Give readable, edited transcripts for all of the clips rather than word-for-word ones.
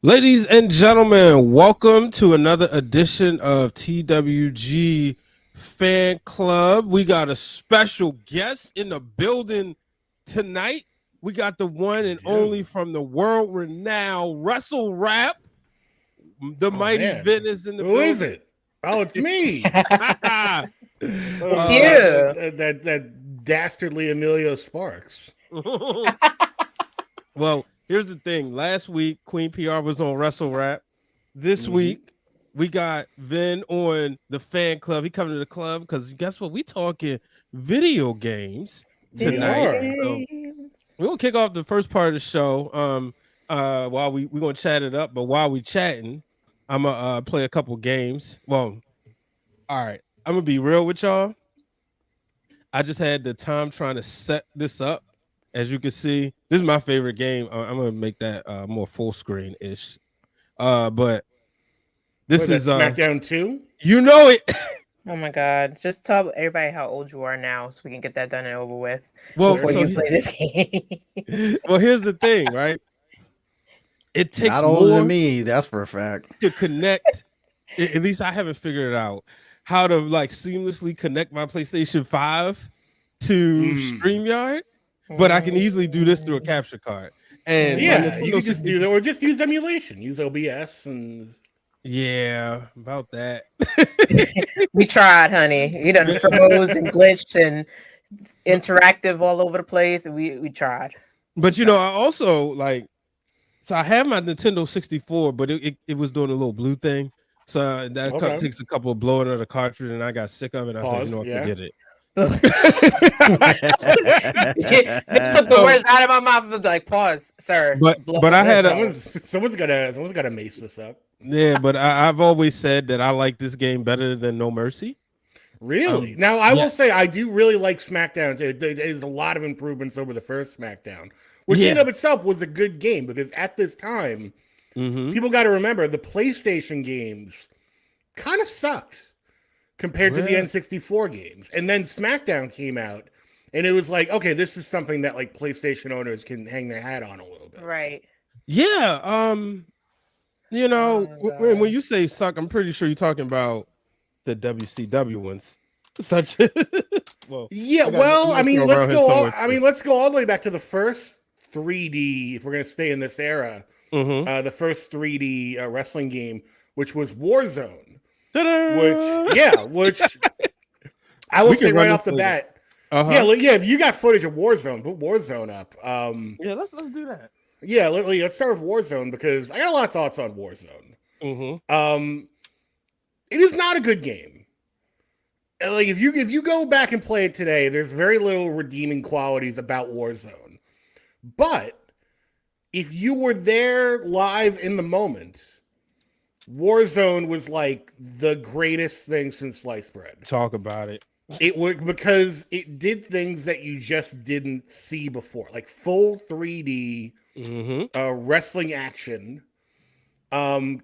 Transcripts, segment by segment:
Ladies and gentlemen, welcome to another edition of TWG Fan Club. We got a special guest in the building tonight. We got the one and only from the world-renowned Wrestle Rap, the Mighty man. Vin is in the Who building. is it? Oh, it's me. It's you. That dastardly Emilio Sparks. Well, here's the thing. Last week, Queen PR was on Wrestle Rap. This week, we got Vin on the fan club. He coming to the club because guess what? We talking video games tonight. So we're gonna kick off the first part of the show. While we're gonna chat it up, but while we chatting, I'm gonna play a couple games. Well, all right. I'm gonna be real with y'all. I just had the time trying to set this up. As you can see, this is my favorite game. I'm gonna make that more full screen ish. But this is SmackDown 2. You know it. Oh my God! Just tell everybody how old you are now, so we can get that done and over with. Well, before you play this game. Well, here's the thing, right? It takes not older than me. That's for a fact. To connect. At least I haven't figured it out how to like seamlessly connect my PlayStation 5 to StreamYard. But I can easily do this through a capture card. And yeah, you can just do that, or just use emulation. Use OBS and about that. We tried, honey. You done froze and glitched and interactive all over the place. And we tried. But you know, I also so I have my Nintendo 64, but it was doing a little blue thing. So that takes a couple of blowing of the cartridge, and I got sick of it. I said, forget it. They took the words out of my mouth. And was like, pause, sir. But I had someone's gotta mace this up. Yeah, but I've always said that I like this game better than No Mercy. Really? Now I will say I do really like SmackDown. There's a lot of improvements over the first SmackDown, which in and of itself was a good game because at this time, people got to remember the PlayStation games kind of sucked compared to the N64 games. And then SmackDown came out, and it was like, okay, this is something that like PlayStation owners can hang their hat on a little bit. Right. Yeah. You know, when you say suck, I'm pretty sure you're talking about the WCW ones. Such well, yeah, well, I mean, let's go all the way back to the first 3D, if we're going to stay in this era, the first 3D wrestling game, which was Warzone. Which I will say right off the bat. If you got footage of Warzone, put Warzone up. Let's do that. Yeah, let's start with Warzone because I got a lot of thoughts on Warzone. It is not a good game. Like if you go back and play it today, there's very little redeeming qualities about Warzone. But if you were there live in the moment, Warzone was like the greatest thing since sliced bread. Talk about it. It would because it did things that you just didn't see before, like full 3D wrestling action,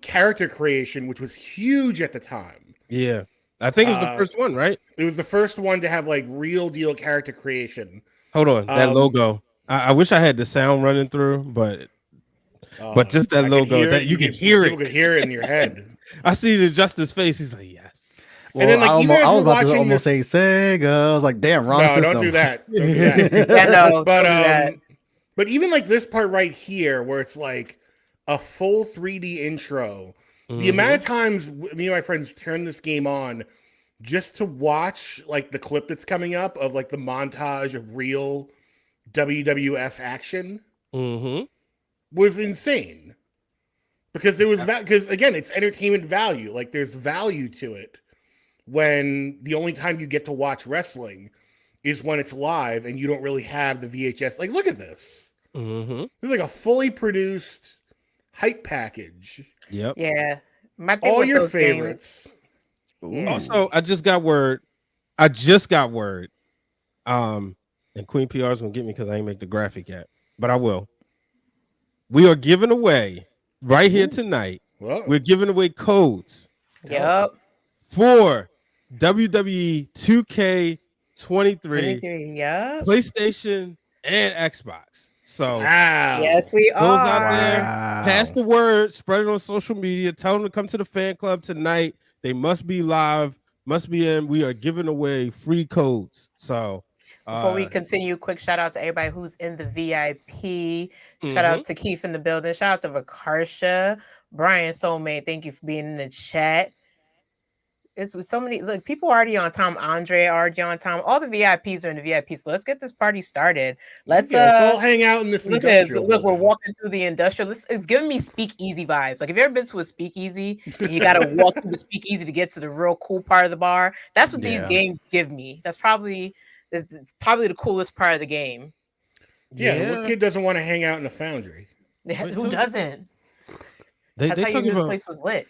character creation, which was huge at the time. Yeah, I think it was the first one, right? It was the first one to have like real deal character creation. Hold on, that logo. I wish I had the sound running through, but just that logo that you can hear it. You can hear it in your head. I see the Justice face. He's like, yes. Well, and then, like, I was about to almost say Sega. I was like, damn, wrong system. Don't do that. Don't do that. No, but even like this part right here, where it's like a full 3D intro, the amount of times me and my friends turn this game on just to watch like the clip that's coming up of like the montage of real WWF action was insane. Because there was because again, it's entertainment value. Like there's value to it when the only time you get to watch wrestling is when it's live and you don't really have the VHS. Like, look at this. It's like a fully produced hype package. Yep. Yeah. My thing all with your those favorites. Also, I just got word. And Queen PR is gonna get me because I ain't make the graphic yet, but I will. We are giving away right here tonight. Whoa. We're giving away codes. Yep. For WWE 2K23, Yeah. PlayStation, and Xbox. So Wow. Yes, we those out are. there, pass Wow. the word, spread it on social media, tell them to come to the fan club tonight. They must be live, must be in. We are giving away free codes. So Before we continue, quick shout out to everybody who's in the VIP. Shout mhm. out to Keith in the building. Shout out to Vakarsha, Brian Soulmate. Thank you for being in the chat. It's so many. Look, people already on time. Andre already on time. All the VIPs are in the VIP. So let's get this party started. Let's all hang out in this look industrial look. We're building. walking through the industrial. It's giving me speakeasy vibes. Like, if you ever been to a speakeasy and you got to walk through the speakeasy to get to the real cool part of the bar, that's what these Yeah. games give me. That's probably it's probably the coolest part of the game. Yeah, what kid doesn't want to hang out in a foundry? Who doesn't? They That's how you talk knew the about. place was lit.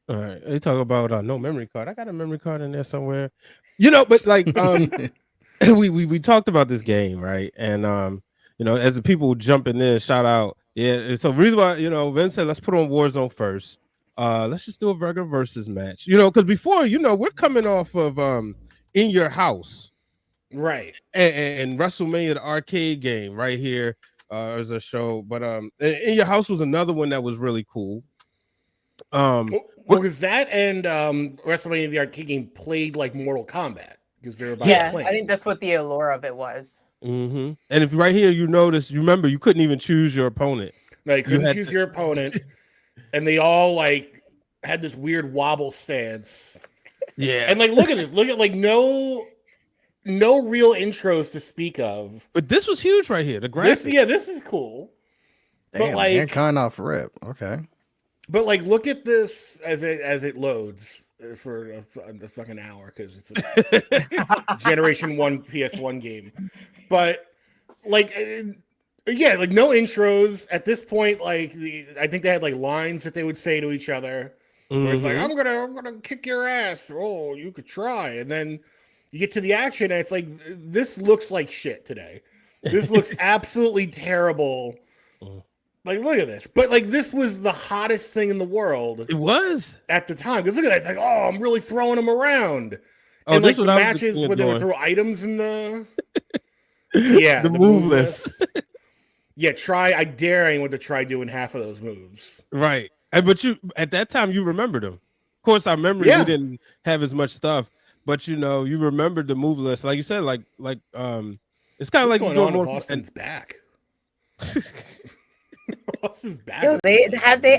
All right, they talk about no memory card. I got a memory card in there somewhere, you know. But like, we talked about this game, right? And you know, as the people jumping in, shout out, yeah. So reason why, you know, Vince said let's put on Warzone first. Let's just do a regular versus match, you know, because before, you know, we're coming off of In Your House, right? And WrestleMania, the arcade game, right here, as a show. But In Your House was another one that was really cool. Was that and WrestleMania the arcade game played like Mortal Kombat because they're about Yeah, playing. I think that's what the allure of it was. Mm-hmm. And if right here you notice, you remember you couldn't even choose your opponent. No, you couldn't choose your opponent, and they all like had this weird wobble stance. Yeah, and like look at this, look at like no real intros to speak of. But this was huge right here. The graphics. This is cool. Damn, but like Mankind off rip. Okay. But like, look at this as it loads for a fucking hour because it's a Generation 1 PS1 game. But like, yeah, like no intros at this point. Like, I think they had like lines that they would say to each other. Where it's like, I'm gonna kick your ass. Oh, you could try, and then you get to the action, and it's like, this looks like shit today. This looks absolutely terrible. Like, look at this. But, like, this was the hottest thing in the world. It was. At the time. Because look at that. It's like, oh, I'm really throwing them around. Oh, and, this like, the matches where they would throw items in the... Yeah. the move list. Yeah, I dare anyone to try doing half of those moves. Right. But you, at that time, you remembered them. Of course, our memory, we didn't have as much stuff. But, you know, you remembered the move list. Like you said, it's kind of like going on with Austin's back. Austin's back. Yo, they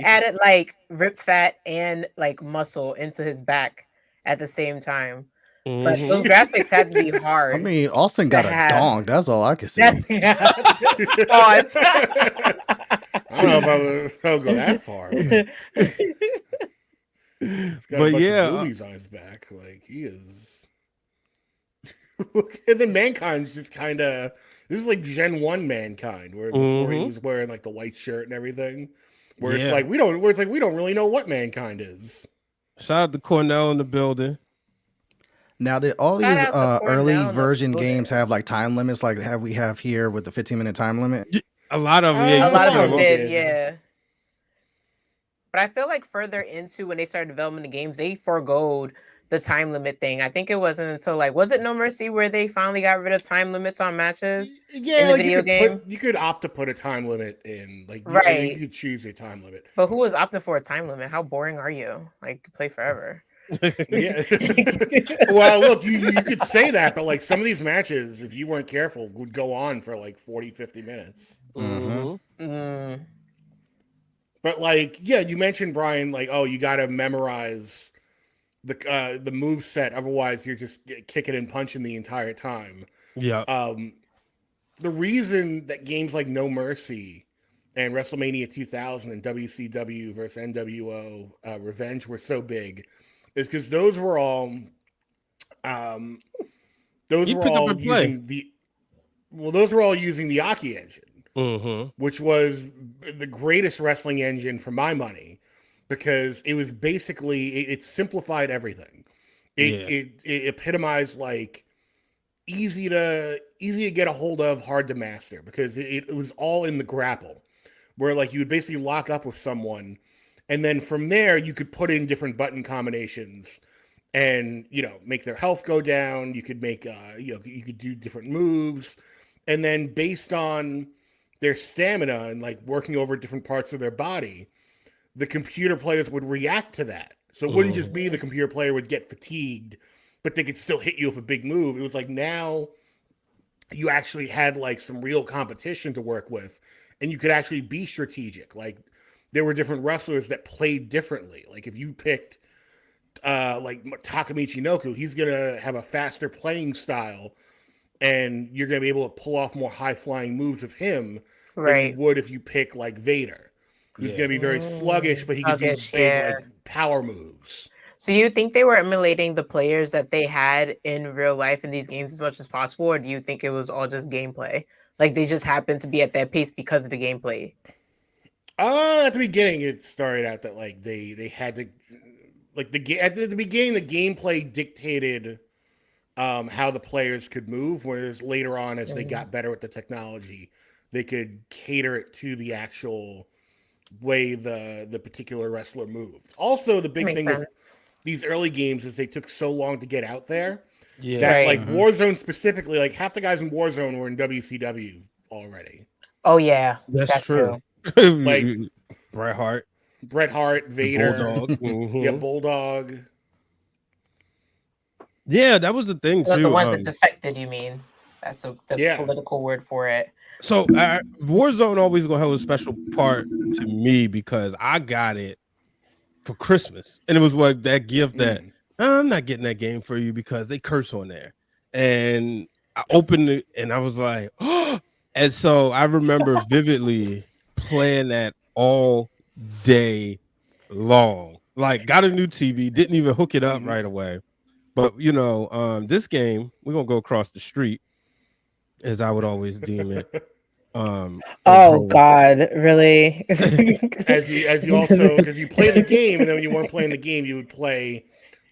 added like rip fat and like muscle into his back at the same time. But those graphics had to be hard. I mean, Austin got a dong. That's all I could see. I don't know if I'll go that far. He's got a bunch of boobies on his back. Like, he is. And then Mankind's just kind of. This is like Gen 1 Mankind, where before he was wearing like the white shirt and everything. Where it's like we don't really know what Mankind is. Shout out to Cornell in the building. Now, did all these early version games have like time limits, like we have here with the 15-minute time limit? A lot of them, a lot of them did, yeah. But I feel like further into when they started developing the games, they forgoed the time limit thing. I think it wasn't until was it No Mercy where they finally got rid of time limits on matches? Yeah, in the video game. You could opt to put a time limit in, you could choose a time limit. But who was opting for a time limit? How boring are you? Like, play forever. Yeah. Well, look, you could say that, but like some of these matches, if you weren't careful, would go on for like 40-50 minutes. But like, yeah, you mentioned, Brian, like, oh, you got to memorize the move set, otherwise you're just kicking and punching the entire time. Yeah. The reason that games like No Mercy and WrestleMania 2000 and WCW versus NWO Revenge were so big is because those were all using the Aki engine, which was the greatest wrestling engine for my money. Because it was basically it simplified everything. It epitomized like easy to get a hold of, hard to master, because it was all in the grapple, where like you would basically lock up with someone, and then from there you could put in different button combinations, and make their health go down. You could make you could do different moves, and then based on their stamina and like working over different parts of their body, the computer players would react to that. So it wouldn't just be the computer player would get fatigued, but they could still hit you with a big move. It was like now you actually had like some real competition to work with, and you could actually be strategic. Like there were different wrestlers that played differently. Like if you picked like Takamichi Noku, he's gonna have a faster playing style, and you're gonna be able to pull off more high flying moves of him than you would if you pick like Vader, who's gonna be very sluggish, but he can do big like power moves. So you think they were emulating the players that they had in real life in these games as much as possible, or do you think it was all just gameplay? Like they just happened to be at that pace because of the gameplay? At the beginning, it started out that like they had to like at the beginning the gameplay dictated how the players could move, whereas later on, as they got better with the technology, they could cater it to the actual way the particular wrestler moved. Also, the big thing with these early games is they took so long to get out there that like Warzone specifically, like half the guys in Warzone were in WCW already. Oh yeah, that's true. Like Bret Hart, Vader, Bulldog, yeah, Bulldog. Yeah, that was the thing too. The ones that defected, you mean? That's the political word for it. So Warzone always gonna have a special part to me because I got it for Christmas, and it was like that gift that I'm not getting that game for you because they curse on there. And I opened it and I was like, oh, and so I remember vividly playing that all day long. Like got a new TV, didn't even hook it up right away. But you know, this game, we're gonna go across the street, as I would always deem it. Oh God, really? as you also, because you play the game, and then when you weren't playing the game, you would play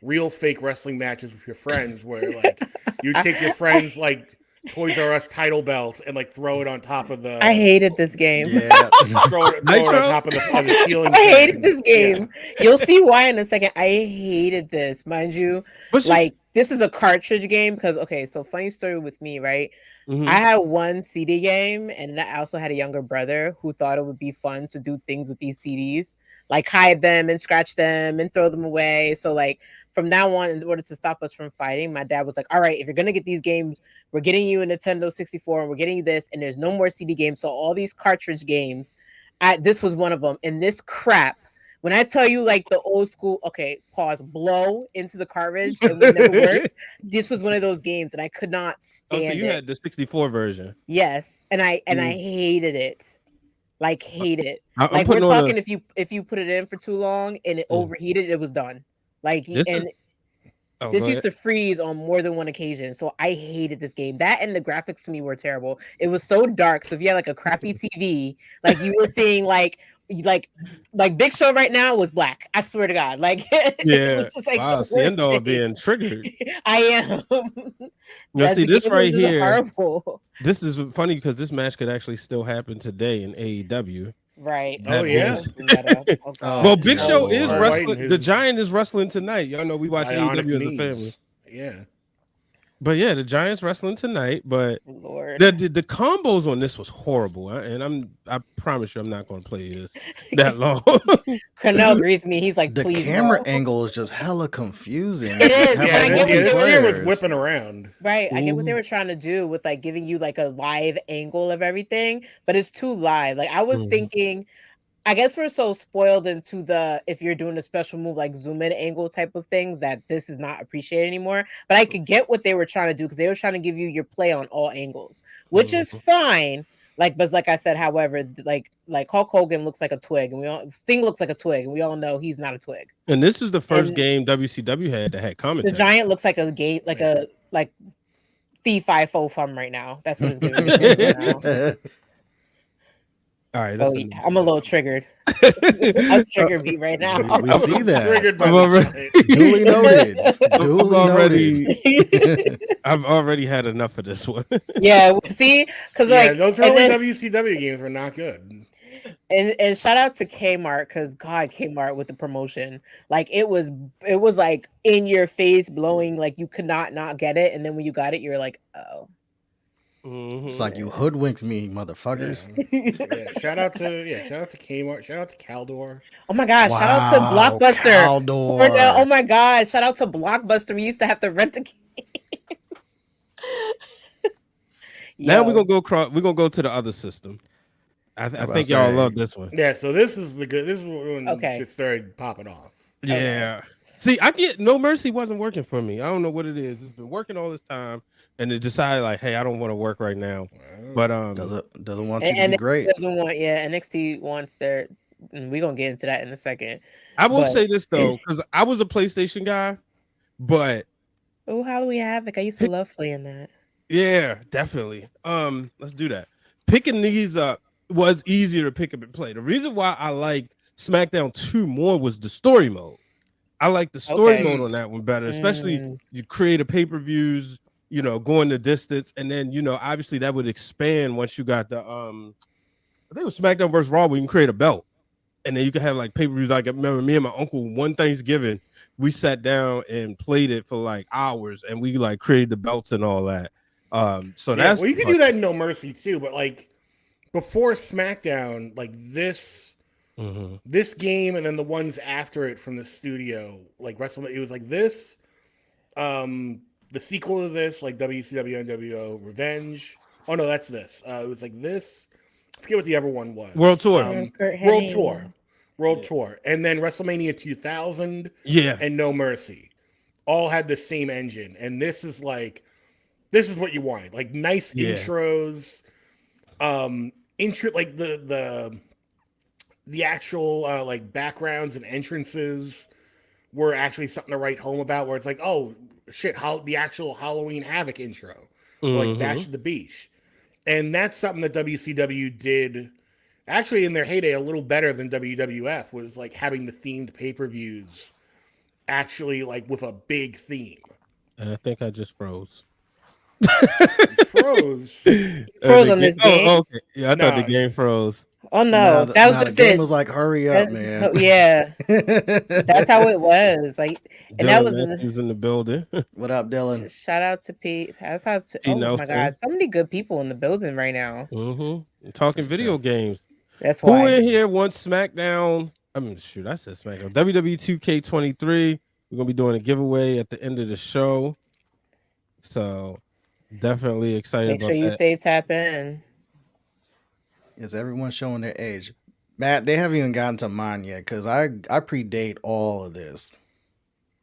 real fake wrestling matches with your friends, where like you take your friends like Toys R Us title belt and like throw it on top of the. I hated this game. Yeah, throw it on top of the ceiling. I hated this game. Yeah. You'll see why in a second. I hated this, mind you. This is a cartridge game because so funny story with me, right? I had one CD game, and I also had a younger brother who thought it would be fun to do things with these CDs, like hide them and scratch them and throw them away. So like from now on, in order to stop us from fighting, my dad was like, all right, if you're going to get these games, we're getting you a Nintendo 64 and we're getting you this, and there's no more CD games. So all these cartridge games, this was one of them. And this crap, when I tell you like the old school, blow into the cartridge, it would never work. This was one of those games, and I could not stand it. So you had the 64 version. Yes, and I hated it. Like hate it. Like we're talking if you put it in for too long and it overheated, it was done. Like this used to freeze on more than one occasion. So I hated this game. That and the graphics to me were terrible. It was so dark. So if you had like a crappy TV, like you were seeing like Big Show right now was black. I swear to God. Like it was just like Seindole being triggered. I am. Now see this right here. Horrible. This is funny because this match could actually still happen today in AEW. Right. Oh yeah. Well, Big Show is wrestling. The Giant is wrestling tonight. Y'all know we watch AEW as a family. Yeah. But yeah, the Giants wrestling tonight. But the combos on this was horrible, and I promise you, I'm not going to play this that long. Cornell agrees with me. He's like, the camera angle is just hella confusing. It is. This camera was whipping around. Right. I get what they were trying to do with like giving you like a live angle of everything, but it's too live. Like I was thinking. I guess we're so spoiled into if you're doing a special move like zoom in angle type of things that this is not appreciated anymore. But I could get what they were trying to do because they were trying to give you your play on all angles, which is fine. But like I said, however, like Hulk Hogan looks like a twig, and Sting looks like a twig, and we all know he's not a twig. And this is the first game WCW had that had commentary. The Giant looks like a gate, like a Fee Fi Fo Fum right now. That's what it's giving me right now. All right, so I'm a little triggered. I'm triggered beat right now. We see that. Triggered by duly noted. Duly noted. I've already had enough of this one. Yeah, see, because those early WCW games were not good. And shout out to Kmart because God, Kmart with the promotion, like it was like in your face, blowing, like you could not get it, and then when you got it, you're like, oh. It's like you hoodwinked me, motherfuckers. Yeah. Shout out to Kmart. Shout out to Caldor. Oh my gosh! Shout out to Wow, Blockbuster. Caldor. Oh my god! Shout out to Blockbuster. We used to have to rent the game. Now we're gonna go to the other system. I think y'all love this one. Yeah, so this is when shit started popping off. Yeah. Okay. See, No Mercy wasn't working for me. I don't know what it is. It's been working all this time, and it decided like, hey, I don't want to work right now. But doesn't want you to be great. NXT wants their. We're gonna get into that in a second. I will say this though, because I was a PlayStation guy, but Halloween Havoc. I used to love playing that. Yeah, definitely. Let's do that. Picking these up was easier to pick up and play. The reason why I like SmackDown 2 more was the story mode. I like the story mode on that one better, especially you create a pay-per-views, going the distance, and then obviously that would expand once you got the I think it was SmackDown versus Raw where you can create a belt. And then you can have like pay-per-views. Like I remember me and my uncle one Thanksgiving, we sat down and played it for like hours, and we like created the belts and all that. That's you can do that in No Mercy too, but like before SmackDown, like this game and then the ones after it from the studio, like WrestleMania, it was like this, the sequel to this, like WCW NWO Revenge. Oh no, that's this. It was like this. I forget what the other one was. World Tour. World Tour. And then WrestleMania 2000 and No Mercy. All had the same engine. And this is what you wanted. Like nice intros. Like the actual like backgrounds and entrances were actually something to write home about, where it's like, oh shit, how the actual Halloween Havoc intro. Like Bash at the Beach. And that's something that WCW did actually in their heyday a little better than WWF, was like having the themed pay-per-views actually like with a big theme. And I think I just froze. Froze on this game. Oh, okay. Yeah, I thought the game froze. Oh no, that was just it. Was like, hurry up, man. Yeah, that's how it was. Like, and Dylan that was in the building. What up, Dylan? Shout out to Pete. Oh my god, so many good people in the building right now. Talking video games. That's why. Who in here wants SmackDown? I said SmackDown. WWE 2K23. We're gonna be doing a giveaway at the end of the show, so definitely excited. Make sure you stay tapped in. Is everyone showing their age? Matt, they haven't even gotten to mine yet because I predate all of this.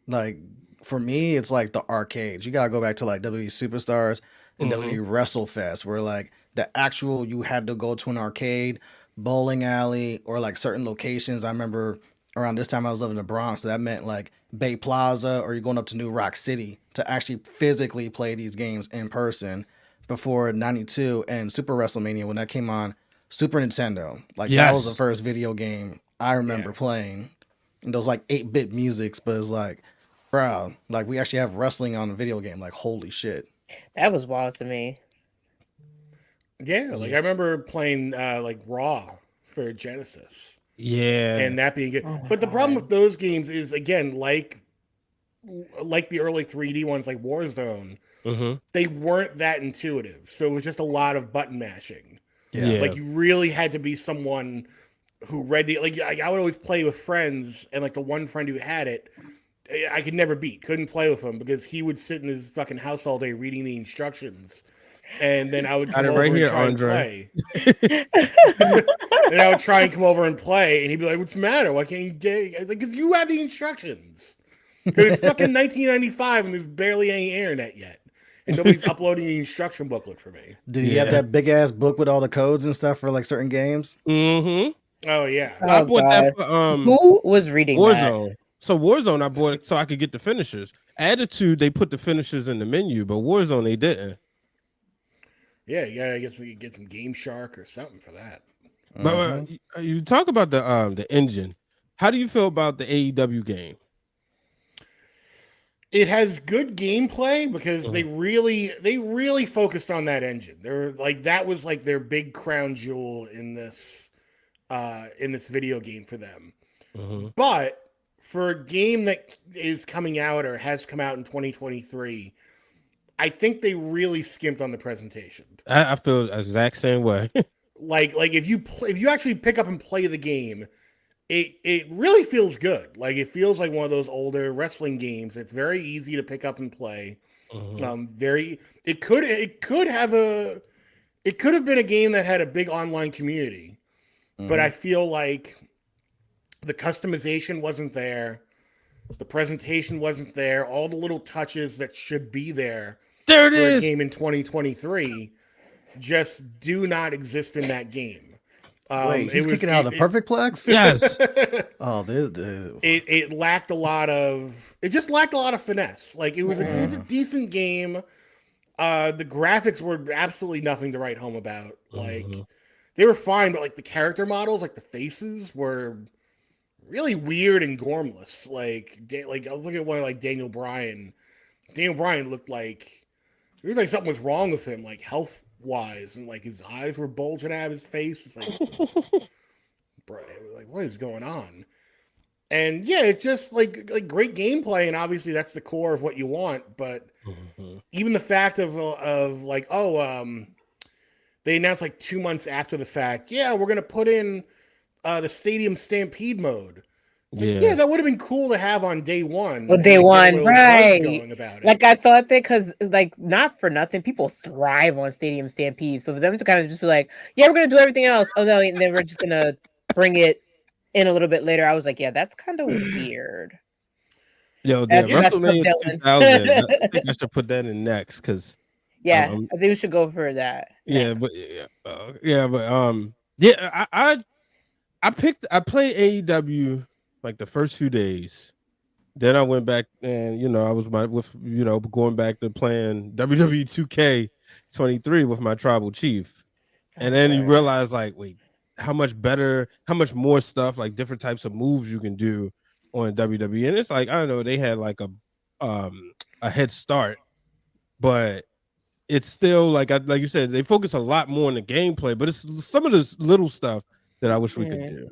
Like, for me, it's like the arcades. You gotta go back to like WWE Superstars and WWE WrestleFest, where like the actual you had to go to an arcade, bowling alley, or like certain locations. I remember around this time I was living in the Bronx, so that meant like Bay Plaza, or you're going up to New Rock City to actually physically play these games in person. Before '92 and Super WrestleMania, when that came on Super Nintendo, like that was the first video game I remember playing. And those like 8-bit musics, but it's like, bro, like we actually have wrestling on a video game. Like, holy shit. That was wild to me. Yeah, like I remember playing like Raw for Genesis. Yeah. And that being good. But the problem with those games is, again, like the early 3D ones like Warzone, they weren't that intuitive. So it was just a lot of button mashing. Yeah. Like you really had to be someone who read the, like I would always play with friends, and like the one friend who had it, I could never beat. Couldn't play with him because he would sit in his fucking house all day reading the instructions. And then I would come over and try and play. And I would try and come over and play, and he'd be like, "What's the matter? Why can't you get?" I was like, "Because you have the instructions." Because it's fucking 1995 and there's barely any internet yet. And nobody's uploading the instruction booklet for me. Did he have that big ass book with all the codes and stuff for like certain games? Oh yeah. I bought that for who was reading Warzone. That? So Warzone I bought it so I could get the finishers. Attitude, they put the finishers in the menu, but Warzone they didn't. Yeah, you gotta get some Game Shark or something for that. But you talk about the engine. How do you feel about the AEW game? It has good gameplay because they really focused on that engine. They're like, that was like their big crown jewel in this video game for them. But for a game that is coming out or has come out in 2023, I think they really skimped on the presentation. I feel the exact same way. Like if you actually pick up and play the game, it really feels good. Like it feels like one of those older wrestling games. It's very easy to pick up and play. It could have been a game that had a big online community, but I feel like the customization wasn't there, the presentation wasn't there, all the little touches that should be there There it for a is. game in 2023 just do not exist in that game. Wait, he's kicking out of the perfect plex? Yes. Oh, It lacked a lot of. It just lacked a lot of finesse. Like it was a decent game. The graphics were absolutely nothing to write home about. Like they were fine, but like the character models, like the faces, were really weird and gormless. Like I was looking at one like Daniel Bryan. Daniel Bryan looked like something was wrong with him, like health wise, and like his eyes were bulging out of his face. It's like, bro, like what is going on? And yeah, it's just like great gameplay, and obviously that's the core of what you want. But even the fact of like, they announced like 2 months after the fact, yeah, we're gonna put in the Stadium Stampede mode. Yeah, that would have been cool to have on day one. Well, day one, right? Going about it. Like I thought that because, like, not for nothing, people thrive on Stadium Stampede. So for them to kind of just be like, "Yeah, we're gonna do everything else," oh no, and then we're just gonna bring it in a little bit later. I was like, "Yeah, that's kind of weird." Yo, That's WrestleMania messed up, 2000. I think I should put that in next because. Yeah, I think we should go for that. Yeah, next. but I played AEW like the first few days. Then I went back and I was going back to playing WWE 2K23 with my tribal chief. And then you realize like, wait, how much more stuff, like different types of moves you can do on WWE. And it's like, I don't know, they had like a head start, but it's still like you said, they focus a lot more on the gameplay, but it's some of this little stuff that I wish we could do.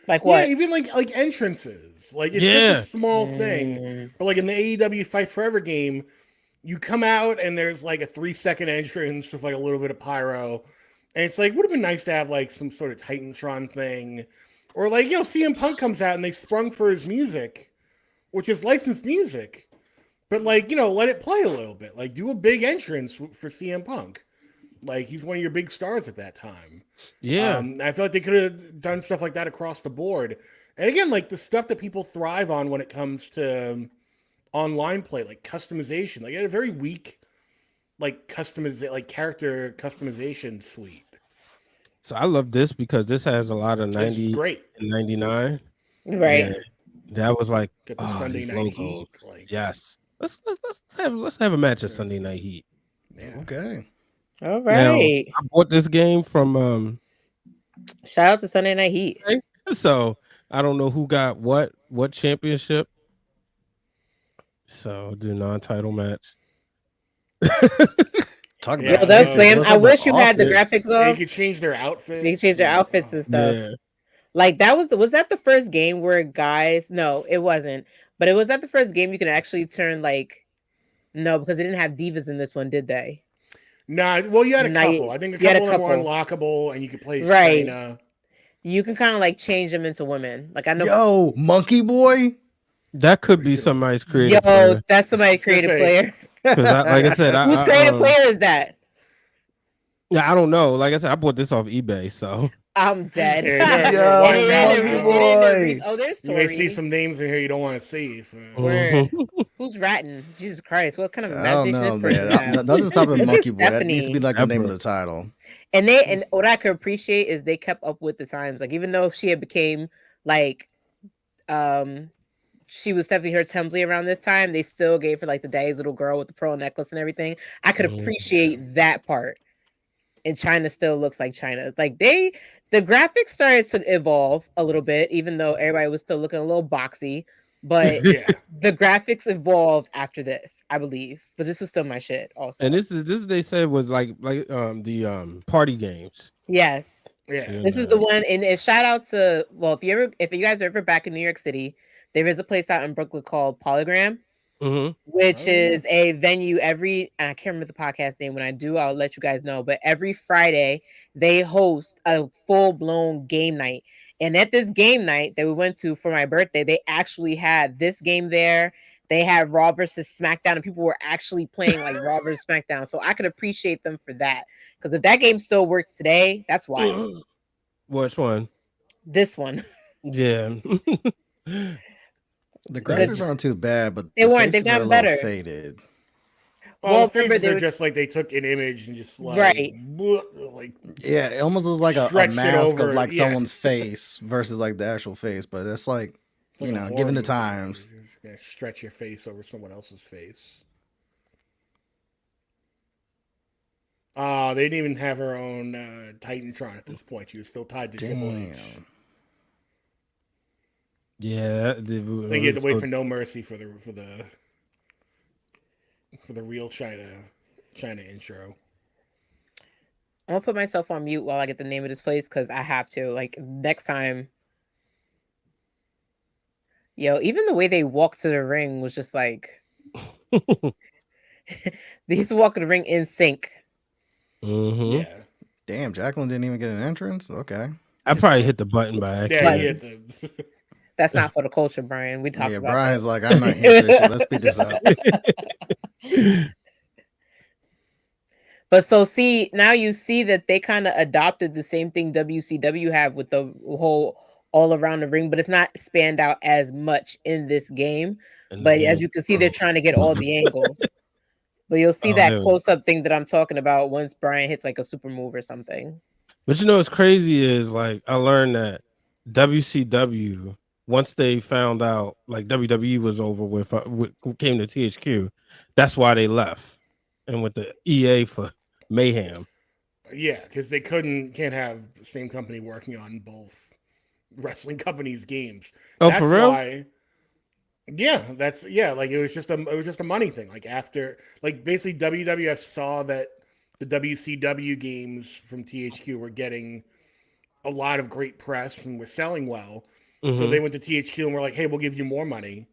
Like what? Yeah, even like entrances. Like it's such a small thing. But like in the AEW Fight Forever game, you come out and there's like a 3-second entrance with like a little bit of pyro. And it's like, would have been nice to have like some sort of Titantron thing. Or like, CM Punk comes out and they sprung for his music, which is licensed music. But like, let it play a little bit. Like do a big entrance for CM Punk. Like he's one of your big stars at that time. Yeah. I feel like they could have done stuff like that across the board. And again, like the stuff that people thrive on when it comes to online play, like customization. Like, it had a very weak, like character customization suite. So I love this because this has a lot of 90 great. and 99. Right. And that was like Sunday these Night logos. Heat. Like, yes. Let's have a match at Sunday Night Heat. Yeah. Okay. All right. Now, I bought this game from shout out to Sunday Night Heat. So I don't know who got what championship. So do non-title match. Talk Yeah, about that's slam. Those I are wish you had the outfits. graphics They off. could change their outfits. They could change their outfits and stuff. Yeah. Like that was that the first game where guys? No, it wasn't. But it was that the first game you can actually turn no, because they didn't have divas in this one, did they? Nah, well, you had a couple. I think a couple of them were unlockable, and you could play China. You can kind of change them into women. Like I know. Yo, Monkey Boy. That could be somebody's creative player. That's somebody's creative player. Because like I said, whose creative player is that? Yeah, I don't know. Like I said, I bought this off eBay, so I'm dead. Monkey Boy. Oh, there's Tori. You may see some names in here you don't want to see. Who's ratting? Jesus Christ! What kind of imagination is person? Nothing's stopping Monkey Boy. That needs to be like the name of the title. And what I could appreciate is they kept up with the times. Like even though she had became she was Stephanie Hurst Hemsley around this time, they still gave her the daddy's little girl with the pearl necklace and everything. I could appreciate that part. And China still looks like China. It's like the graphics started to evolve a little bit, even though everybody was still looking a little boxy. But the graphics evolved after this, I believe. But this was still my shit also. And this they said was the party games. Yes. Yeah. This is the one, and shout out to if you guys are ever back in New York City, there is a place out in Brooklyn called Polygram. which Oh, yeah. is a venue and I can't remember the podcast name. When I do, I'll let you guys know. But every Friday, they host a full-blown game night. And at this game night that we went to for my birthday, they actually had this game there. They had Raw versus SmackDown, and people were actually playing like Raw versus SmackDown. So I could appreciate them for that. Because if that game still works today, that's wild. Which one? This one. Yeah. The graphics aren't too bad, but They the weren't. They've faces are a gotten little better. faded. Well, the remember faces they are were just like they took an image and just like, right. like Yeah, it almost looks like a Stretched it mask over, of like yeah. someone's face versus like the actual face, but it's like, like you a know, horror given the movie. times. You're just gonna stretch your face over someone else's face. They didn't even have her own Titantron at this point. She was still tied to Triple H. Damn. Yeah. They had to wait for No Mercy for the real China intro. I'm gonna put myself on mute while I get the name of this place because I have to. Like next time, yo, even the way they walked to the ring was just like they used to walk to the ring in sync. Yeah. Damn, Jacqueline didn't even get an entrance? Okay. I probably hit the button by Yeah, accident. he had the That's not for the culture, Brian. We talked Yeah, about Brian's that. like, I'm not here for this shit. Let's speed this up. But so see, now you see that they kind of adopted the same thing WCW have with the whole all around the ring, but it's not spanned out as much in this game. But as you can see, they're trying to get all the angles. But you'll see that close up thing that I'm talking about once Brian hits like a super move or something. But you know what's crazy is like I learned that WCW, once they found out like WWE was over with came to THQ, that's why they left and went to EA for Mayhem. Yeah, because they can't have the same company working on both wrestling companies' games. Oh, That's for real? why. Yeah, like it was just a money thing. Like after, like basically WWF saw that the WCW games from THQ were getting a lot of great press and were selling well, so they went to THQ and were like, "Hey, we'll give you more money.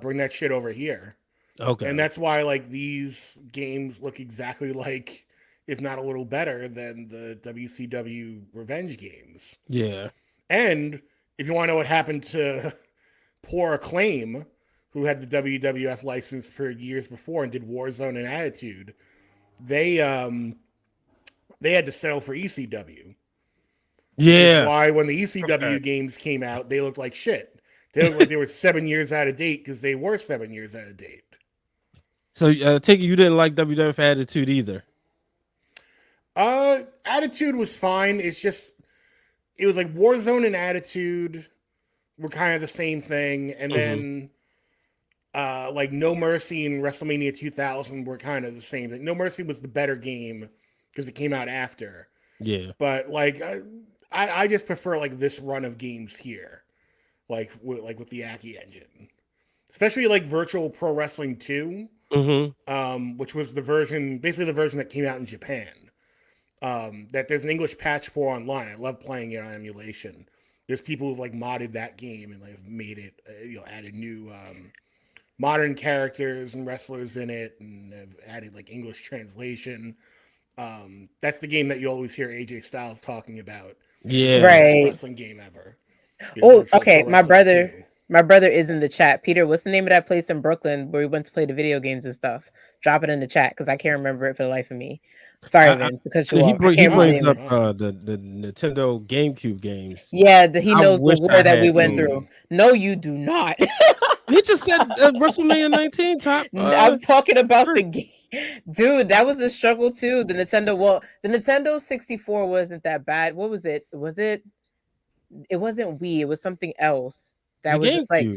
Bring that shit over here." Okay. And that's why like these games look exactly like, if not a little better than the WCW Revenge games. Yeah. And if you want to know what happened to Poor Acclaim, who had the WWF license for years before and did Warzone and Attitude, they had to settle for ECW. Yeah. That's why when the ECW games came out, they looked like shit. They looked like they were 7 years out of date because they were 7 years out of date. So take it you didn't like WWF Attitude either. Attitude was fine. It's just it was like Warzone and Attitude were kind of the same thing, and then like No Mercy and WrestleMania 2000 were kind of the same thing. No Mercy was the better game because it came out after. Yeah. But like I just prefer like this run of games here, like with the Aki engine, especially like Virtual Pro Wrestling 2, which was basically the version that came out in Japan. That there's an English patch for online. I love playing it on emulation. There's people who've like modded that game and like made it, added new modern characters and wrestlers in it, and have added like English translation. That's the game that you always hear AJ Styles talking about. Yeah. Right. Best wrestling game ever. Oh, okay. My brother is in the chat. Peter, what's the name of that place in Brooklyn where we went to play the video games and stuff? Drop it in the chat because I can't remember it for the life of me. Sorry, Vin, because he brings up the Nintendo GameCube games. Yeah, he knows the war that we went those. through. No, you do not. He just said WrestleMania 19 top. I'm talking about the game. Dude, that was a struggle too. The Nintendo 64 wasn't that bad. What was it? It wasn't Wii. It was something else. That was just like,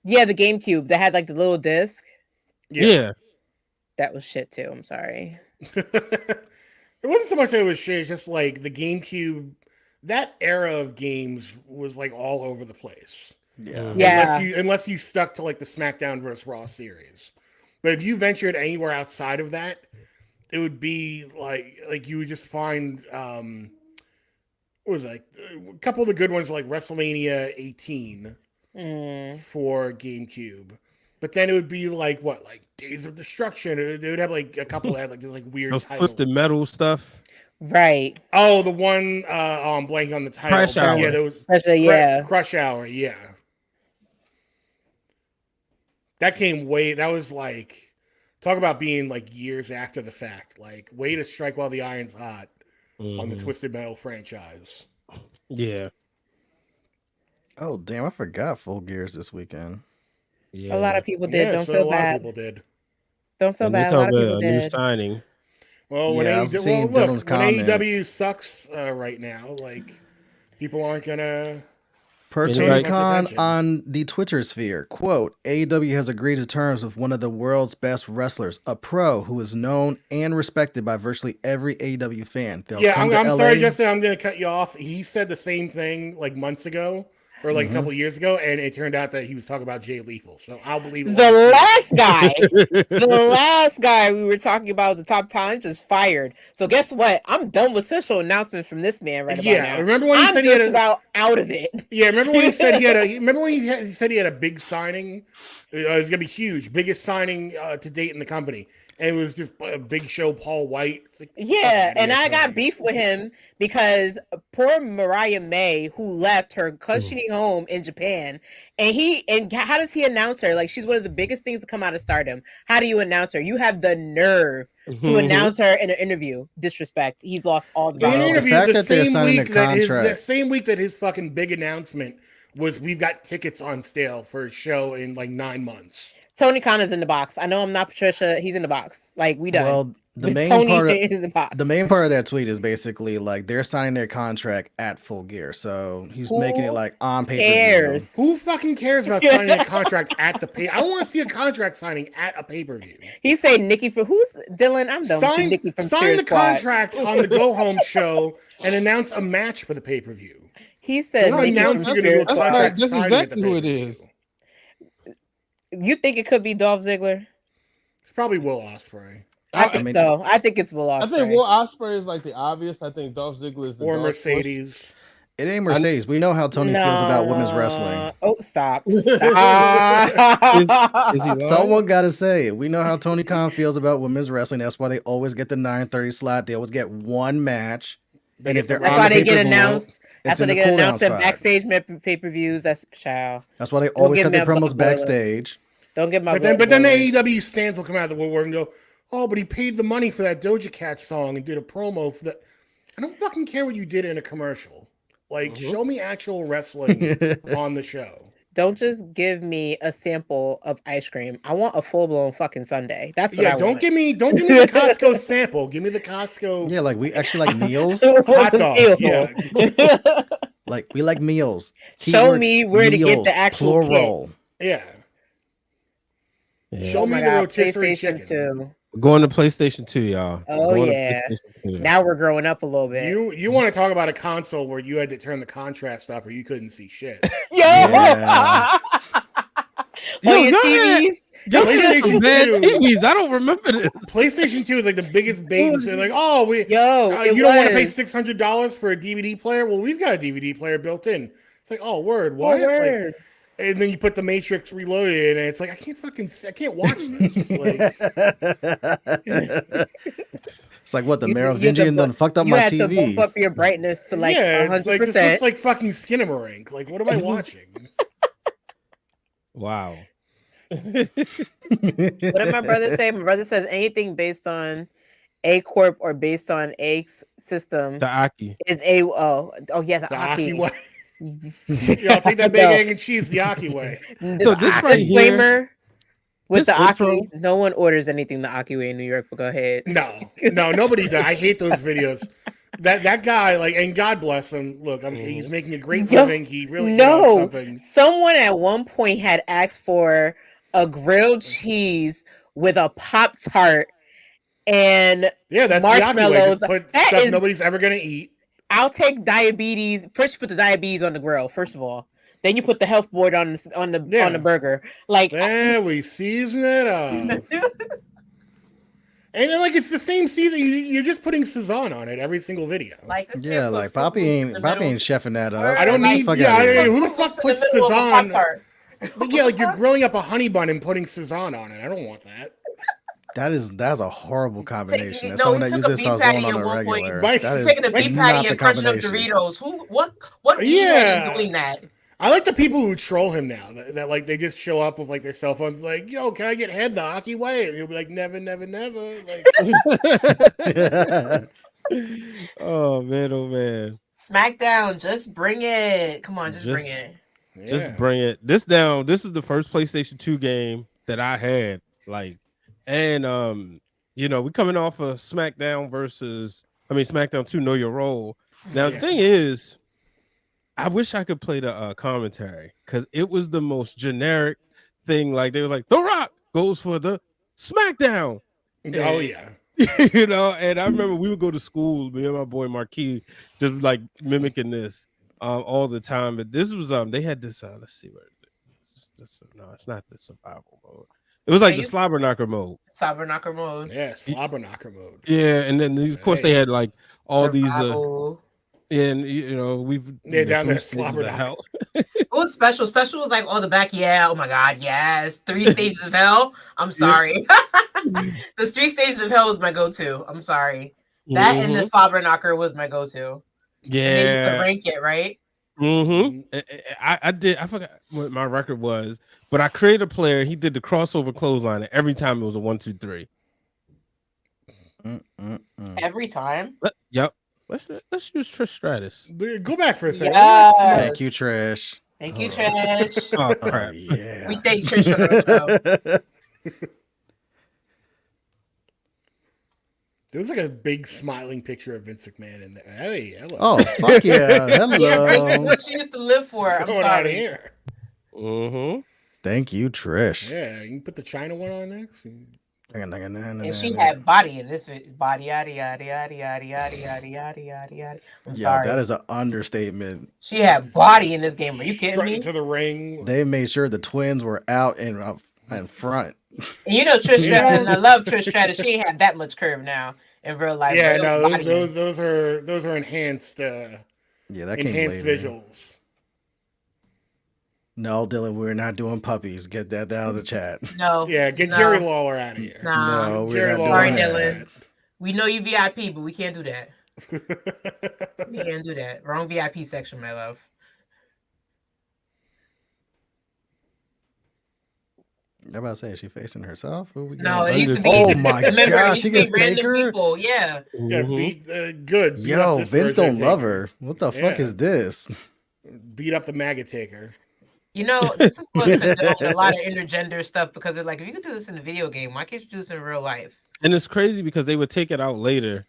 yeah, the GameCube that had like the little disc. Yeah. That was shit too. I'm sorry. It wasn't so much that it was shit. It's just like the GameCube, that era of games was like all over the place. Yeah. Unless you stuck to like the SmackDown vs. Raw series. But if you ventured anywhere outside of that, it would be like you would just find what was it, like a couple of the good ones like WrestleMania 18 for GameCube. but then it would be like what, like Days of Destruction. They would have like a couple that had like this like weird Those titles. twisted metal stuff. Right. Oh, the one I'm blanking on the title. Crash Hour. Yeah, those Yeah. Crush Hour. Yeah, that came way. That was like, talk about being like years after the fact. Like, way to strike while the iron's hot on the Twisted Metal franchise. Yeah. Oh damn! I forgot Full Gear's this weekend. Yeah. A lot of people did. Yeah, Don't so feel a lot bad. of people did. Don't feel And they bad. A lot talk of about people a new did. signing. Well, Yeah, I was seeing Dylan's comment. when AEW sucks right now, like people aren't gonna. Per Anybody- Tony Much Khan attention. on the Twitter sphere, quote, AEW has agreed to terms with one of the world's best wrestlers, a pro who is known and respected by virtually every AEW fan. They'll Yeah, come to I'm LA. sorry, Justin. I'm gonna cut you off. He said the same thing like months ago, or like Mm-hmm. a couple years ago, and it turned out that he was talking about Jay Lethal. So I'll believe it. The when I see it. last guy, the last guy we were talking about, the top talent, just fired. So guess what? I'm done with special announcements from this man right about Yeah, now. remember when he I'm said he just had a- about out of it. Yeah, remember when he said he had a? Remember when he said he had a big signing? It was gonna be huge, biggest signing to date in the company, and it was just a big show. Paul White. It's like, Yeah, fuck and outta I here, got Tony. beef with him because poor Mariah May, who left her cushioning home in Japan, and how does he announce her? Like, she's one of the biggest things to come out of Stardom. How do you announce her? You have the nerve to announce her in an interview. Disrespect. He's lost all the In an Well, value. the interview fact the that they're same signing week the that the contract. same week that his fucking big announcement was, we've got tickets on sale for a show in like 9 months. Tony Khan is in the box. I know I'm not Patricia. He's in the box. Like, we done. Well, the main Tony part of, is in the box. the main part of that tweet is basically like they're signing their contract at Full Gear, so he's Who making it like on pay per cares? Who fucking cares about signing a contract at the pay? I don't want to see a contract signing at a pay per view. He said Nikki from who's Dylan? I'm done with you, Nikki from Sign Cheer the Squad. contract on the go home show and announce a match for the pay per view. He said Don't Nikki announce from you're gonna do Cheer a Squad. contract That's signing at the exactly who it pay-per-view. is. You think it could be Dolph Ziggler? It's probably Will Ospreay I think mean- so. I think it's Will I Ospreay. think Will Ospreay is like the obvious. I think Dolph Ziggler is the or dark horse. Mercedes. It ain't Mercedes. We know how Tony feels about women's Nah. wrestling. Oh, stop. Is he Stop. lying? Someone got to say it. We know how Tony Khan feels about women's wrestling. That's why they always get the 9:30 slot. They always get one match. And if they're That's on why the they get pay-per-view, announced. That's it's why in they the get cooldown announced in spot. backstage pay-per-views. That's child. That's why they always give cut me their a promos blood backstage. Don't get my. But then blood the boiling. AEW stands will come out of the woodwork and go, oh, but he paid the money for that Doja Cat song and did a promo for that. I don't fucking care what you did in a commercial. Like, show me actual wrestling on the show. Don't just give me a sample of ice cream. I want a full-blown fucking sundae. That's what Yeah, I don't want. give me the Costco sample. Give me the Costco Yeah, like we actually like meals. hot dog. Ew. Yeah, Like we like meals. Show Keyword, me where to get meals, the actual kit. plural. yeah. Yeah. Show Oh me my the God, rotisserie PlayStation chicken. 2. We're going to PlayStation 2, y'all. Oh, We're going to yeah. PlayStation 2. Now we're growing up a little bit. You want to talk about a console where you had to turn the contrast up or you couldn't see shit. Yo! Yeah. Yo, On your go ahead. TVs? Y'all had some PlayStation bad 2. TVs. I don't remember this. PlayStation 2 is like the biggest bait. They're like, oh, Yo, it you don't want to pay was. $600 for a DVD player? Well, we've got a DVD player built in. It's like, oh, word, Oh, what? Like, word. and then you put the Matrix Reloaded in, and it's like, I can't watch this. Like, It's like what the You- Merovingian you done fucked up You my had to TV. bump up your brightness to like yeah, 100%. it's like this looks like fucking Skinamarink. Like, what am I watching? Wow. What did my brother say? My brother says anything based on A Corp or based on A system The Aki. is A. Oh yeah, the The Aki. Aki way. Yo, take that big egg and cheese the Aki way. So this right here- disclaimer with this the Aki. intro- No one orders anything the Aki way in New York. But go ahead. No, nobody does. I hate those videos. That guy, like, and God bless him. Look, he's making a great Yo, living. He really No, something. someone at one point had asked for a grilled cheese with a Pop-Tart and Yeah, that's the Aki way. marshmallows. Just put That stuff is- nobody's ever gonna eat. I'll take diabetes. First, you put the diabetes on the grill. First of all, then you put the health board on the Yeah. on the burger. Like, Then we season it up. And then, like, it's the same season. You're just putting Cezanne on it every single video. like this Yeah, man put like Fruit Poppy Loops in ain't the Poppy middle. ain't chefing that up. Word. I don't Like, need. Fuck Yeah, outta here. who the Fruit fuck Loops in the puts middle of a Cezanne? Pop-Tart. But yeah, like you're grilling up a honey bun and putting Cezanne on it. I don't want that. That's a horrible combination. As No, someone he that took a uses beef Sazon patty on at a one point. regular, Mike- that He's is Taking a beef not patty the and crunching up combination. Doritos. What meathead is doing that? I like the people who troll him now. That like they just show up with like their cell phones, like, "Yo, can I get head the hockey way?" And he'll be like, "Never, never, never." Like, Oh man. SmackDown, just bring it. Come on, just bring Just- it. Just yeah. bring it. This is the first PlayStation 2 game that I had. Like, and we coming off of SmackDown 2 Know Your Role. Now the Yeah. thing is, I wish I could play the commentary because it was the most generic thing. Like they were like, The Rock goes for the SmackDown. Oh yeah. And I remember we would go to school, me and my boy Marquis, just like mimicking this all the time. But this was they had this let's see what no, it's not the survival mode. It was like the slobber knocker mode. Slobber knocker mode. Yeah, slobber knocker mode. Yeah, and then of course they had like all Survival. these and we've down there 3 stages slobber of knocker. hell. It was special. Special was like all the back. Yeah. Oh my God. Yes. 3 stages of hell. I'm sorry. The 3 stages of hell was my go-to. I'm sorry. That and the slobber knocker was my go-to. And they used to Yeah. rank it, right? I did. I forgot what my record was, but I created a player. He did the crossover clothesline, and every time it was a 1, 2, 3. Every time. Yep. Let's use Trish Stratus. Go back for a second. Yes. Thank you, Trish. Thank you, Trish. Oh Oh, crap! yeah. We thank Trish on our show. There was like a big smiling picture of Vince McMahon in there. Hey, hello. Oh, fuck yeah. Hello. Yeah, this is what she used to live for. What's I'm going on sorry. here? Thank you, Trish. Yeah, you can put the China one on next. And she had body in this body, yada yada yada yada yada yada yada yada yada. I'm sorry. That is an understatement. She had body in this game. Are you kidding Straight me? into the ring. They made sure the twins were out and up in front. And you know Trish Stratus, and I love Trish Stratus. She ain't have that much curve now in real life. Yeah, but no, body in. those are enhanced. Yeah, that came enhanced later. visuals. No, Dylan, we're not doing puppies. Get that out of the chat. No. Yeah, get no, Jerry Lawler out of here. Nah. No, we're Jerry not Lawler doing Sorry, that. Dylan. We know you VIP, but we can't do that. We can't do that. Wrong VIP section, my love. I'm about to say, is she facing herself? Who we No, got? it used to be. Oh my Remember, it gosh, used she to be gets random Taker? people. Yeah. Yeah, beat, good. Beat up Yo, this Vince version don't of love Taker. her. What the fuck Yeah. is this? Beat up the MAGA Taker. You know, this is what condone a lot of intergender stuff because they're like, if you could do this in a video game, why can't you do this in real life? And it's crazy because they would take it out later.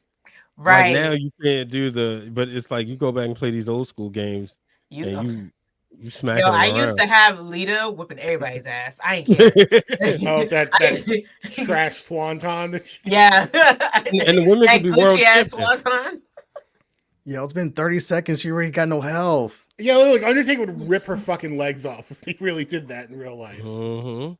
Right. Like now you can't do but it's like you go back and play these old school games and you smack Yo, them I around. used to have Lita whipping everybody's ass. I ain't care. Oh, that trash swanton. Yeah. And the women that could be world Gucci ass champions. swanton. Yo, it's been 30 seconds. She already got no health. Yeah, like Undertaker would rip her fucking legs off if he really did that in real life. Yo,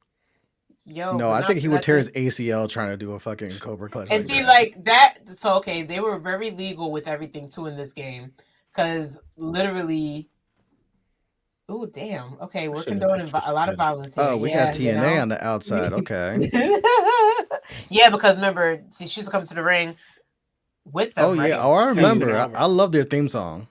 No, but I not think he for would tear his nothing. ACL trying to do a fucking Cobra Clutch. And see, like that. So okay, they were very legal with everything too in this game, because literally. Oh damn! Okay, we're condoning a lot of violence here. Oh, we got TNA on the outside. Okay. Yeah, because remember, she used to come to the ring with them. Oh right? yeah. Oh, I remember. Albert. I love their theme song.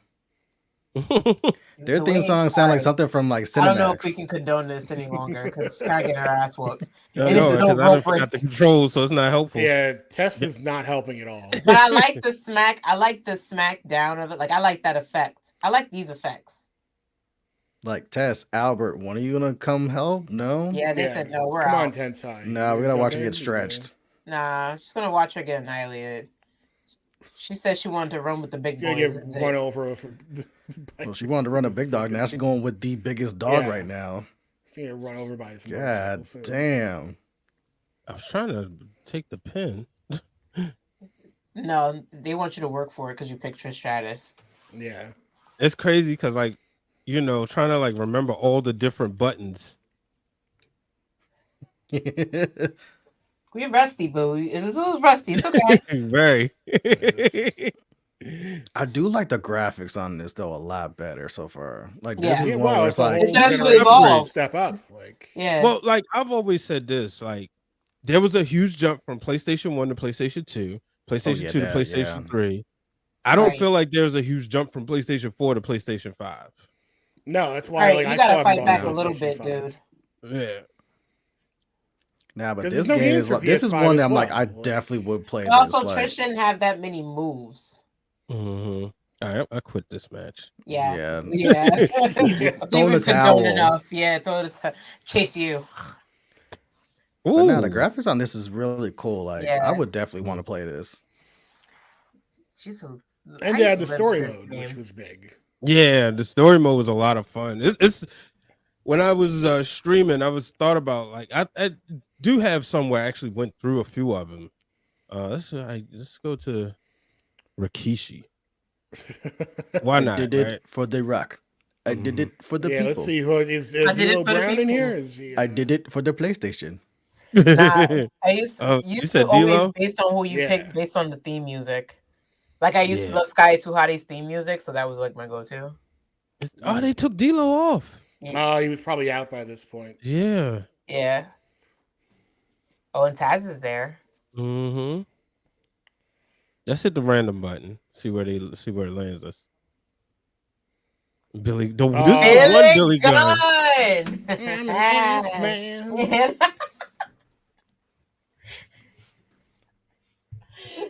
Their The theme way song it sound like was. something from like I don't know if we Cinemax. can condone this any longer because she's kind of getting her ass whooped. I And know it's because no I don't rope break. got the control, so it's not helpful. Yeah, Tess is not helping at all. But I like the smack. I like the smack down of it. Like I like that effect. I like these effects. Like Tess, Albert, when are you gonna come help? No. Yeah, they Yeah. said no. We're Come out. on, Tensai. No, we gotta watch her get stretched. Nah, she's gonna watch her get annihilated. She said she wanted to run with the big She's gonna boys. get This is run it. over. Well, she wanted to run a big dog. Now she's going with the biggest dog Yeah. right now. She's gonna get run over by his God motorcycle soon. damn. I was trying to take the pin. No, they want you to work for it because you picked Trish Stratus. Yeah. It's crazy because like trying to like remember all the different buttons. We're rusty, boo. It was rusty. It's okay. Very. I do like the graphics on this though a lot better so far. Like this Yeah. is Yeah, one wow, where it's it's a like whole It's time to generation evolve. step up. Like, Yeah. Well, like I've always said this, like there was a huge jump from PlayStation 1 to PlayStation 2, PlayStation 2 to PlayStation 3. I don't Right. feel like there's a huge jump from PlayStation 4 to PlayStation 5. no, that's All why right, like you I gotta still haven't fight bought back a a little PlayStation bit, 5. dude. Yeah. nah, but 'Cause this there's no game games is for like this is PS5 one as that I'm like well, I like- definitely would play But also, this. Trish Like, didn't have that many moves. Mm-hmm. All right, I quit this match. Yeah. yeah. Yeah. Yeah. Throw in the Leave it condone towel. enough. Yeah, throw this chase you. But now the Ooh. graphics on this is really cool. Like I Yeah. would definitely want to play this. She's a, And I they used had to the live story with this mode, game. which was big. Yeah, the story mode was a lot of fun. It's when I was streaming, I was thought about like I do have somewhere I actually went through a few of them. Let's go to Rikishi. Why I not? did it Right? for the rock. I did it for the Yeah, people. let's see who is I did it D'Lo for the Brown in people. here? Is he, I did it for the PlayStation. Nah, I used to, Oh, used you to said always D-Lo? based on who you Yeah. pick, based on the theme music. Like I used to Yeah. love Sky Tsuhade's theme music, so that was like my go-to. Oh, they took D-Lo off. Oh, he was probably out by this point. Yeah. Yeah. Oh, and Taz is there. Mm-hmm. Let's hit the random button. See where it lands us. Billy, this is the one Billy Gunn. I'm an ass man.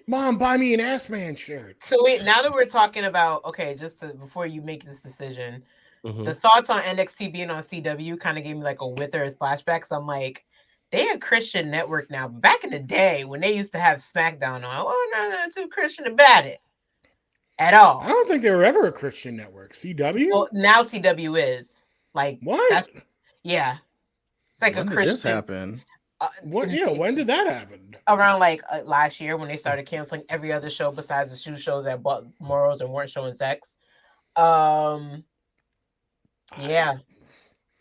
Mom, buy me an ass man shirt. Can we, now that we're talking about, okay, just to, before you make this decision, Mhm. the thoughts on NXT being on CW kind of gave me like a Withers flashback. So I'm like, they a Christian network now. But back in the day when they used to have SmackDown on, oh, no, too Christian about it at all. I don't think they were ever a Christian network. CW? Well, now CW is like What? That's, yeah, it's like When a did Christian. this happen? What? Yeah, when did that happen? Around like last year when they started canceling every other show besides the shoe shows that bought morals and weren't showing sex. Yeah,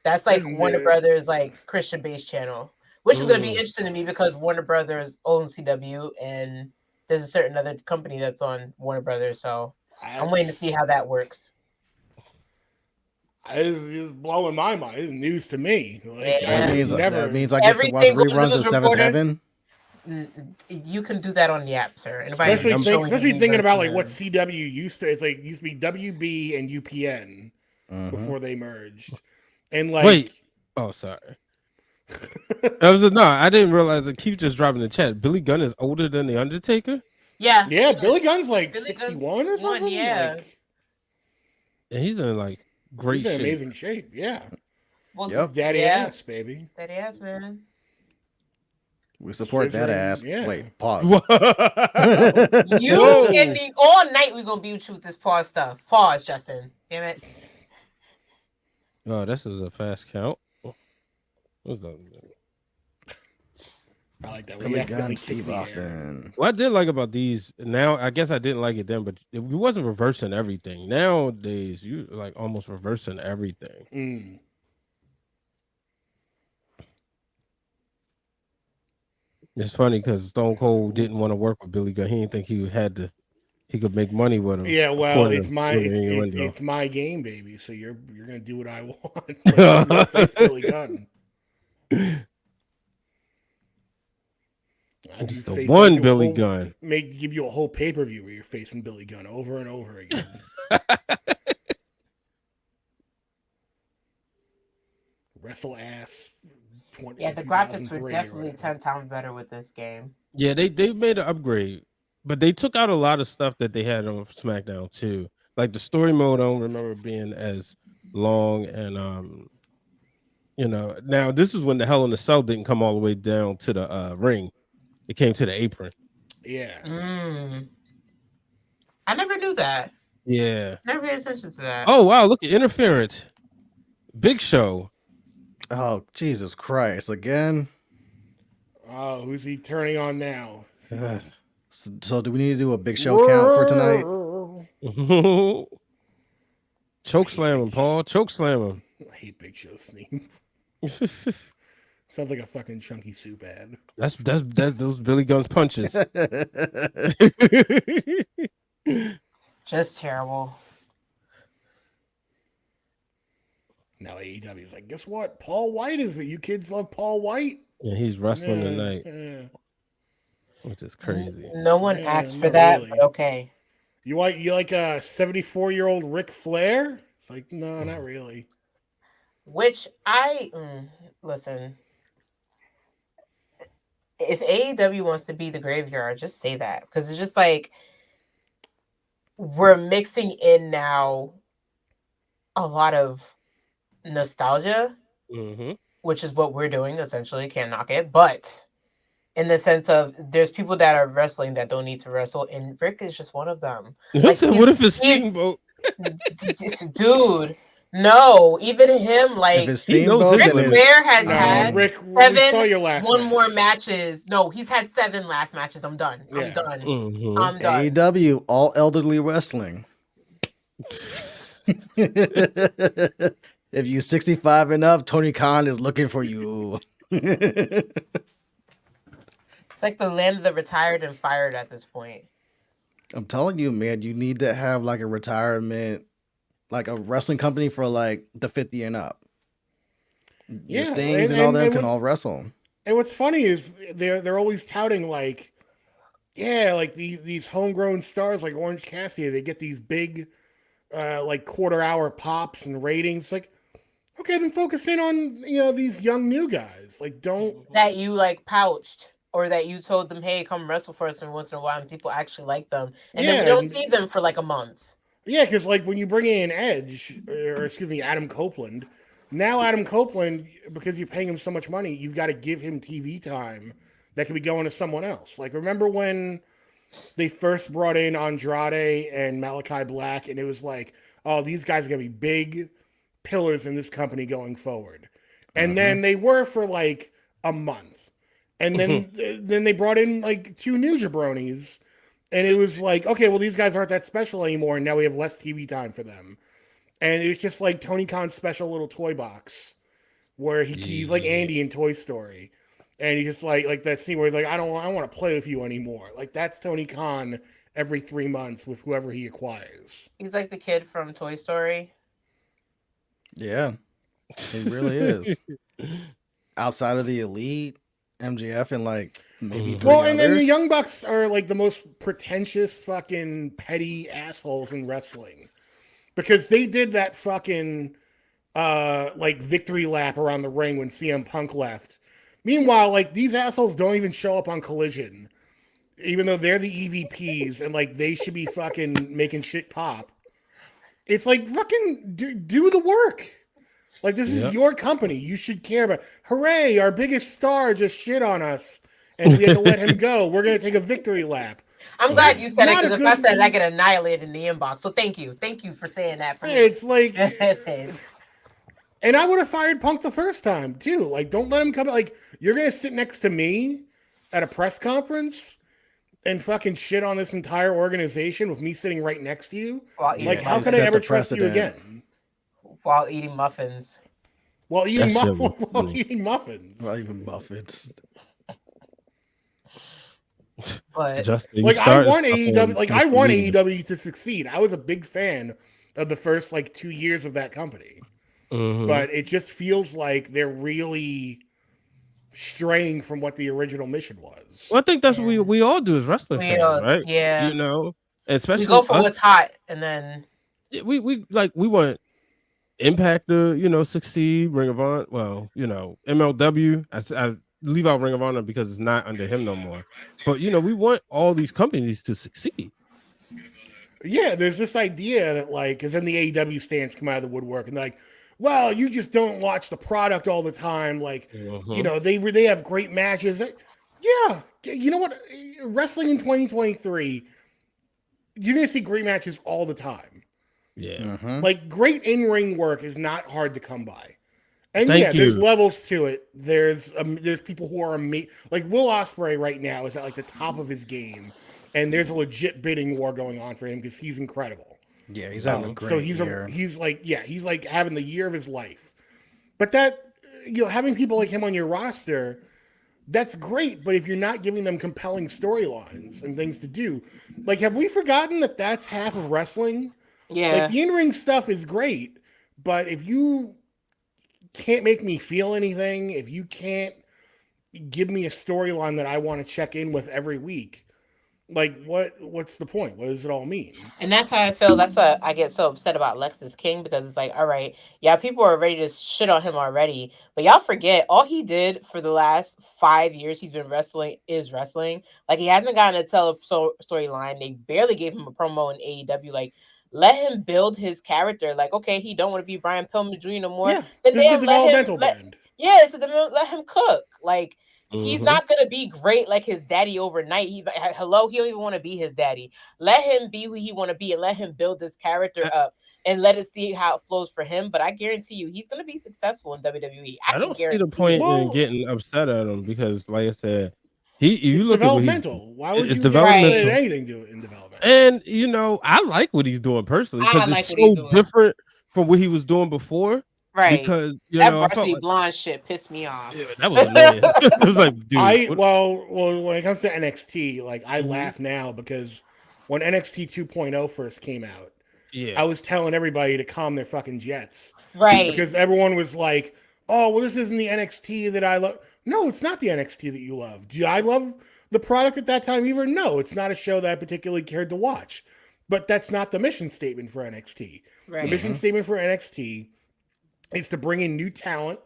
that's like Warner Brothers like Christian based channel, which is going to be interesting to me because Warner Brothers owns CW and there's a certain other company that's on Warner Brothers, so I'm waiting to see how that works. It's blowing my mind. It's news to me. Like, Yeah. That means I get to watch Every reruns of news Seventh reporter- Heaven. You can do that on the app, sir. Anybody Especially thinking about like what C. CW used to. It's like used to be WB and UPN before they merged. And like, Wait. Oh, sorry. I didn't realize that Keith just dropped in the chat. Billy Gunn is older than the Undertaker. Yeah, yeah, Billy Gunn's like Billy 61 or Gunn's something. yeah. Like, And he's in like great he's in shape. amazing shape. Yeah, Well, Yep. daddy ass, baby. Daddy ass, man. We support that Scissoring, ass. yeah. Wait, pause. You Whoa. and the all night we're gonna be with you with this pause stuff. Pause, Justin. Damn it. Oh, this is a fast count. What's up? I like that. Billy He accidentally Gunn, Steve kicked me there. Austin. What I did like about these now, I guess I didn't like it then, but it wasn't reversing everything. Nowadays, you like almost reversing everything. Mm. It's funny because Stone Cold didn't want to work with Billy Gunn. He didn't think he could make money with him. Yeah, well, according it's to my Billy Innuendo. it's my game, baby. So you're gonna do what I want. Like, I'm gonna face Billy Gunn. I It's do the face one like a Billy whole- Gunn. give you a whole pay-per-view where you're facing Billy Gunn over and over again. Wrestle ass. 20, Yeah, the graphics were 2003 or definitely whatever. 10 times better with this game. Yeah, they made an upgrade, but they took out a lot of stuff that they had on SmackDown too. Like the story mode, I don't remember being as long, and now this is when the Hell in the Cell didn't come all the way down to the ring; it came to the apron. Yeah. I never knew that. Yeah. Never paid attention to that. Oh wow! Look at interference. Big Show. Oh, Jesus Christ. Again? Oh, who's he turning on now? So do we need to do a big show count for tonight? Choke slam him, Paul. Choke slam him. I hate Big Show's name. Sounds like a fucking chunky soup ad. That's those Billy Gunn's punches. Just terrible. Now AEW is like, guess what? Paul White is it. You kids love Paul White. And he's wrestling Yeah, tonight, yeah. which is crazy. No one Yeah, asked for not that, really. but okay. You like a 74-year-old Ric Flair? It's like, no, not really. Which listen. If AEW wants to be the graveyard, just say that, because it's just like we're mixing in now a lot of nostalgia, which is what we're doing essentially. Can't knock it, but in the sense of there's people that are wrestling that don't need to wrestle, and Rick is just one of them. Like, What if it's Steamboat? Dude, no, even him, like, If it's He knows Steamboat, his Ric then limits. Flair has No, had Rick, we saw 7 your last one match. more matches. No, he's had 7 last matches. I'm done. I'm Yeah. done. Mhm. I'm done. AEW, all elderly wrestling. If you're 65 and up, Tony Khan is looking for you. It's like the land of the retired and fired at this point. I'm telling you, man, you need to have like a retirement, like a wrestling company for like the 50 and up. Your Yeah, Stings and all them can all wrestle. And what's funny is they're always touting like, yeah, like these homegrown stars like Orange Cassidy, they get these big like quarter-hour pops and ratings. Like, okay, then focus in on these young new guys. Like, don't That you like pouched, or that you told them, hey, come wrestle for us every once in a while, and people actually like them, and then we don't see them for like a month. Yeah, because like when you bring in Edge, or excuse me, Adam Copeland, now Adam Copeland, because you're paying him so much money, you've got to give him TV time that could be going to someone else. Like, remember when they first brought in Andrade and Malachi Black, and it was like, oh, these guys are gonna be big pillars in this company going forward. And then they were for like a month. And then they brought in like 2 new jabronis. And it was like, okay, well, these guys aren't that special anymore, and now we have less TV time for them. And it was just like Tony Khan's special little toy box where he's like Andy in Toy Story. And he's just like that scene where he's like, I don't want to play with you anymore. Like, that's Tony Khan every 3 months with whoever he acquires. He's like the kid from Toy Story. Yeah, he really is. Outside of the Elite, MJF, and like maybe 3 Well, and then the others. Young Bucks are like the most pretentious fucking petty assholes in wrestling. Because they did that fucking like victory lap around the ring when CM Punk left. Meanwhile, like, these assholes don't even show up on Collision, even though they're the EVPs and like they should be fucking making shit pop. It's like, fucking do the work. Like, this is your company. You should care about. Hooray! Our biggest star just shit on us, and we had to let him go. We're gonna take a victory lap. I'm glad you said it, not a because if I good- said it, I get annihilated in the inbox. So thank you for saying that for me. It's like, and I would have fired Punk the first time too. Like, don't let him come. Like, you're gonna sit next to me at a press conference and fucking shit on this entire organization with me sitting right next to you. While Like, eating, how He could I set ever the trust you precedent. again? while eating muffins. While eating, That shit was while funny. eating muffins. Not even Buffett's. But Justin, Like, you I started want stuff AEW. on Like, I social want media. AEW to succeed. I was a big fan of the first like 2 years of that company, but it just feels like they're really straying from what the original mission was. Well, I think that's what we all do as wrestling We fans, all- right? yeah. You know, especially we go for us, what's hot, and then we want Impact to succeed. Ring of Honor, well, MLW. I leave out Ring of Honor because it's not under him no more. But we want all these companies to succeed. Yeah, there's this idea that like, because then the AEW stands come out of the woodwork and like, well, you just don't watch the product all the time. Like, they have great matches. Yeah, you know what? Wrestling in 2023, you're gonna see great matches all the time. Yeah. Like, great in-ring work is not hard to come by. And Thank there's you. levels to it. There's people who are amazing. Like, Will Ospreay right now is at like the top of his game, and there's a legit bidding war going on for him because he's incredible. Yeah, he's having a great So year. he's like having the year of his life. But that having people like him on your roster, that's great. But if you're not giving them compelling storylines and things to do, like, have we forgotten that that's half of wrestling? Yeah. Like, the in-ring stuff is great, but if you can't make me feel anything, if you can't give me a storyline that I want to check in with every week, like, what's the point? What does it all mean? And that's how I feel. That's why I get so upset about Lexus King, because it's like, all right, yeah, people are ready to shit on him already, but y'all forget all he did for the last 5 years he's been wrestling is wrestling. Like, he hasn't gotten a storyline. They barely gave him a promo in AEW. Like, let him build his character. Like, okay, he don't want to be Brian Pillman Jr. no more. Yeah, Then this is a they let him developmental brand. yeah, it's let him cook. Like, he's not gonna be great like his daddy overnight. He don't even want to be his daddy. Let him be who he want to be, and let him build this character up, and let it see how it flows for him. But I guarantee you, he's gonna be successful in WWE. I don't see the point in getting upset at him because, like I said, you look developmental. At what Why would it's you developmental. get anything to do it in development? And I like what he's doing personally because it's so different from what he was doing before. Right. Because that Varsity Blonde shit pissed me off. Yeah, that was annoying. It was like, dude. Well, when it comes to NXT, like, I laugh now because when NXT 2.0 first came out, I was telling everybody to calm their fucking jets. Right. Because everyone was like, oh, well, this isn't the NXT that I love. No, it's not the NXT that you love. Do I love the product at that time either? No, it's not a show that I particularly cared to watch. But that's not the mission statement for NXT. Right. The mission statement for NXT is to bring in new talent,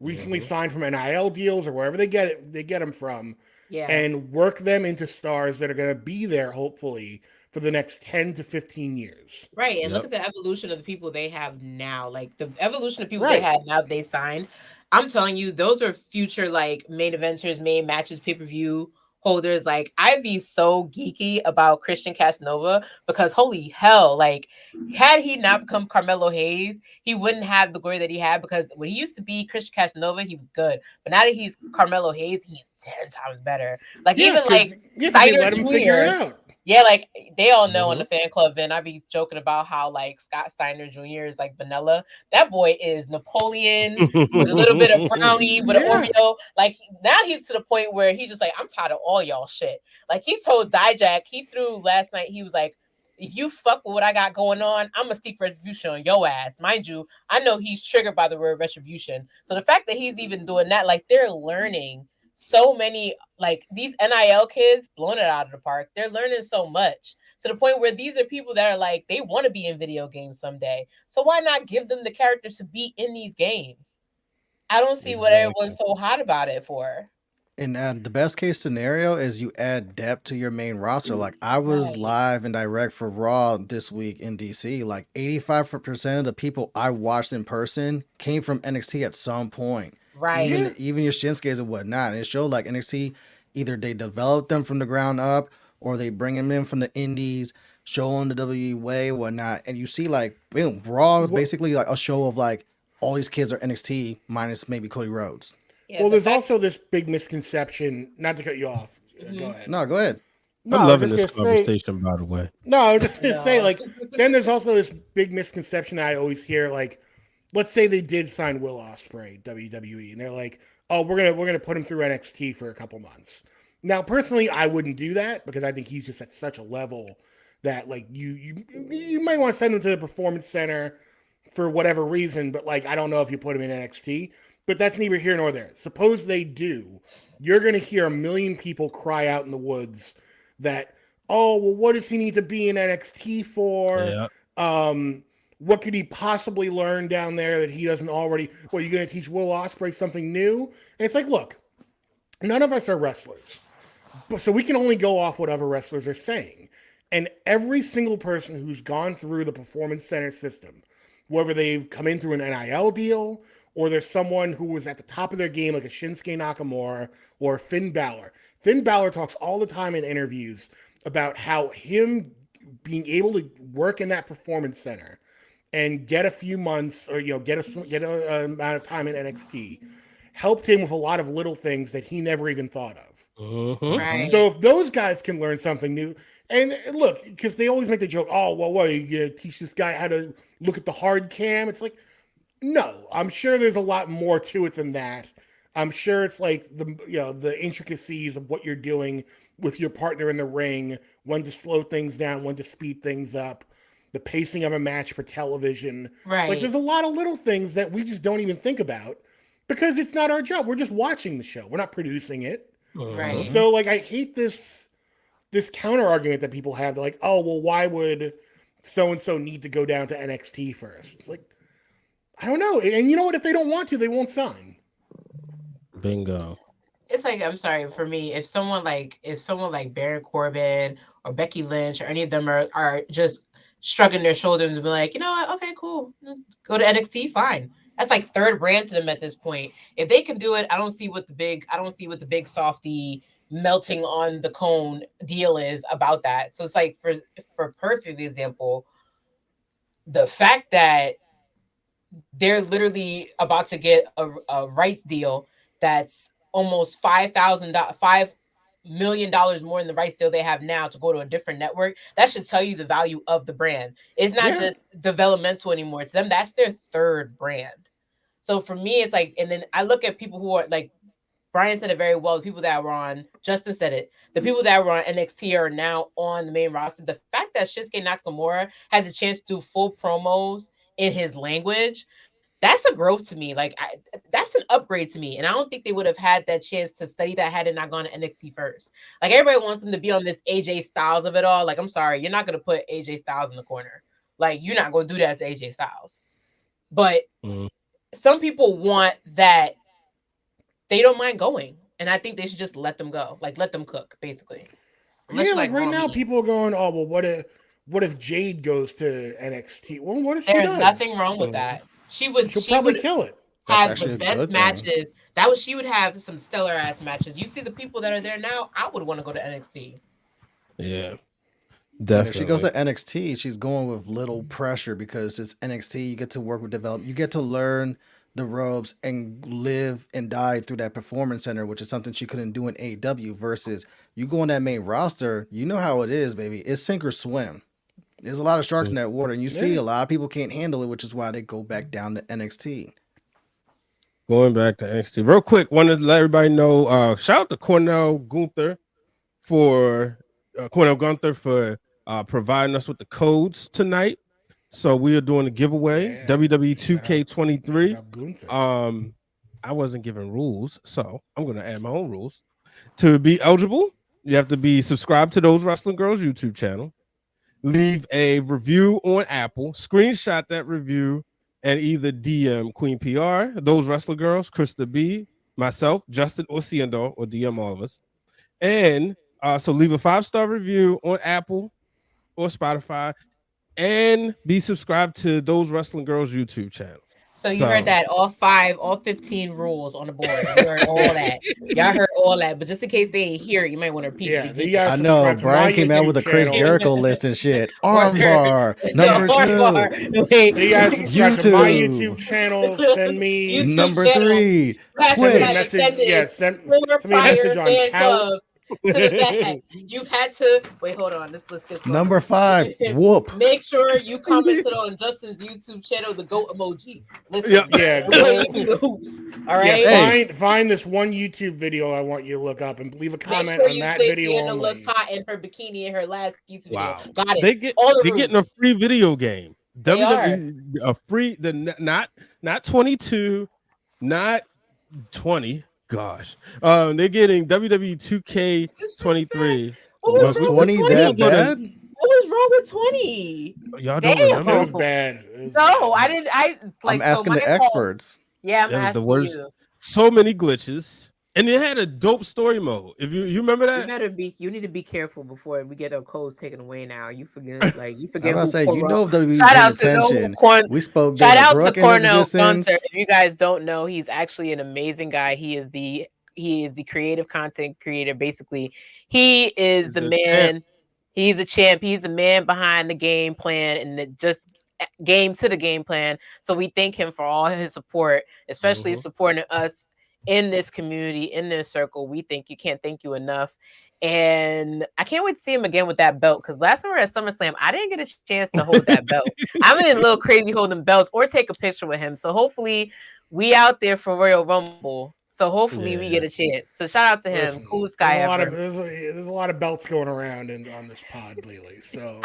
recently signed from NIL deals or wherever they get them from, and work them into stars that are going to be there, hopefully, for the next 10 to 15 years. Right. And look at the evolution of the people they have now. Like, the evolution of people they had now that they signed. I'm telling you, those are future, like, main eventers, main matches, pay-per-view holders. Like, I'd be so geeky about Christian Casanova because holy hell, like, had he not become Carmelo Hayes, he wouldn't have the glory that he had, because when he used to be Christian Casanova, he was good. But now that he's Carmelo Hayes, he's 10 times better. Like, even like they let him figure it out. Yeah, like, they all know in the fan club, then I be joking about how, like, Scott Steiner Jr. is like vanilla. That boy is Napoleon with a little bit of brownie, with an Oreo. Like, now he's to the point where he's just like, I'm tired of all y'all shit. Like, he told Dijak, he threw last night, he was like, if you fuck with what I got going on, I'm gonna seek retribution on your ass. Mind you, I know he's triggered by the word retribution. So the fact that he's even doing that, like, they're learning so many, like, these NIL kids blowing it out of the park. They're learning so much to the point where these are people that are like, they want to be in video games someday. So why not give them the characters to be in these games? I don't see what everyone's so hot about it for. And the best case scenario is you add depth to your main roster. Like, I was live and direct for Raw this week in DC. Like, 85% of the people I watched in person came from NXT at some point. Right. Even your Shinsuke's and whatnot. And it showed like NXT, either they develop them from the ground up or they bring them in from the indies, show them the WWE way, whatnot. And you see, like, boom, Raw is basically like a show of like all these kids are NXT minus maybe Cody Rhodes. Yeah, well, there's also this big misconception, not to cut you off. Go ahead. No, go ahead. No, I'm loving this conversation, by the way. No, I was just going to say, like, then there's also this big misconception I always hear, like, let's say they did sign Will Ospreay, WWE, and they're like, oh, we're gonna put him through NXT for a couple months. Now, personally, I wouldn't do that because I think he's just at such a level that, like, you might want to send him to the Performance Center for whatever reason, but, like, I don't know if you put him in NXT. But that's neither here nor there. Suppose they do. You're going to hear a million people cry out in the woods that, oh, well, what does he need to be in NXT for? Yeah. What could he possibly learn down there that he doesn't already? Well, you're going to teach Will Ospreay something new? And it's like, look, none of us are wrestlers. So we can only go off what other wrestlers are saying. And every single person who's gone through the Performance Center system, whether they've come in through an NIL deal, or there's someone who was at the top of their game, like a Shinsuke Nakamura or Finn Balor. Finn Balor talks all the time in interviews about how him being able to work in that Performance Center and get a few months or, get an amount of time in NXT helped him with a lot of little things that he never even thought of. Right. So if those guys can learn something new, and look, because they always make the joke, oh, well, what, you gonna teach this guy how to look at the hard cam? It's like, no, I'm sure there's a lot more to it than that. I'm sure it's like the intricacies of what you're doing with your partner in the ring, when to slow things down, when to speed things up, the pacing of a match for television. Right. Like there's a lot of little things that we just don't even think about because it's not our job. We're just watching the show. We're not producing it. Right. So like I hate this counter argument that people have. They're like, oh well, why would so and so need to go down to NXT first? It's like, I don't know. And you know what? If they don't want to, they won't sign. Bingo. It's like, I'm sorry, for me, if someone like Baron Corbin or Becky Lynch or any of them are just shrugging their shoulders and be like, you know what, okay, cool, go to NXT, fine. That's like third brand to them at this point. If they can do it, I don't see what the big softy melting on the cone deal is about that. So it's like, for perfect example, the fact that they're literally about to get a rights deal that's almost $5 million more than the rights deal they have now to go to a different network. That should tell you the value of the brand. It's not just developmental anymore. To them, that's their third brand. So for me, it's like, and then I look at people who are like, Brian said it very well. The people that were on, Justin said it. The people that were on NXT are now on the main roster. The fact that Shinsuke Nakamura has a chance to do full promos in his language, that's a growth to me. Like that's an upgrade to me. And I don't think they would have had that chance to study that had it not gone to NXT first. Like everybody wants them to be on this AJ Styles of it all. Like, I'm sorry, you're not going to put AJ Styles in the corner. Like, you're not going to do that to AJ Styles. But some people want that. They don't mind going. And I think they should just let them go. Like, let them cook, basically. Unless like right now, people are going, oh, well, what if Jade goes to NXT? Well, what if she does? There's nothing wrong with that. She'll probably kill it. Have the best matches. She would have some stellar ass matches. You see the people that are there now, I would want to go to NXT. Yeah. Definitely. If she goes to NXT, she's going with little pressure because it's NXT. You get to work with development. You get to learn the ropes and live and die through that performance center, which is something she couldn't do in AEW. Versus you go on that main roster, you know how it is, baby. It's sink or swim. There's a lot of sharks in that water, and you see a lot of people can't handle it, which is why they go back down to NXT. Going back to NXT. Real quick, wanted to let everybody know, shout out to Cornell Gunther for providing us with the codes tonight. So we are doing a giveaway, WWE 2K23. I wasn't given rules, so I'm going to add my own rules. To be eligible, you have to be subscribed to Those Wrestling Girls YouTube channel. Leave a review on Apple, screenshot that review, and either DM Queen PR, Those Wrestler Girls, Krista B, myself, Justin, or Seindole, or DM all of us. And so leave a 5-star review on Apple or Spotify, and be subscribed to Those Wrestling Girls YouTube channel. So you heard that, all 15 rules on the board. You heard all that. Y'all heard all that. But just in case they ain't hear it, you might want to repeat it. I know. Brian came out with a Chris Jericho list and shit. Armbar, number 2. You guys subscribe to my YouTube channel. Send me YouTube number channel. 3. Twitch. Send me a message on Tout. To the back. You had to wait. Hold on. Let's get started. Number 5. Whoop. Make sure you commented on Justin's YouTube channel, the goat emoji. Listen, all right. Yeah, find this one YouTube video I want you to look up and leave a comment on that video. Sienna looked hot in her bikini in her last YouTube video. Got it. They're getting a free video game. WWE, a free, not 22, not 20. Gosh, they're getting WWE 2K23. Was 20 that bad? What was wrong with 20? Y'all don't remember? It was bad. No, I didn't. I'm asking the experts. Yeah, I'm asking the worst. You. So many glitches, and it had a dope story mode. If you remember that, you need to be careful before we get our codes taken away. Now you forget, you forget. I say, you know, WWE paid attention. We spoke. Shout out to Cornell Gunther. If you guys don't know, he's actually an amazing guy. He is the creative content creator. Basically, he is the man. Champ. He's a champ. He's the man behind the game plan and just game to the game plan. So we thank him for all his support, especially supporting us in this community, in this circle. We can't thank you enough. And I can't wait to see him again with that belt, because last time we were at SummerSlam, I didn't get a chance to hold that belt. I'm a little crazy holding belts or take a picture with him. So hopefully we out there for Royal Rumble So hopefully we get a chance. So shout out to him. Listen, Coolest guy ever. There's a lot of belts going around on this pod lately. So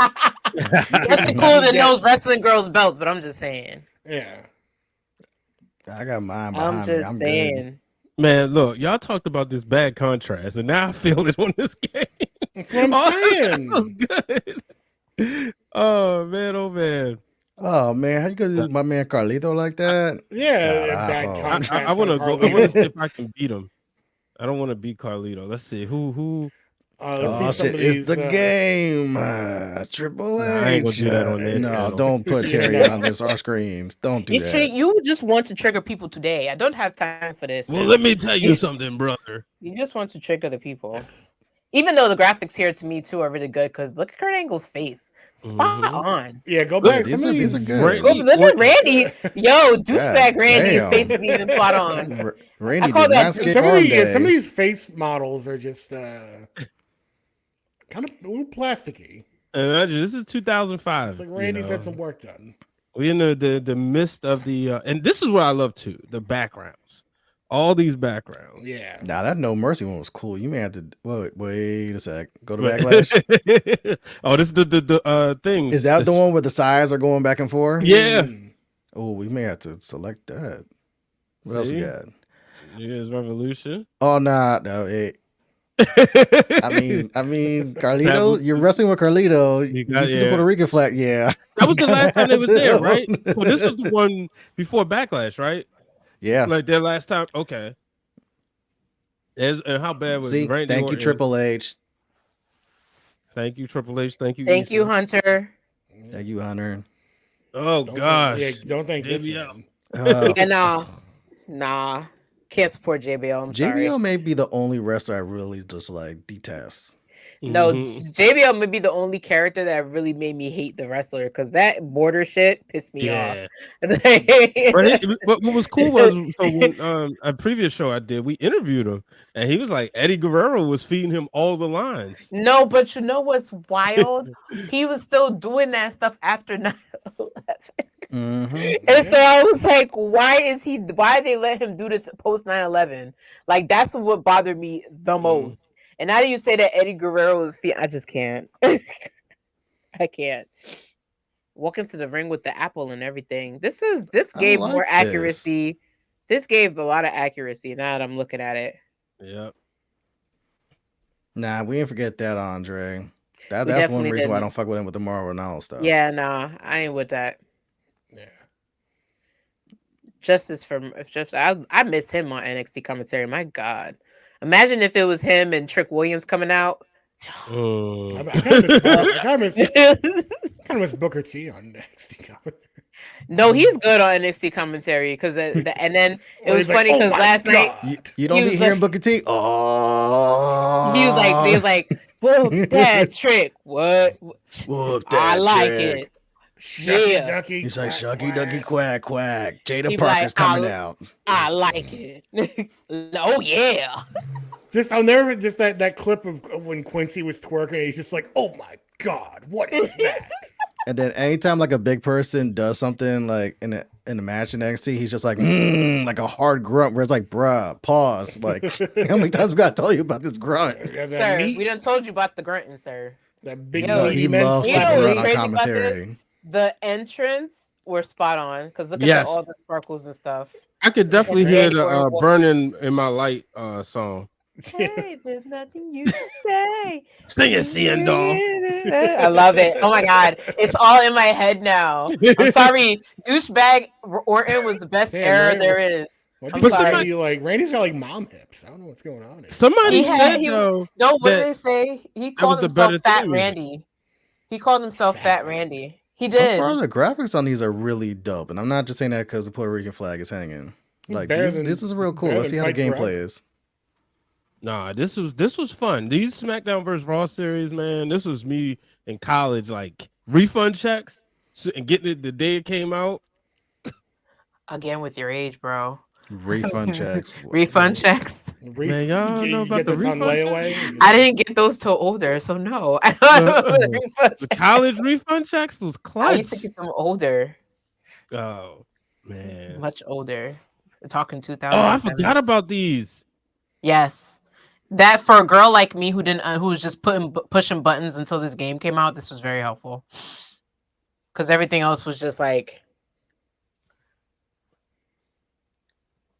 Nothing cooler than those wrestling girls' belts, but I'm just saying. Yeah. I got mine behind I'm just me. saying. Good. Man, look, y'all talked about this bad contrast, and now I feel it on this game. That's what I'm saying. That was good. Oh man, oh man. Oh man, how you gonna do my man Carlito like that? Yeah, God, bad contrast. I want to on go. I want to Carlito. see if I can beat him. I don't want to beat Carlito. Let's see who. Let's see Oh some shit, of it's these, the game. Triple H. Nah, I ain't gonna do that on their No, channel. don't put Terry on our screens. Don't do that. You just want to trigger people today. I don't have time for this. Well, let me tell you something, brother. You just want to trigger the people. Even though the graphics here to me too are really good, because look at Kurt Angle's face. Spot on. Yeah, go back. These Some of are these good. Look at Randy. Yo, douchebag Randy's damn. face is even spot on. Randy I call did that not skip some on of day. these face models are just kind of a little plasticky. This is 2005. It's like Randy's had some work done. We in the midst of the and this is what I love too, the backgrounds. All these backgrounds. Yeah. Nah, that No Mercy one was cool. You may have to wait a sec. Go to Backlash. Oh, this is the things. Is that the one where the sides are going back and forth? Yeah. Oh, we may have to select that. What else we got? New Year's Revolution. Oh no, it. I mean, Carlito. You're wrestling with Carlito. You see the Puerto Rican flag? Yeah. That was the last time they was there, right? So this was the one before Backlash, right? Yeah. Like their last time. Okay. And how bad was Randy thank you, Orton? Triple H. Thank you, Triple H. Thank you, Thank Issa. you, Hunter. Thank you, Hunter. Oh gosh. Don't think this JBL. one. Nah. Can't support JBL. I'm sorry. JBL may be the only wrestler I really just like detest. No, JBL may be the only character that really made me hate the wrestler because that border shit pissed me off. What was cool was so when a previous show I did, we interviewed him and he was like Eddie Guerrero was feeding him all the lines. No, but you know what's wild? He was still doing that stuff after 9/11. And so I was like, why they let him do this post 9/11? Like that's what bothered me the most. And now that you say that Eddie Guerrero is I just can't. I can't. Walk into the ring with the apple and everything. This gave more accuracy. This gave a lot of accuracy now that I'm looking at it. Yep. Nah, we didn't forget that, Andre. That's one reason why I don't fuck with him with the Mauro Ronaldo stuff. Yeah, nah, I ain't with that. Yeah. I miss him on NXT commentary. My God. Imagine if it was him and Trick Williams coming out. I kind of miss Booker T on NXT commentary. No, he's good on NXT commentary because and then it was funny because last night you don't be hearing Booker T. Oh, he was like, whoop that Trick. What? Whoop that I like trick. it. Shucky Ducky. He's like Shucky Ducky Quack Quack. Jada He Parker's like, coming out. I like it. Oh yeah. I'll never forget that clip of when Quincy was twerking. He's just like, oh my God, what is that? And then anytime like a big person does something like in a match in NXT, he's just like like a hard grunt where it's like, bruh, pause. Like how many times we gotta tell you about this grunt? Sir, we done told you about the grunting, sir. That big he loves to grunt on commentary. The entrance were spot on because look at all the sparkles and stuff. I could definitely hear the Burning in My Light song. Hey, there's nothing you can say. Sing it, Seindole. I love it. Oh my God. It's all in my head now. I'm sorry. Douchebag Orton was the best era there is. I'm sorry. Randy's got like mom hips. I don't know what's going on here. Somebody said though. No, what did they say? He called himself Fat Randy. He called himself Fat Randy. He did. So far, the graphics on these are really dope, and I'm not just saying that because the Puerto Rican flag is hanging. Like this is real cool. Let's see how the gameplay is. Nah, this was fun. These SmackDown vs. Raw series, man. This was me in college, like refund checks and getting it the day it came out. Again with your age, bro. Refund checks. Refund checks. Man, y'all know about the refund layaway? I didn't get those till older, so no. I don't know the college refund checks was clutch. I used to get them older. Oh man, much older. talking Oh, I 2007. forgot about these. Yes. That for a girl like me who didn't who was just pushing buttons until this game came out, this was very helpful. Because everything else was just like,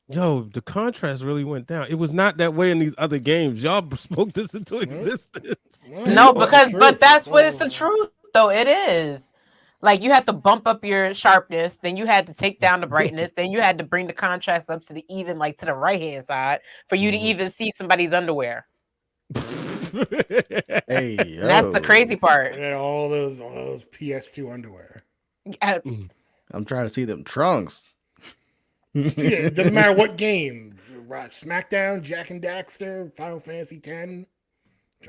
Yo, the contrast really went down. It was not that way in these other games. Y'all spoke this into existence. no, but that's what it's the truth though. It is. Like you had to bump up your sharpness, then you had to take down the brightness, then you had to bring the contrast up to the even, like to the right hand side for you to even see somebody's underwear. Hey, And that's the crazy part. And all those PS2 underwear. I'm trying to see them trunks. Yeah, it doesn't matter what game. SmackDown, Jack and Daxter, Final Fantasy X. Trying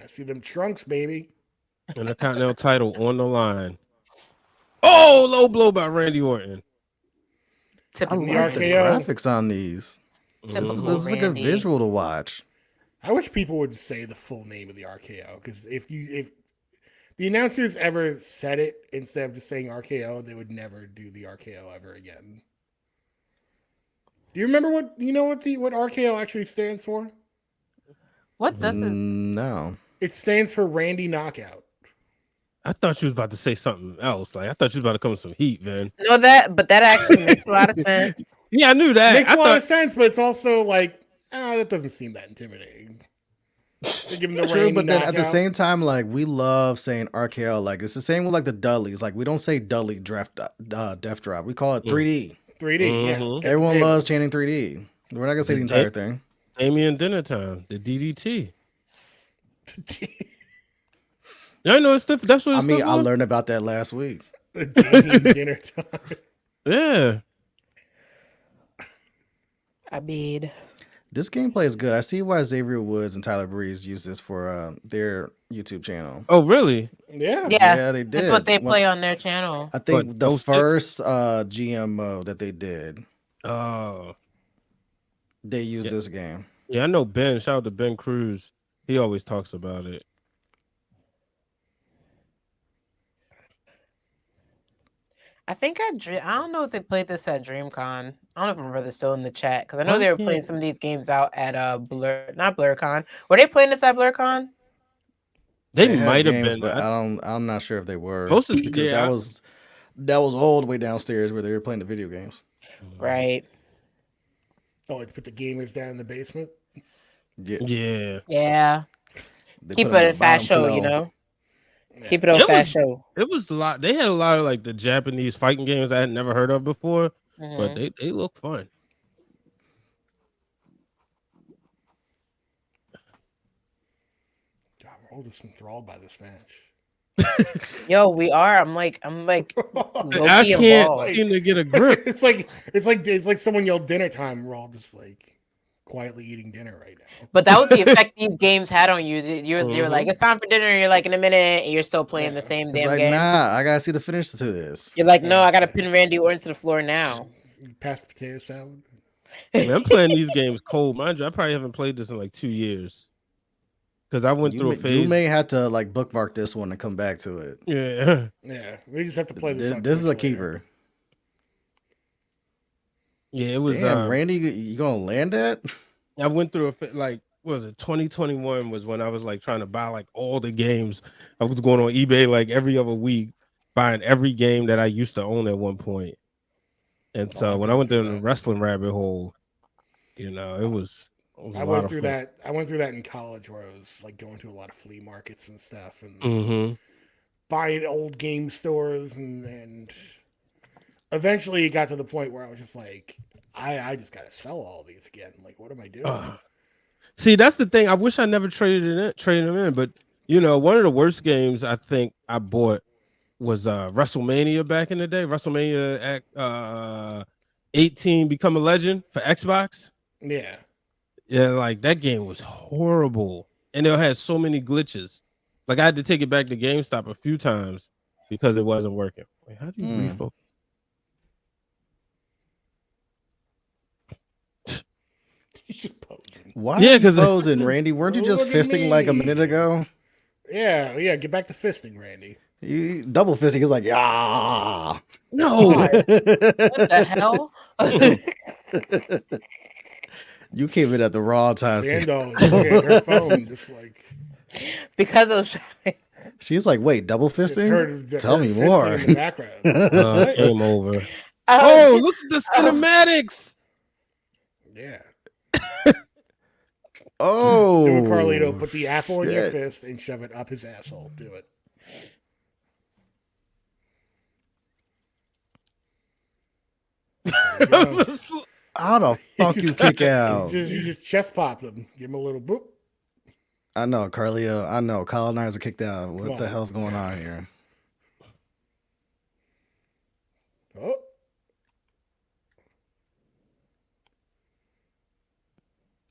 to see them trunks, baby. And the Continental title on the line. Oh, low blow by Randy Orton. I like the graphics on these. This is a good visual to watch. I wish people would say the full name of the RKO, because if the announcers ever said it instead of just saying RKO, they would never do the RKO ever again. Do you remember what RKO actually stands for? What does it? No. It stands for Randy Knockout. I thought you was about to say something else. Like I thought you was about to come with some heat, man. No, but that actually makes a lot of sense. Yeah, I knew that. Makes a lot of sense, but it's also like, that doesn't seem that intimidating. Give him the True, Randy but then at the knockout. same time, like we love saying RKO. Like it's the same with like the Dudleys. Like we don't say Dudley Death Drop. We call it 3D. 3D, yeah. Everyone loves chanting 3D. We're not gonna say the entire thing. Damien Dinner Time, the DDT. I know it's different. That's what it's I learned about that last week. The Damien Dinner Time. Yeah. I mean, this gameplay is good. I see why Xavier Woods and Tyler Breeze use this for their YouTube channel. Oh, really? Yeah. Yeah, they did. That's what they play on their channel. I think the first GM mode that they did. Oh. They used this game. Yeah, I know Ben. Shout out to Ben Cruz. He always talks about it. I think I don't know if they played this at DreamCon. I don't know if my brother's still in the chat because I know they were playing some of these games out at not BlurCon. Were they playing this at BlurCon? They might have been, but I'm not sure if they were. Because that was all the way downstairs where they were playing the video games. Right. Oh, like put the gamers down in the basement? Yeah. Yeah. Keep it a fast show, you know? Yeah. Keep it on fast show. It was a lot. They had a lot of like the Japanese fighting games I had never heard of before, but they look fun. God, we're all just enthralled by this match. Yo, we are. I'm like, I can't seem to get a grip. It's like someone yelled dinner time. We're all just like quietly eating dinner right now. But that was the effect these games had on you. You're like, it's time for dinner. And you're like, in a minute, and you're still playing the same damn game. Nah, I gotta see the finish to this. You're like, no, I gotta pin Randy Orton to the floor now. Pass the potato salad. Man, I'm playing these games cold, mind you. I probably haven't played this in like 2 years. Because I went through a phase. You may have to like bookmark this one and come back to it. Yeah. Yeah. We just have to play this. This is a keeper. Yeah, it was. Damn, Randy, you gonna land that? I went through what was it? 2021 was when I was like trying to buy like all the games. I was going on eBay like every other week, buying every game that I used to own at one point. And so when I went down the wrestling rabbit hole, it was. I went through that. I went through that in college, where I was like going to a lot of flea markets and stuff, and buying old game stores, and eventually it got to the point where I was just like, I just gotta sell all these again. Like, what am I doing? See, that's the thing. I wish I never traded them in, but one of the worst games I think I bought was WrestleMania back in the day. WrestleMania 18 Become a Legend for Xbox. Yeah. Yeah, like that game was horrible, and it had so many glitches. Like I had to take it back to GameStop a few times because it wasn't working. Wait, how do you refocus? He's just posing. Why are you posing, Randy? Weren't you just fisting like a minute ago? Yeah. Get back to fisting, Randy. He double fisting. He's like, yeah. No. What the hell? You came in at the wrong time. Seindole looking at her phone, just like Because of shopping. She's like, wait, double just fisting? heard Tell her me fisting more. in the background. Game over. Oh, Oh, look at the cinematics. Yeah. Oh, Do it, Carlito. Put the apple in your shit. fist and shove it up his asshole. Do it. There you go. How the fuck you kick out? You just chest pop them. Give him a little boop. I know, Carlito. I know. Colonizer kicked out. What Come the on. hell's going on here? Oh.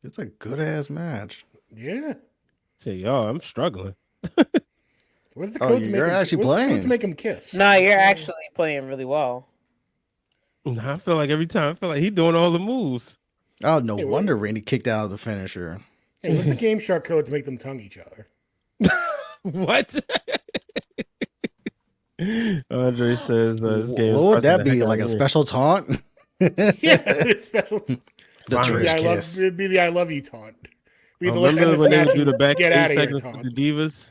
It's a good ass match. Yeah. Say, y'all, I'm struggling. What's the Oh, code to you're make actually him, what's the code playing. to make him kiss? no, you're actually playing really well. I feel like every time, I feel like he's doing all the moves. Oh, no Hey, wonder Randy kicked out of the finisher. Hey, what's the game shark code to make them tongue each other? What? Andre says this game. What would that be? Like a special taunt? Yeah, it's special. The Fine. Trish Yeah, kiss. it'd be the I love you taunt. Be the let's end Remember this when they match would do the and backstage get out of here segments taunt. with the divas?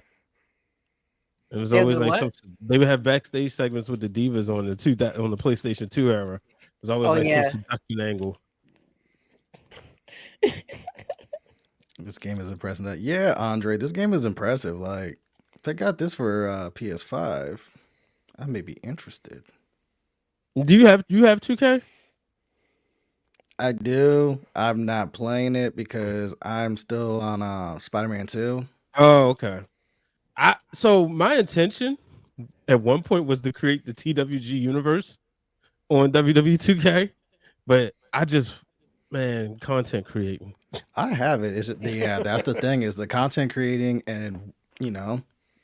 It was Yeah, always the like what? they would have backstage segments with the divas on the PlayStation 2 era. It was always Oh, like yeah. some seduction angle. This game is impressive. Yeah, Andre, this game is impressive. Like, if they got this for PS5, I may be interested. Do you have 2K? I do. I'm not playing it because I'm still on Spider-Man 2. Oh, okay. So my intention at one point was to create the TWG universe on WWE 2K, but I just content creating. I have it. That's the thing, is the content creating and, you know,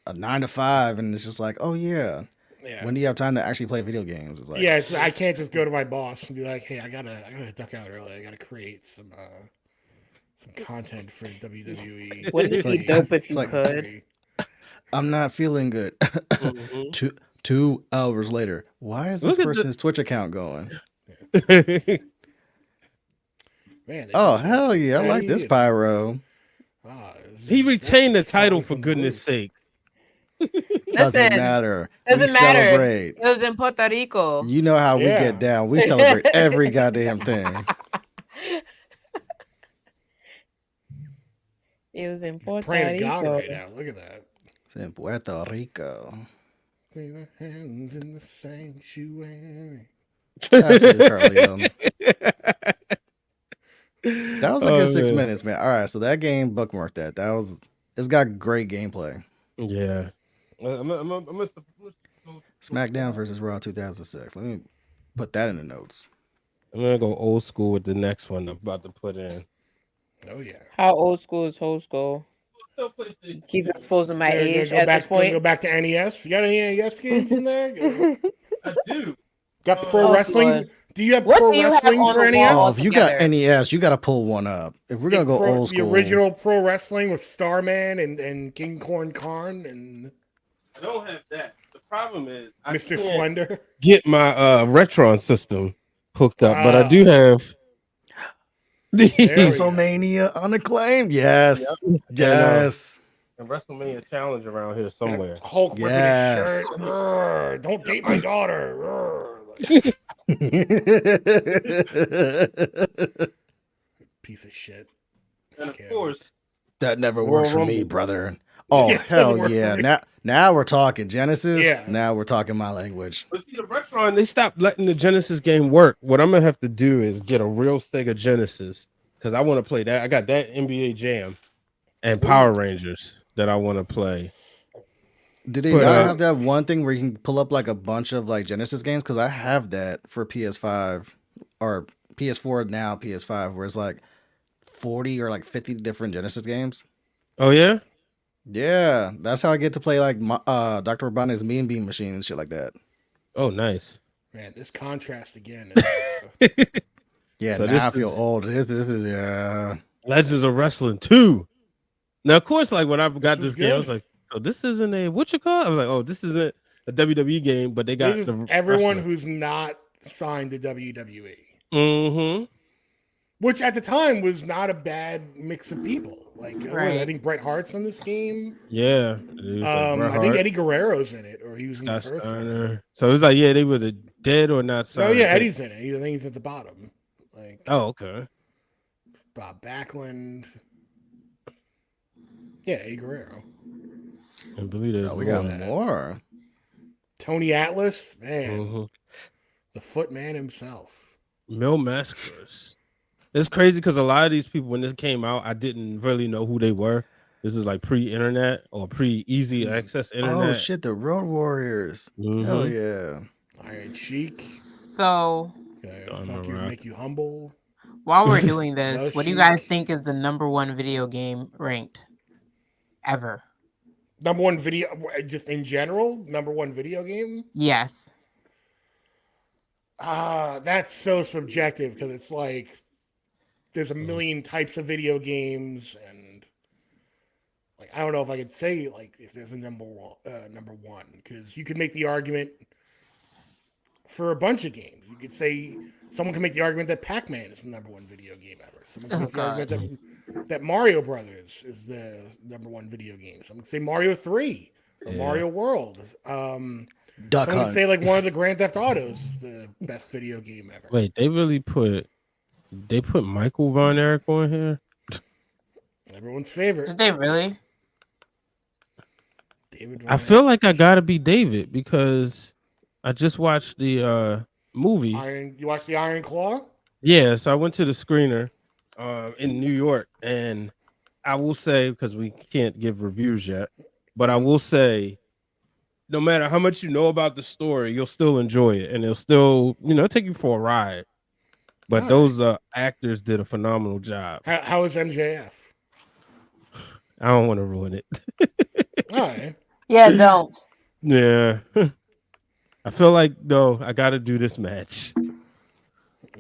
a 9 to 5, and it's just like, oh yeah. Yeah. When do you have time to actually play video games? It's like, Yeah, I can't just go to my boss and be like, "Hey, I gotta duck out early. I gotta create some content for WWE." Wouldn't it be dope if you like- could? I'm not feeling good. Mhm. 2 hours later, why is this Look at the- person's Twitch account going? Man, they Oh put some hell yeah, I like confetti this and- pyro. He retained the that's title falling for from the goodness roof. sake. Doesn't Listen, matter. doesn't We matter. celebrate. It was in Puerto Rico. You know how we Yeah. get down. We celebrate every goddamn thing. It was in He's Puerto praying to God Rico. right now. Look at that. It's in Puerto Rico. Clean the hands in the sanctuary. Shout out to you, Carlito. That was a good 6 man. minutes, man. All right, so that game bookmarked that. It's got great gameplay. Yeah. SmackDown versus Raw 2006. Let me put that in the notes. I'm gonna go old school with the next one I'm about to put in. Oh yeah. How old school is old school? Keep exposing my age at this Go point. back to NES. You got any NES games in there? I do. Got pro Oh, wrestling? boy. Do you have What pro do you have wrestling on for the NES? wall? Oh, if you got together. NES, you got to pull one up. If we're going to go old school. The original pro wrestling with Starman and King Corn Karn and I don't have that. The problem is I Mr. can't Slender. get my Retron system hooked up, but I do have the There we go. WrestleMania Unacclaimed. Yes. Yes. a WrestleMania challenge around here somewhere. Hulk ripping Yes. his shirt. Rrr, don't date my daughter. Rrr. Piece of shit. And of Fuck him. course, That never Royal works for me, Rumble. brother. Oh, Yeah, it doesn't hell work for yeah. me. Now we're talking Genesis. Yeah. Now we're talking my language. but see the Retron, they stopped letting the Genesis game work. What I'm gonna have to do is get a real Sega Genesis because I want to play that. I got that NBA Jam and Power Rangers that I want to play. Did they But, not uh, have that one thing where you can pull up like a bunch of like Genesis games? Because I have that for PS5 or PS4 now, PS5, where it's like 40 or like 50 different Genesis games. Oh yeah, Yeah, that's how I get to play like Dr. Robotnik's Mean Bean Machine and shit like that. oh nice. Man, this contrast again. Yeah, So now this I feel is- old. This is yeah. Legends of Wrestling 2. Now, of course, like when I got This this is game, I was good. like, so this isn't a what you call it? I was like, oh, this isn't a WWE game, but they got This is the everyone wrestler. who's not signed to WWE. Mm-hmm. Which at the time was not a bad mix of people. Like, I Right. think Bret Hart's in this game. Yeah, it was like Bret I think Hart, Eddie Guerrero's in it, or he was in the Scott first one. Steiner. So it was like, yeah, they were the dead or not No, signed. yeah, Eddie's in it. I think he's at the bottom. Like, Oh, okay. Bob Backlund. Yeah, Eddie Guerrero. I believe there's Oh, we got that. more. Tony Atlas, man, Mm-hmm. the Footman himself. Mil Mascaras. It's crazy because a lot of these people, when this came out, I didn't really know who they were. This is like pre-internet or pre-easy access internet. Oh shit, the Road Warriors. Hell Mhm. yeah. Iron Sheik. So Fuck you, make you humble. while we're doing this, No what do you Sheik. guys think is the number one video game ranked ever? Number one video, just in general, number one video game. Yes. That's so subjective because it's like there's a million types of video games, and like I don't know if I could say like if there's a number one because you could make the argument for a bunch of games. You could say someone can make the argument that Pac-Man is the number one video game ever. Someone can make the argument that Mario Brothers is the number one video game. Someone can say Mario 3 or Mario World. Duck Someone Hunt. could say like one of the Grand Theft Autos is the best video game ever. Wait, they put Michael Von Erich on here? Everyone's favorite. Did they really? David. I feel like I gotta be David because I just watched the movie. You watched the Iron Claw? Yeah, so I went to the screener in New York, and I will say, because we can't give reviews yet, but I will say, no matter how much you know about the story, you'll still enjoy it, and it'll still, take you for a ride. But All those actors did a phenomenal job. How is MJF? I don't want to ruin it. All right. Yeah, don't. Yeah. I feel like, though, I got to do this match.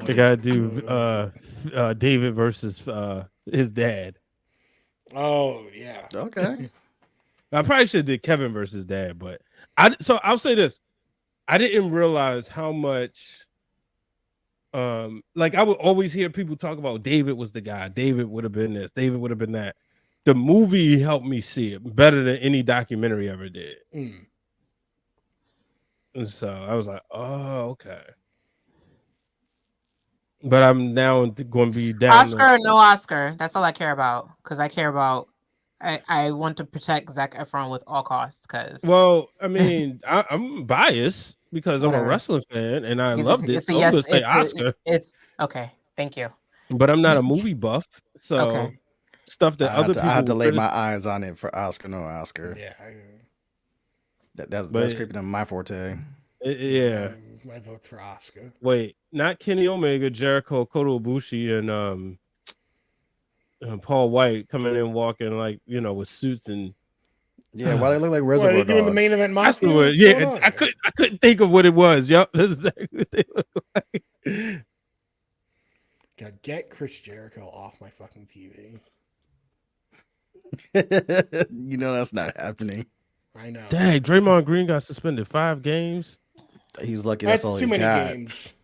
I got to do David versus his dad. Oh, yeah. Okay. I probably should have did Kevin versus dad, but so I'll say this. I didn't realize how much like I would always hear people talk about David was the guy. David would have been this. David would have been that. The movie helped me see it better than any documentary ever did. Mm. And so I was like, oh, okay. But I'm now going to be down. Oscar or no Oscar. That's all I care about. Because I care about. I want to protect Zac Efron with all costs. Well, I mean, I'm biased because I'm a wrestling fan and I loved it. So I'm going to say Oscar. It's okay. Thank you. But I'm not a movie buff. So stuff that other people. I had to lay my eyes on it for Oscar, no Oscar. Yeah. That's creeping on my forte. Yeah. My vote's for Oscar. Wait, not Kenny Omega, Jericho, Kota Ibushi, and Paul White coming in walking like with suits and why they look like Reservoir Dogs? Doing the main event mafia? Yeah, I couldn't think of what it was. Yep, that's exactly what they look like. God, get Chris Jericho off my fucking TV. That's not happening. I know. Dang, Draymond Green got suspended 5 games. He's lucky That's all too he many got. games.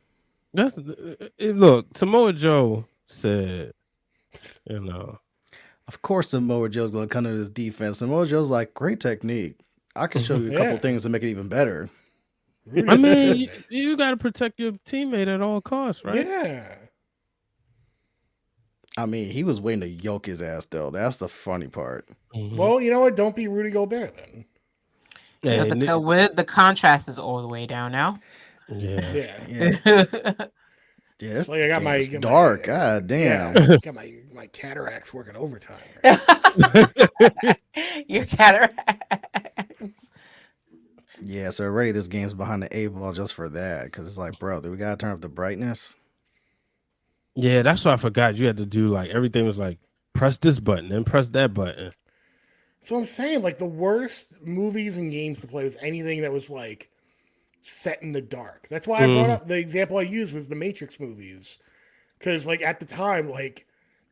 Look, Samoa Joe said, Of course, Samoa Joe's going to come to his defense. Samoa Joe's like, great technique. I can show you a couple things to make it even better. I mean, you got to protect your teammate at all costs, right? Yeah. I mean, he was waiting to yoke his ass, though. That's the funny part. Mm-hmm. Well, you know what? Don't be Rudy Gobert then. Yeah, the contrast is all the way down now. Yeah. Yeah, it's like I got my dark. God damn. Yeah, got my cataracts working overtime. Right? Your cataracts. Yeah, so already this game's behind the 8 ball just for that. Because it's like, bro, do we got to turn up the brightness? Yeah, that's what I forgot. You had to do everything was like, press this button and press that button. So I'm saying the worst movies and games to play was anything that was set in the dark. That's why I brought up the example I used was the Matrix movies. Because at the time,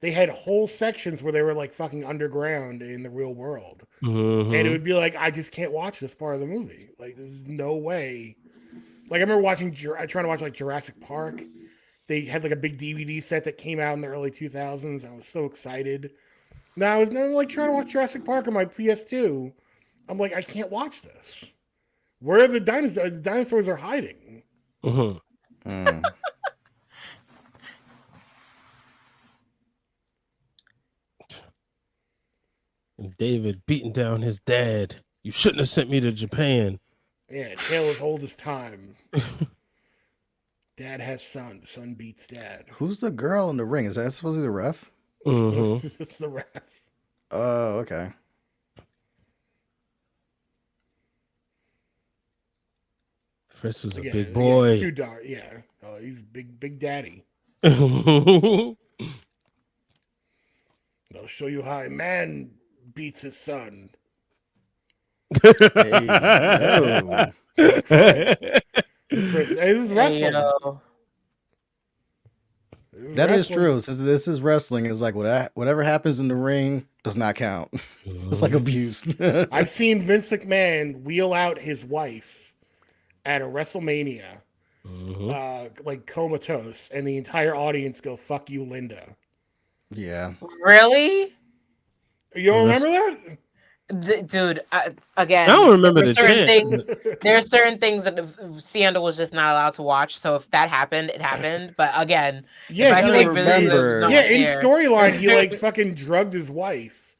they had whole sections where they were like fucking underground in the real world. Mhm. And it would be like, I just can't watch this part of the movie. Like, there's no way. Like, I remember trying to watch like Jurassic Park. They had like a big DVD set that came out in the early 2000s. I was so excited. Now I was like trying to watch Jurassic Park on my PS2. I'm like, I can't watch this. Where are the dinosaurs? The dinosaurs are hiding. Mhm. Mm. And David beating down his dad. You shouldn't have sent me to Japan. Yeah, tale as old as time. Dad has son. Son beats dad. Who's the girl in the ring? Is that supposed to be the ref? Mhm. It's the ref. Oh, okay. Fritz was a Yeah, big yeah, boy. too dark. Yeah. Oh, he's big daddy. Mhm. I'll show you how a man beats his son. Hey, yo. This is wrestling. Yo. This is That is wrestling. true. Since this is wrestling, it's like whatever happens in the ring does not count. It's like abuse. I've seen Vince McMahon wheel out his wife at a WrestleMania, like comatose, and the entire audience go, "Fuck you, Linda." Yeah. Really? You don't remember that? Dude, again, I don't remember there's the certain chant. things. There are certain things that Seindole was just not allowed to watch. So if that happened, it happened. But again, Yeah, if I he, feel like, like really remember- was yeah. not In there. storyline, he like fucking drugged his wife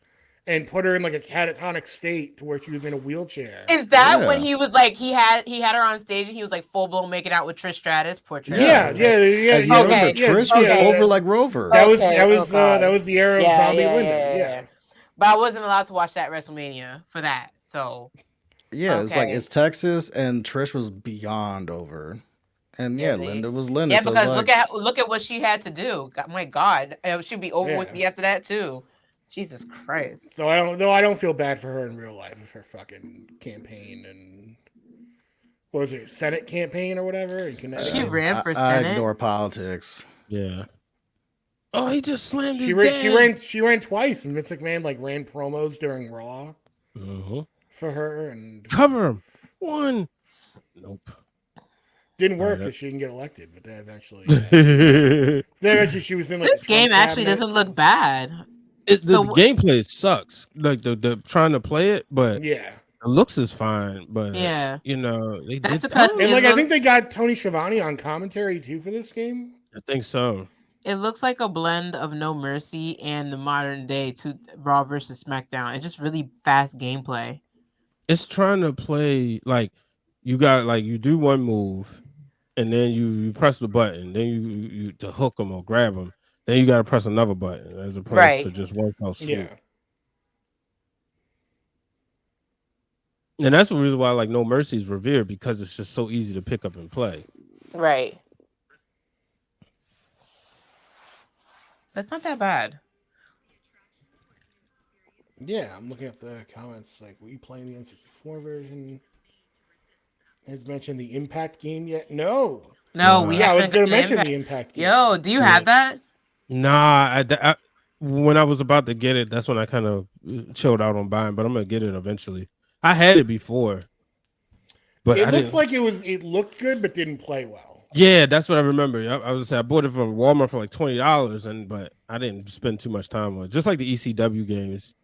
and put her in like a catatonic state to where she was in a wheelchair. Is that when Yeah. he was like he had her on stage and he was like full blown making out with Trish Stratus? Poor Trish. Yeah, Yeah. yeah. And you Okay, remember yeah, Trish was yeah, over like Rover. That was Okay, that oh was God. that was the era of Yeah, Zombie yeah, Linda. yeah, Yeah. yeah. But I wasn't allowed to watch that WrestleMania for that. So Yeah, it's like Okay. it's Texas, and Trish was beyond over, and Yeah, yeah, they- Linda was Linda. yeah, so it's because like, look at what she had to do. My God, it should be over with Yeah. me after that too. Jesus Christ. So I don't feel bad for her in real life with her fucking campaign and what was it, Senate campaign or whatever in Connecticut. She ran for I Senate. ignore politics. Yeah. Oh, he just slammed She his ran, dad. she ran twice, and Vince McMahon like ran promos during Raw Mhm. for her, and Cover him. One. Nope. didn't work Right. because she didn't get elected. But then eventually, It, then eventually she was in like This the Trump game actually cabinet. doesn't look bad. the So- gameplay sucks. Like the trying to play it, but Yeah, the looks is fine. But Yeah. you know, they That's did because dumb. and it like I looks- think they got Tony Schiavone on commentary too for this game. I think so. It looks like a blend of No Mercy and the modern day to Raw versus SmackDown. It's just really fast gameplay. It's trying to play like you got like you do one move, and then you press the button, then you to hook them or grab them, then you got to press another button as opposed Right. to just one fell swoop. Yeah, And that's the reason why like No Mercy is revered, because it's just so easy to pick up and play. Right. That's not that bad. yeah. I'm looking at the comments. Like, were you playing the N64 version? Has mentioned the Impact game yet? No. No, No. we Yeah, I was haven't going to gotten mention Impact. the Impact game. Yo, do you have that? Nah, when I was about to get it, that's when I kind of chilled out on buying. But I'm gonna get it eventually. I had it before, but It I looks didn't. like it looked good, but didn't play well. Yeah, that's what I remember. I was I bought it from Walmart for like $20, but I didn't spend too much time on it. Just like the ECW games.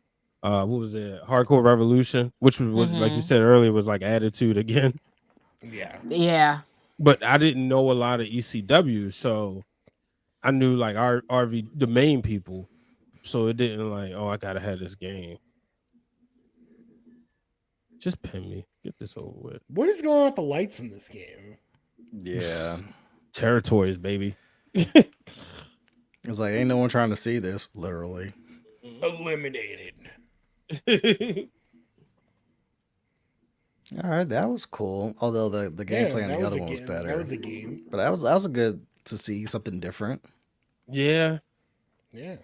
What was it? Hardcore Revolution, which was like you Mhm. said earlier, was like Attitude again. Yeah. Yeah. But I didn't know a lot of ECW, so I knew like our RV the main people. So it didn't like, oh, I gotta have this game. Just pin me. Get this over with. What is going on with the lights in this game? Yeah, Territories, baby. it's like ain't no one trying to see this, literally. Eliminated. All right, that was cool. Although the gameplay on that the other a one was game. better. That was a game. But that was a good to see something different. Yeah. Yeah.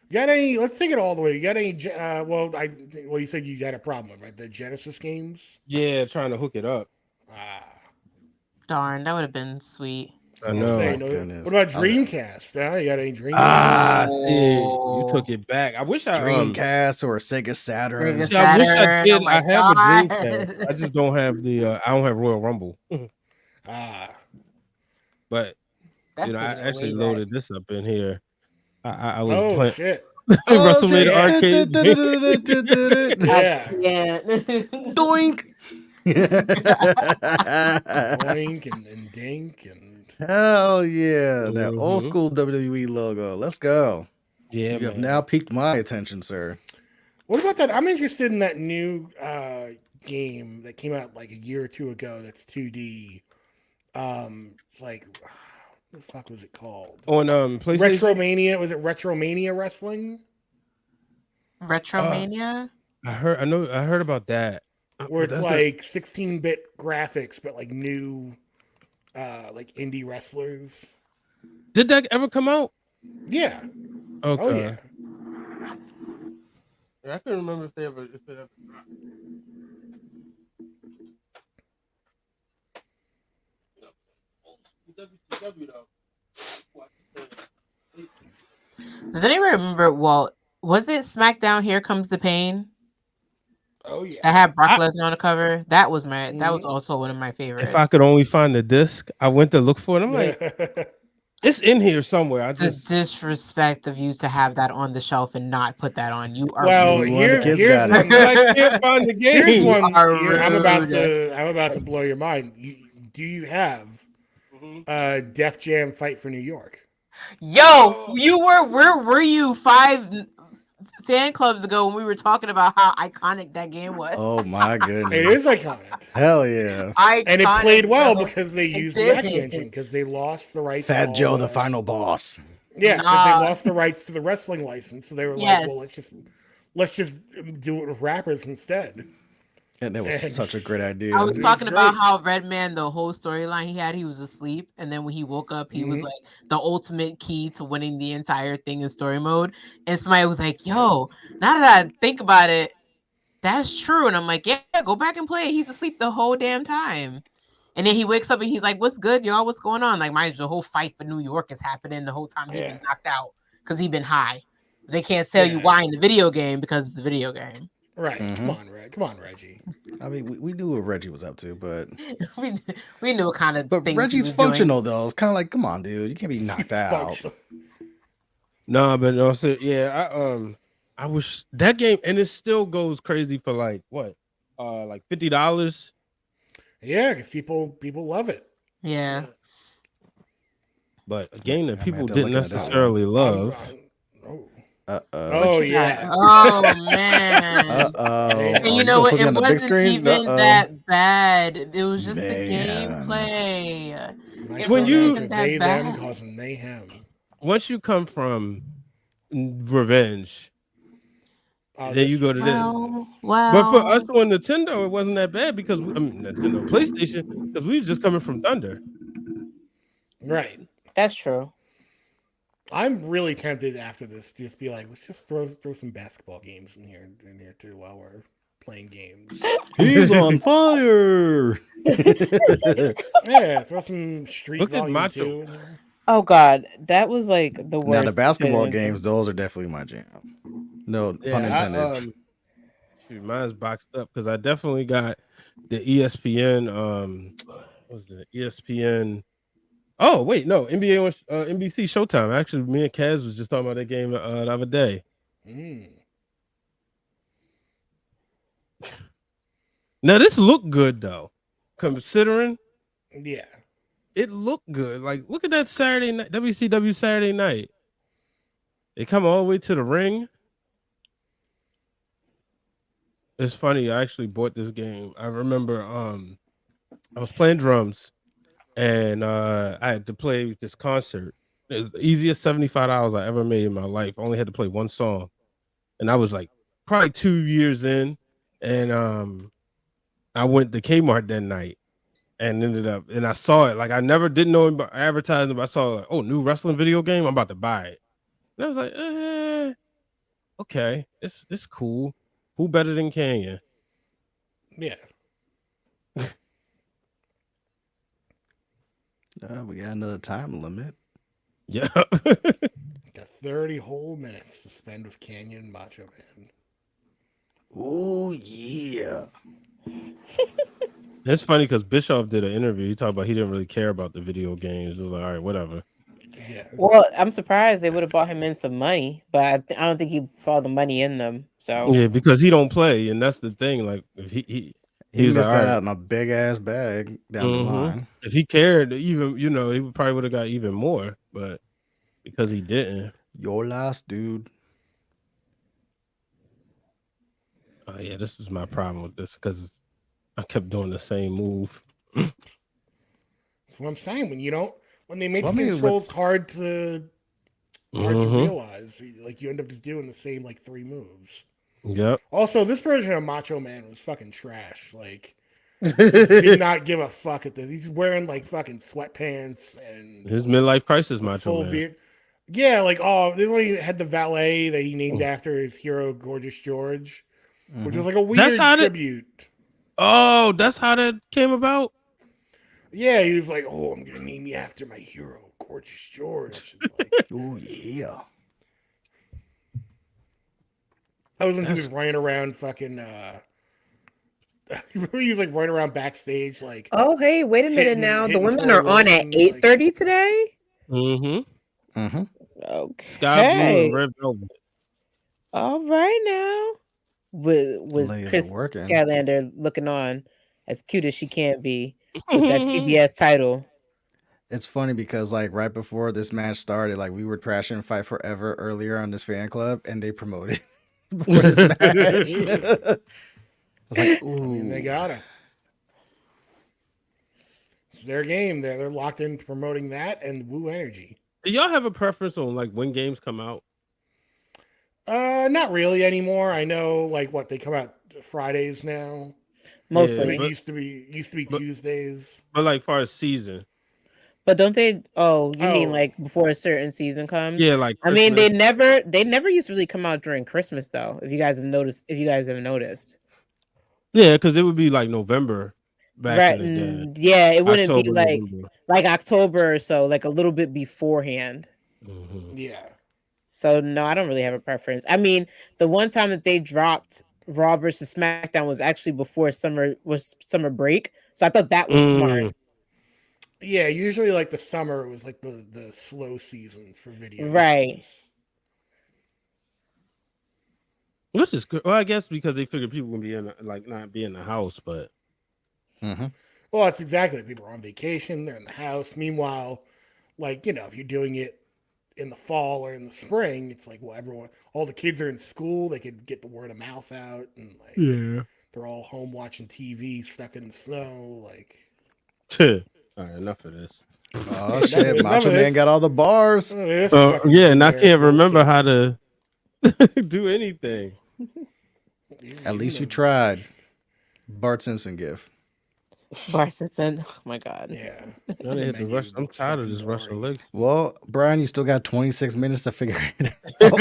You got any? Let's take it all the way. You got any? You said you had a problem with, right? The Genesis games. Yeah, trying to hook it up. Ah, Darn, that would have been sweet. I Oh know. Say, my no. goodness. What about Okay. Dreamcast? You got any Dreamcast? Ah, see, you Oh. took it back. I wish I Dreamcast or Sega Saturn. Sega See, I wish I Saturn, did. oh my I have a God. Dreamcast. I just don't have the. I don't have Royal Rumble. Ah, But That's I taking it actually way back. loaded this up in here. I was oh playing shit! Oh WrestleMania shit! Yeah. arcade. Yeah. I can't. Doink. Boink and dink and Hell yeah! That old Mhm. school WWE logo. Let's go. Yeah, You have man. now piqued my attention, sir. what about that? I'm interested in that new game that came out like a year or two ago. That's 2D. Like what the fuck was it called? On PlayStation. Retromania. Was it Retromania Wrestling? Retromania? I heard about that. Where But it's that's not- like 16-bit graphics, but like new, like indie wrestlers. Did that ever come out? Yeah. Okay. Oh yeah. I couldn't remember if it ever dropped. WCW though. Does anyone remember? Well, was it SmackDown? Here Comes the Pain. Oh That yeah. had Brock Lesnar on the cover. That was Mhm. also one of my favorites. If I could only find the disc, I went to look for it. I'm like, it's in here somewhere. I The just disrespect of you to have that on the shelf and not put that on. You are well, rude. One of the kids here's got it. one. because I can't find the Here's game. one. are I'm about rude. to blow your mind. Do you have Def Jam Fight for New York? Yo, where were you 5 fan clubs ago when we were talking about how iconic that game was? Oh my goodness! It is iconic. Hell yeah! And it played well bro. because they It used the did. Mackie engine because they lost the rights. Fat to all Joe, the final boss. Yeah, because Nah. they lost the rights to the wrestling license, so they were Yes. like, "Well, let's just do it with rappers instead." And that was And- such a great idea. I was It talking was about great. how Redman, the whole storyline he was asleep, and then when he woke up, he was Mhm. like the ultimate key to winning the entire thing in story mode. And somebody was like, "Yo, now that I think about it, that's true." And I'm like, "Yeah, go back and play it. He's asleep the whole damn time." And then he wakes up and he's like, "What's good, y'all? What's going on?" Like, the whole fight for New York is happening the whole time he's Yeah. been knocked out because he's been high. They can't tell you Yeah. why in the video game because it's a video game. Right? Mhm. Come on, Reggie. I mean, we knew what Reggie was up to, but we knew what kind of things he Reggie's was doing. functional though. It's kind of like, come on, dude, you can't be knocked It's out. functional. No, but no, so yeah, I wish that game, and it still goes crazy for like what, like $50. Yeah, because people love it. Yeah. But a game that I'm people at to didn't look at that one. necessarily love. Oh. Oh, Oh What you got? yeah. Oh man. oh. And And you know what? It On the big wasn't screen? even Uh-oh. that bad. It was just the Man. gameplay. My It When pronouns you- are wasn't that they them bad. causing mayhem. Once you come from Revenge, Oh, then you go to this. Well, But for us on Nintendo, it wasn't that bad because Nintendo, PlayStation, because we was just coming from Thunder. right. that's true. I'm really tempted after this to just be like, let's just throw some basketball games in here too while we're playing games. He's on fire. Yeah, throw some Street Look at Volume Macho. 2 in there. Oh God, that was like the worst. Now the basketball decision. games, those are definitely my jam. No pun Yeah, intended. shoot, mine's boxed up because I definitely got the ESPN. What was it? ESPN. Oh wait, no, NBA on NBC Showtime. Actually, me and Kaz was just talking about that game the other day. Mm. Now this looked good though, considering Yeah. it looked good. Like, look at that Saturday night, WCW Saturday night. They come all the way to the ring. It's funny. I actually bought this game. I remember I was playing drums and I had to play this concert. It was the easiest $75 I ever made in my life. I only had to play one song. And I was like probably 2 years in. And I went to Kmart that night and ended up, and I saw it. Like, I never didn't know about advertising, but I saw like, oh, new wrestling video game. I'm about to buy it. And I was like, okay, it's cool. Who better than Kenya? Yeah. We got another time limit. Yeah. Got 30 whole minutes to spend with Canyon and Macho Man. Oh yeah. It's funny because Bischoff did an interview. He talked about he didn't really care about the video games. It was like, all right, whatever. Yeah. Well, I'm surprised they would have bought him in some money, but I don't think he saw the money in them. So Yeah, because he don't play, and that's the thing. Like, if he He was missed like, that all right. out in a big ass bag down the line. If he cared, even he probably would have got even more, but because he didn't. Your last dude. Oh yeah, this was my problem with this because I kept doing the same move. That's what I'm saying. When they make Well, the I mean, controls hard to Mhm. realize, like you end up just doing the same like 3 moves. Yep. Also, this version of Macho Man was fucking trash. Like, did not give a fuck at this. He's wearing like fucking sweatpants and His midlife crisis, a Macho full Man. beard. Yeah, like they only had the valet that he named after his hero, Gorgeous George, which was like a weird That's how tribute. Oh, that's how that came about. Yeah, he was like, "Oh, I'm gonna name you after my hero, Gorgeous George." And, like, Oh yeah. that was when he was running around fucking. Remember he was like running around backstage, like. oh hey, wait a minute now. The hitting women Tori are on at Wilson, 8:30 today. Mm-hmm. Mm-hmm. Okay. Sky blue and red velvet. All right now. Was Ladies Chris are working. Skylander looking on as cute as she can be with that TBS title? It's funny because like right before this match started, like we were trashing Fight Forever earlier on this fan club, and they promoted before this match. I was like, ooh. I mean, they got it. It's their game. They're locked in promoting that and Woo Energy. Do y'all have a preference on like when games come out? Not really anymore. I know, like, what they come out Fridays now. Mostly. It used to be Tuesdays. But like far as season. But don't they? Oh, you mean Oh. like before a certain season comes? Yeah, like I mean, they Christmas. never used to really come out during Christmas though. If you guys have noticed, Yeah, because it would be like November back right? in the day. Yeah, it wouldn't be October, November. like October or so, like a little bit beforehand. Mm-hmm. Yeah. So no, I don't really have a preference. I mean, the one time that they dropped Raw versus SmackDown was actually before summer break. So I thought that was smart. Yeah, usually like the summer was like the slow season for video. Right. games. Which is good. Well, I guess because they figured people would be not be in the house, but Mm-hmm. Well, that's exactly it. People are on vacation, they're in the house. Meanwhile, like, if you're doing it in the fall or in the spring, it's like, well, all the kids are in school, they could get the word of mouth out, and like they're all home watching TV, stuck in the snow, like. All right, enough of this. Oh shit, Macho Man got all the bars. Yeah, and I can't remember how to do anything. At least you tried. Bart Simpson gif. Bart Simpson. Oh my god. Yeah. I'm tired of this Russian leg. Well, Brian, you still got 26 minutes to figure it out.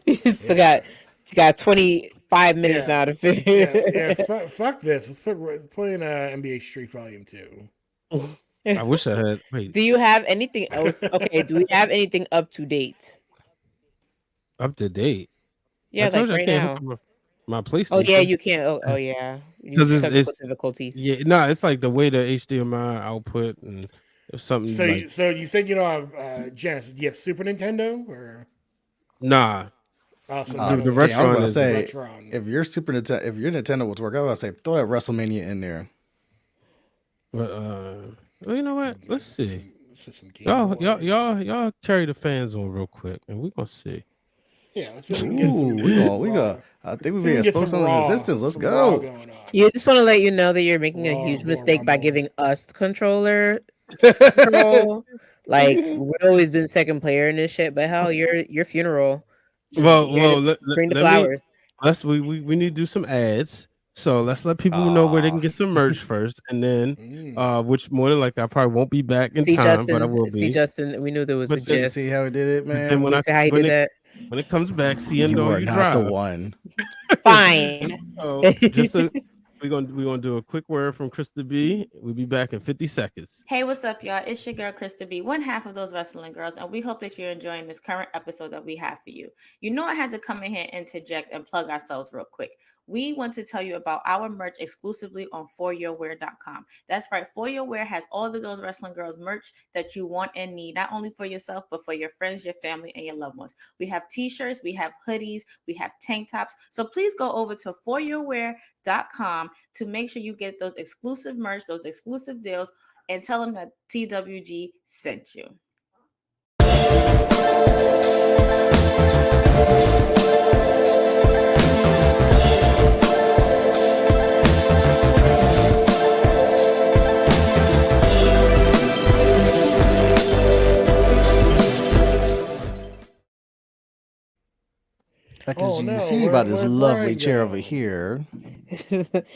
You still got 25 minutes now to figure. Yeah. Fuck this. Let's put in NBA Street Volume 2. I wish I had. Wait, Do you have anything else? Okay, do we have anything up to date? Up to date? Yeah, like right now. My PlayStation. Oh yeah, you can't. Oh yeah, because it's difficulties. Yeah, no, it's like the way the HDMI output and something. So you said you don't have Janice? Do you have Super Nintendo or? Nah. Oh, so the Retron is say if your Nintendo was working, I was gonna say throw that WrestleMania in there. But well, you know what? Let's see. Y'all carry the fans on real quick, and we're gonna see. Yeah, let's we got. I think we're being exposed on resistance. Let's go. You just want to let you know that you're making a huge mistake by giving us control. Like we've always been second player in this shit, but hell, your funeral. Well, bring the flowers. We need to do some ads. So let's let people know where they can get some merch first, and then which more than likely I probably won't be back in time, Justin, but I will be. See, Justin, we knew there was a gist. See how he did it, man. And when when it comes back, you are not the one. Fine. Just We're gonna do a quick word from Krista B. We'll be back in 50 seconds. Hey, what's up, y'all? It's your girl, Krista B, one half of those wrestling girls, and we hope that you're enjoying this current episode that we have for you. You know, I had to come in here and interject and plug ourselves real quick. We want to tell you about our merch exclusively on foryourwear.com. That's right, For Your Wear has all of those wrestling girls merch that you want and need, not only for yourself, but for your friends, your family, and your loved ones. We have t-shirts, we have hoodies, we have tank tops. So please go over to foryourwear.com to make sure you get those exclusive merch, those exclusive deals, and tell them that TWG sent you. As Oh, you no, see by this where'd lovely Brian chair go? over here,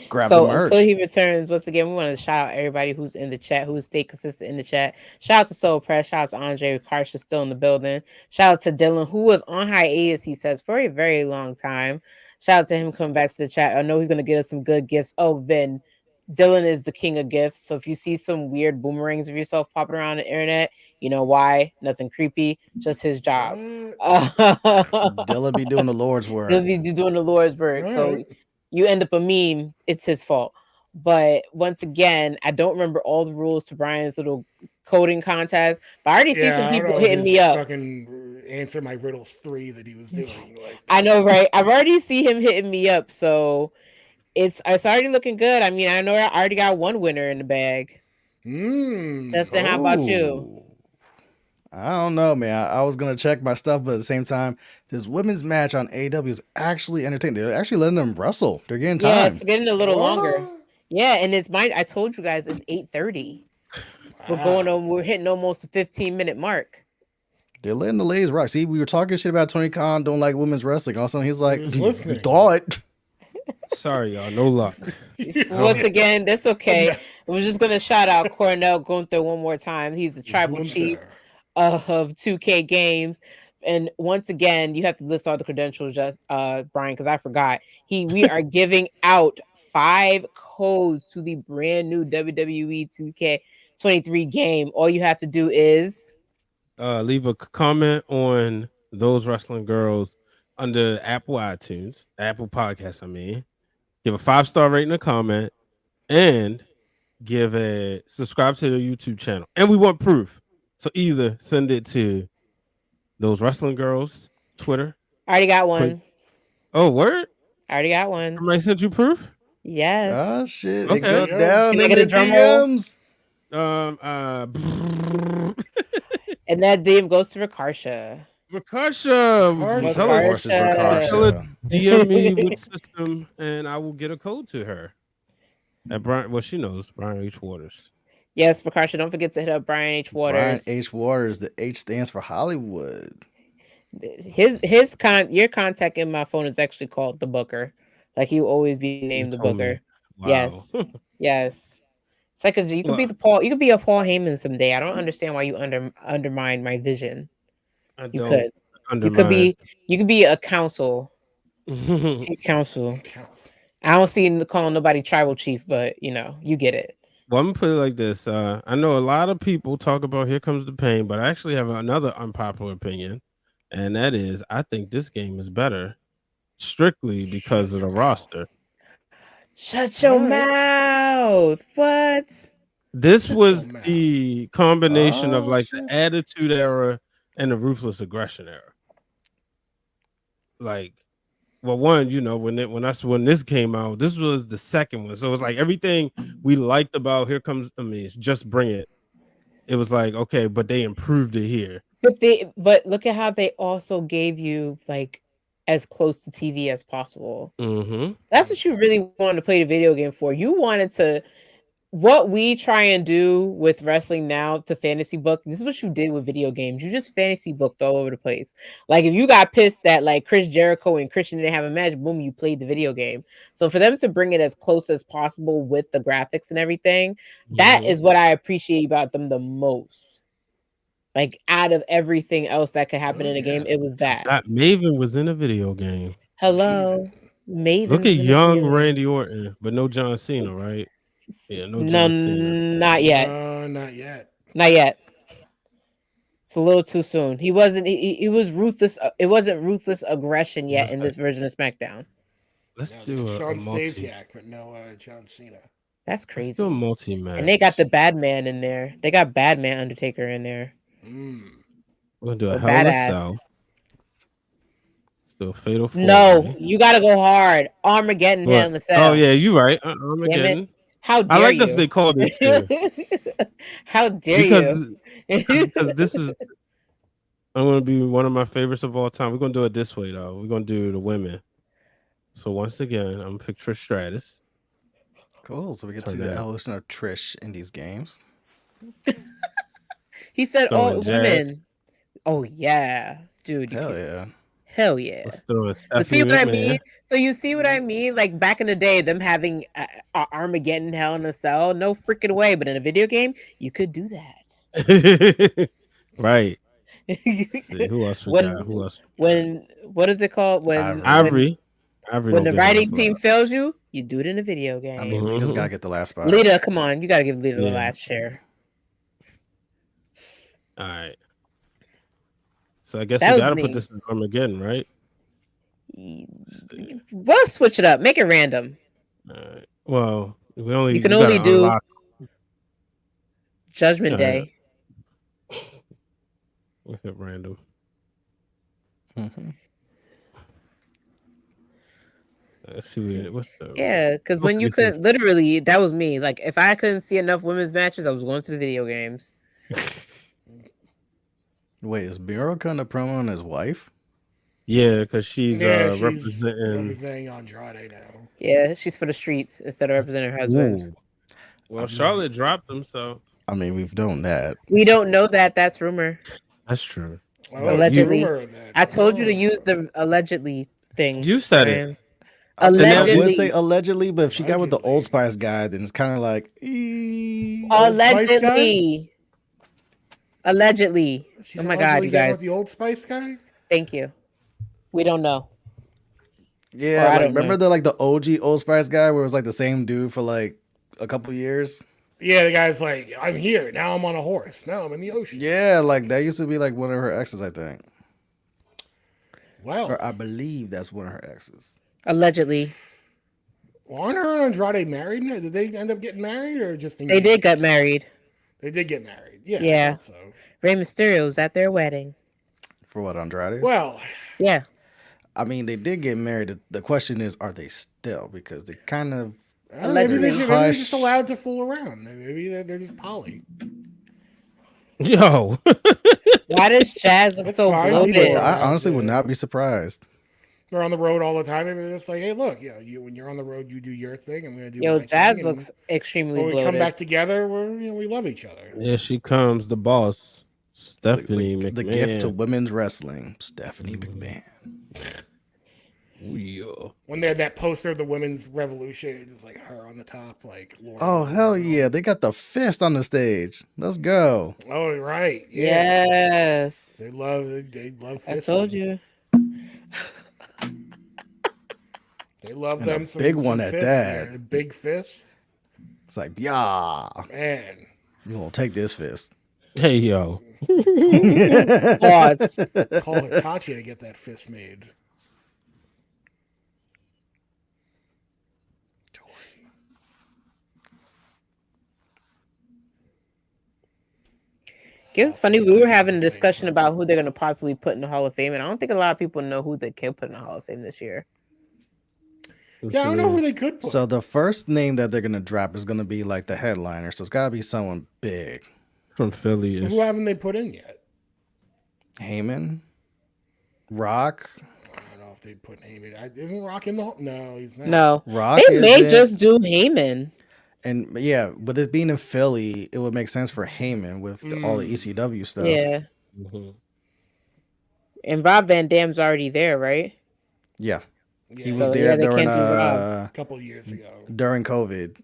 grab So the merch. until he returns, once again, we want to shout out everybody who's in the chat, who stayed consistent in the chat. Shout out to Soul Press. Shout out to Andre. Karsha's still in the building. Shout out to Dylan, who was on hiatus, he says, for a very long time. Shout out to him coming back to the chat. I know he's going to get us some good gifts. Oh, Vin. Dylan is the king of gifts. So if you see some weird boomerangs of yourself popping around the internet, you know why. Nothing creepy. Just his job. Dylan be doing the Lord's work. He'll be doing the Lord's work. All So right. you end up a meme, it's his fault. But once again, I don't remember all the rules to Brian's little coding contest. But I already see some Yeah, I don't people know hitting me his up. fucking answer my riddles 3 that he was doing. Like, I know, right? I've already see him hitting me up, so it's already looking good. I mean, I know I already got one winner in the bag. Justin, how about you? Ooh. I don't know, man. I was gonna check my stuff, but at the same time, this women's match on AEW is actually entertaining. They're actually letting them wrestle. They're getting Yeah, time. it's getting a little longer. what? Yeah, and it's mine. I told you guys it's 8:30. Wow. We're hitting almost the 15-minute mark. They're letting the ladies rock. See, we were talking shit about Tony Khan don't like women's wrestling. All of a sudden, he's like, He was "You listening." thought." Sorry, y'all. No luck. Once again, that's okay. We're just gonna shout out Cornell Gunther one more time. He's the tribal chief of 2K Games. And once again, you have to list all the credentials, just Brian, because I forgot. We are giving out 5 codes to the brand new WWE 2K23 game. All you have to do is Leave a comment on those wrestling girls under Apple iTunes, Apple Podcasts. I mean, give a 5-star rating, a comment, and give a subscribe to the YouTube channel. And we want proof. So either send it to those wrestling girls Twitter. I already got one. Oh, word? I already got one. Somebody sent you proof? Yes. Oh shit! Okay. It go Can down I in get the a drum roll? DMs. And that DM goes to Rakarsha. Rakarsha, tell us, Versus Rakarsha. tell her Rakarsha. DM me which system, and I will get a code to her. At Brian, well, she knows Brian H. Waters. Yes, Rakarsha. Don't forget to hit up Brian H. Brian Waters. H. Waters. The H stands for Hollywood. Your contact in my phone is actually called the Booker. Like he will always be named the told me. Booker. Wow. Yes. Yes. It's like you could be the Paul. You could be a Paul Heyman someday. I don't understand why you undermine my vision. I You don't could. undermine. You could be a council, chief council. I don't see calling nobody tribal chief, but you get it. Well, I'm gonna put it like this. I know a lot of people talk about Here Comes the Pain, but I actually have another unpopular opinion, and that is I think this game is better strictly because of the roster. Shut your mouth. What? This was the combination of Oh, like shit. the Attitude Era and the Ruthless Aggression Era. Like, well, one, when this came out, this was the second one, so it was like everything we liked about Here Comes. I mean, Just Bring It. It was like okay, but they improved it here. But look at how they also gave you like as close to TV as possible. Mm-hmm. That's what you really wanted to play the video game for. You wanted to. What we try and do with wrestling now to fantasy book, this is what you did with video games. You just fantasy booked all over the place. Like if you got pissed that like Chris Jericho and Christian didn't have a match, boom, you played the video game. So for them to bring it as close as possible with the graphics and everything, that is what I appreciate about them the most. Like out of everything else that could happen in a game, it was that. That Maven was in a video game. Hello. Maven's Look at in the young video game. Randy Orton, but no John Cena, right? Yeah, no No, John Cena. not yet. No, not yet. Not yet. It's a little too soon. He wasn't. He was ruthless. It wasn't ruthless aggression yet in this version of SmackDown. Let's No, do a Sean multi. Stasiak, but no John Cena. That's Let's crazy. do a multi match. And they got the Bad Man in there. They got Bad Man Undertaker in there. Mm. We're gonna do a The Hell in a badass. Cell. Let's do a Fatal 4. No, you got to go hard. Armageddon What? Hell in the Cell. Oh yeah, you're right. Damn Armageddon. it! How dare I like you? this. They called it too. How dare you? because this is. I'm gonna be one of my favorites of all time. We're gonna do it this way though. We're gonna do the women. So once again, I'm gonna pick Trish Stratus. Cool. So we get to Turn see the that up. evolution of Trish in these games. He said, Throwing "Oh, Jazz. women." Oh yeah, dude. Hell yeah. Hell yeah. Let's throw in But see Stephanie what I McMahon. mean? So you see what I mean? Like back in the day, them having Armageddon Hell in a Cell, no freaking way. But in a video game, you could do that. Right. Let's see, who else we got? Who else? When what is it called? When Ivory. when the writing team fails you, you do it in a video game. I mean, Lita's got to get the last spot. Lita, come on, you got to give Lita the Yeah. last share. All right. So I guess That we was gotta me. put this in Armageddon, right? We'll switch it up. Make it random. All right. Well, we You can gotta only do unlock- Judgment Yeah. Day. Look at random. Mhm. Let's see what's the Yeah, because when you Hopefully some- couldn't, literally, that was me. Like, if I couldn't see enough women's matches, I was going to the video games. Wait, is Miro cutting a promo on his wife? Yeah, because she's She's representing. representing Andrade now. Yeah, she's for the streets instead of representing her husbands. Ooh. Well, Charlotte dropped them, so I mean, we've known that. We don't know that. That's rumor. that's true. Oh, Allegedly. rumor that- I told you to oh. use the allegedly thing. You said it. Brian. I would Allegedly. say allegedly, but if she got with the Allegedly. Old Spice guy, then it's kind of like. Allegedly. Allegedly. She's Oh my God, allegedly you down guys. with the Old Spice guy? Thank you. We don't know. Yeah, Or I like don't remember know. the OG Old Spice guy where it was like the same dude for like a couple years? Yeah, the guy's like, I'm here. Now I'm on a horse. Now I'm in the ocean. Yeah, like that used to be like one of her exes, I think. Well, Or I believe that's one of her exes. Allegedly. aren't her and Andrade married now? Did they end up getting married or just They engaged? did get married. They did get married. Yeah. I Yeah. thought so. Rey Mysterio was at their wedding. For what, Andrade? Well, Yeah. I mean, they did get married. The question is, are they still? Because they kind of. Allegedly. maybe they're just allowed to fool around. Maybe they're just poly. Yo. Why does Chaz look That's so fine. bloated? People I honestly would not be surprised. They're on the road all the time. Maybe they're just like, hey, look, when you're on the road, you do your thing. I'm gonna do Yo, my Jazz thing. looks extremely When we come bloated. back together, we love each other. Yeah, she comes, the boss, Stephanie The McMahon. gift to women's wrestling, Stephanie McMahon. Yeah. When they had that poster of the women's revolution, it's like her on the top, like. Laura Oh hell Ingalls. yeah! They got the fist on the stage. Let's go. Oh right, yeah. Yes. They love I fisting. told you. They love And a them. Some big one some at fists that. there. A big fist, It's like, yeah, man. you gonna take this fist? Hey, yo. Pause. Call Hitachi to get that fist made. It's funny. We were having a discussion about who they're going to possibly put in the Hall of Fame, and I don't think a lot of people know who they can put in the Hall of Fame this year. Yeah, I don't know who they could put. So the first name that they're gonna drop is gonna be like the headliner. So it's gotta be someone big. From Philly. Who haven't they put in yet? Heyman, Rock. I don't know if they put Heyman. Isn't Rock in the? No, he's not. No, Rock. they may isn't- just do Heyman. And yeah, with it being in Philly, it would make sense for Heyman with all the ECW stuff. Yeah, Mhm. and Rob Van Dam's already there, right? Yeah. Yeah, He was So, there yeah, they during can't do Rob. a couple years ago. during COVID.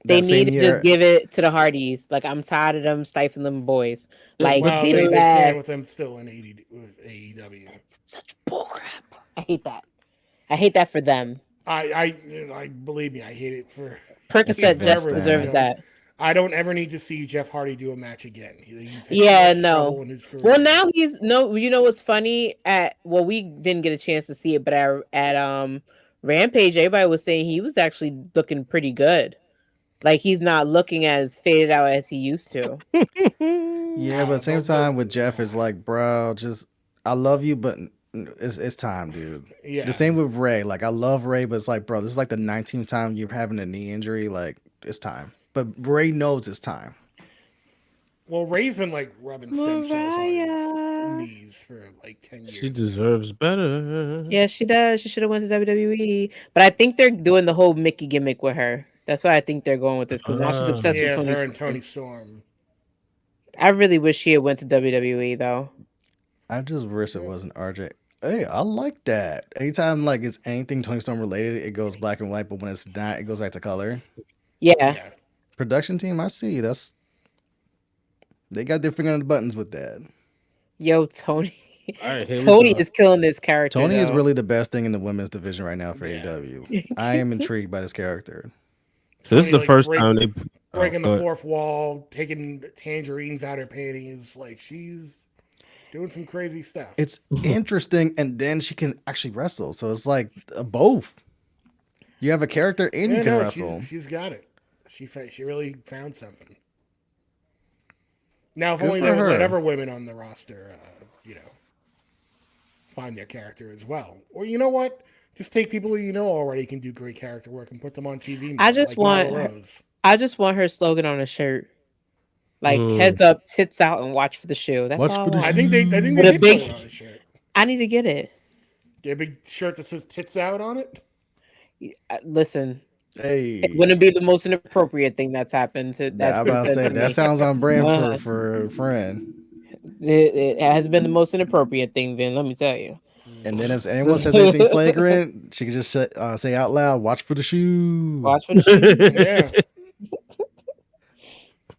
They That same need to year- just give it to the Hardys. Like, I'm tired of them stifling them boys. Like, Well, be they the can't last. with them still in with AEW. It's such bullcrap. I hate that. I hate that for them. I believe me, I hate it for Percocet just forever. deserves that. I don't ever need to see Jeff Hardy do a match again. He's had Yeah, too much trouble no. in his career. Well, now he's no. You know what's funny? We didn't get a chance to see it, but at Rampage, everybody was saying he was actually looking pretty good. Like he's not looking as faded out as he used to. Yeah, but at the same time with Jeff, it's like, bro, just I love you, but it's time, dude. Yeah. The same with Ray. Like I love Ray, but it's like, bro, this is like the 19th time you're having a knee injury. Like it's time. But Ray knows it's time. Well, Ray's been like rubbing stem cells on his knees for like 10 years. She deserves better. Yeah, she does. She should have went to WWE. But I think they're doing the whole Mickey gimmick with her. That's why I think they're going with this because now she's obsessed with Tony her Storm. and Tony Storm. I really wish she had went to WWE though. I just wish it wasn't RJ. Hey, I like that. Anytime like it's anything Tony Storm related, it goes black and white, but when it's not, it goes back to color. Yeah. Production team, I see. They got their finger on the buttons with that. Yo, Tony. Right, here we Tony go. is killing this character. Tony is though. really the best thing in the women's division right now for AEW. I am intrigued by this character. So this is the Tony, first time they breaking the fourth wall, taking tangerines out her panties. Like she's doing some crazy stuff. It's interesting, and then she can actually wrestle. So it's like both. You have a character and you can wrestle. She's got it. She really found something. Now, if Good only for they would her. let other women on the roster, find their character as well. Or you know what? Just take people who you know already can do great character work and put them on TV. More, I just want her slogan on a shirt. Like heads up, tits out, and watch for the shoe. That's all I want. I think they did a put big- it on a shirt. I need to get it. Get a big shirt that says tits out on it. Listen, Hey, it wouldn't be the most inappropriate thing that's happened. I'm about to say that sounds on brand for a friend. It has been the most inappropriate thing, Vin. Let me tell you. And then if anyone says anything flagrant, she can just say out loud, "Watch for the shoe." Watch for the shoe. Yeah.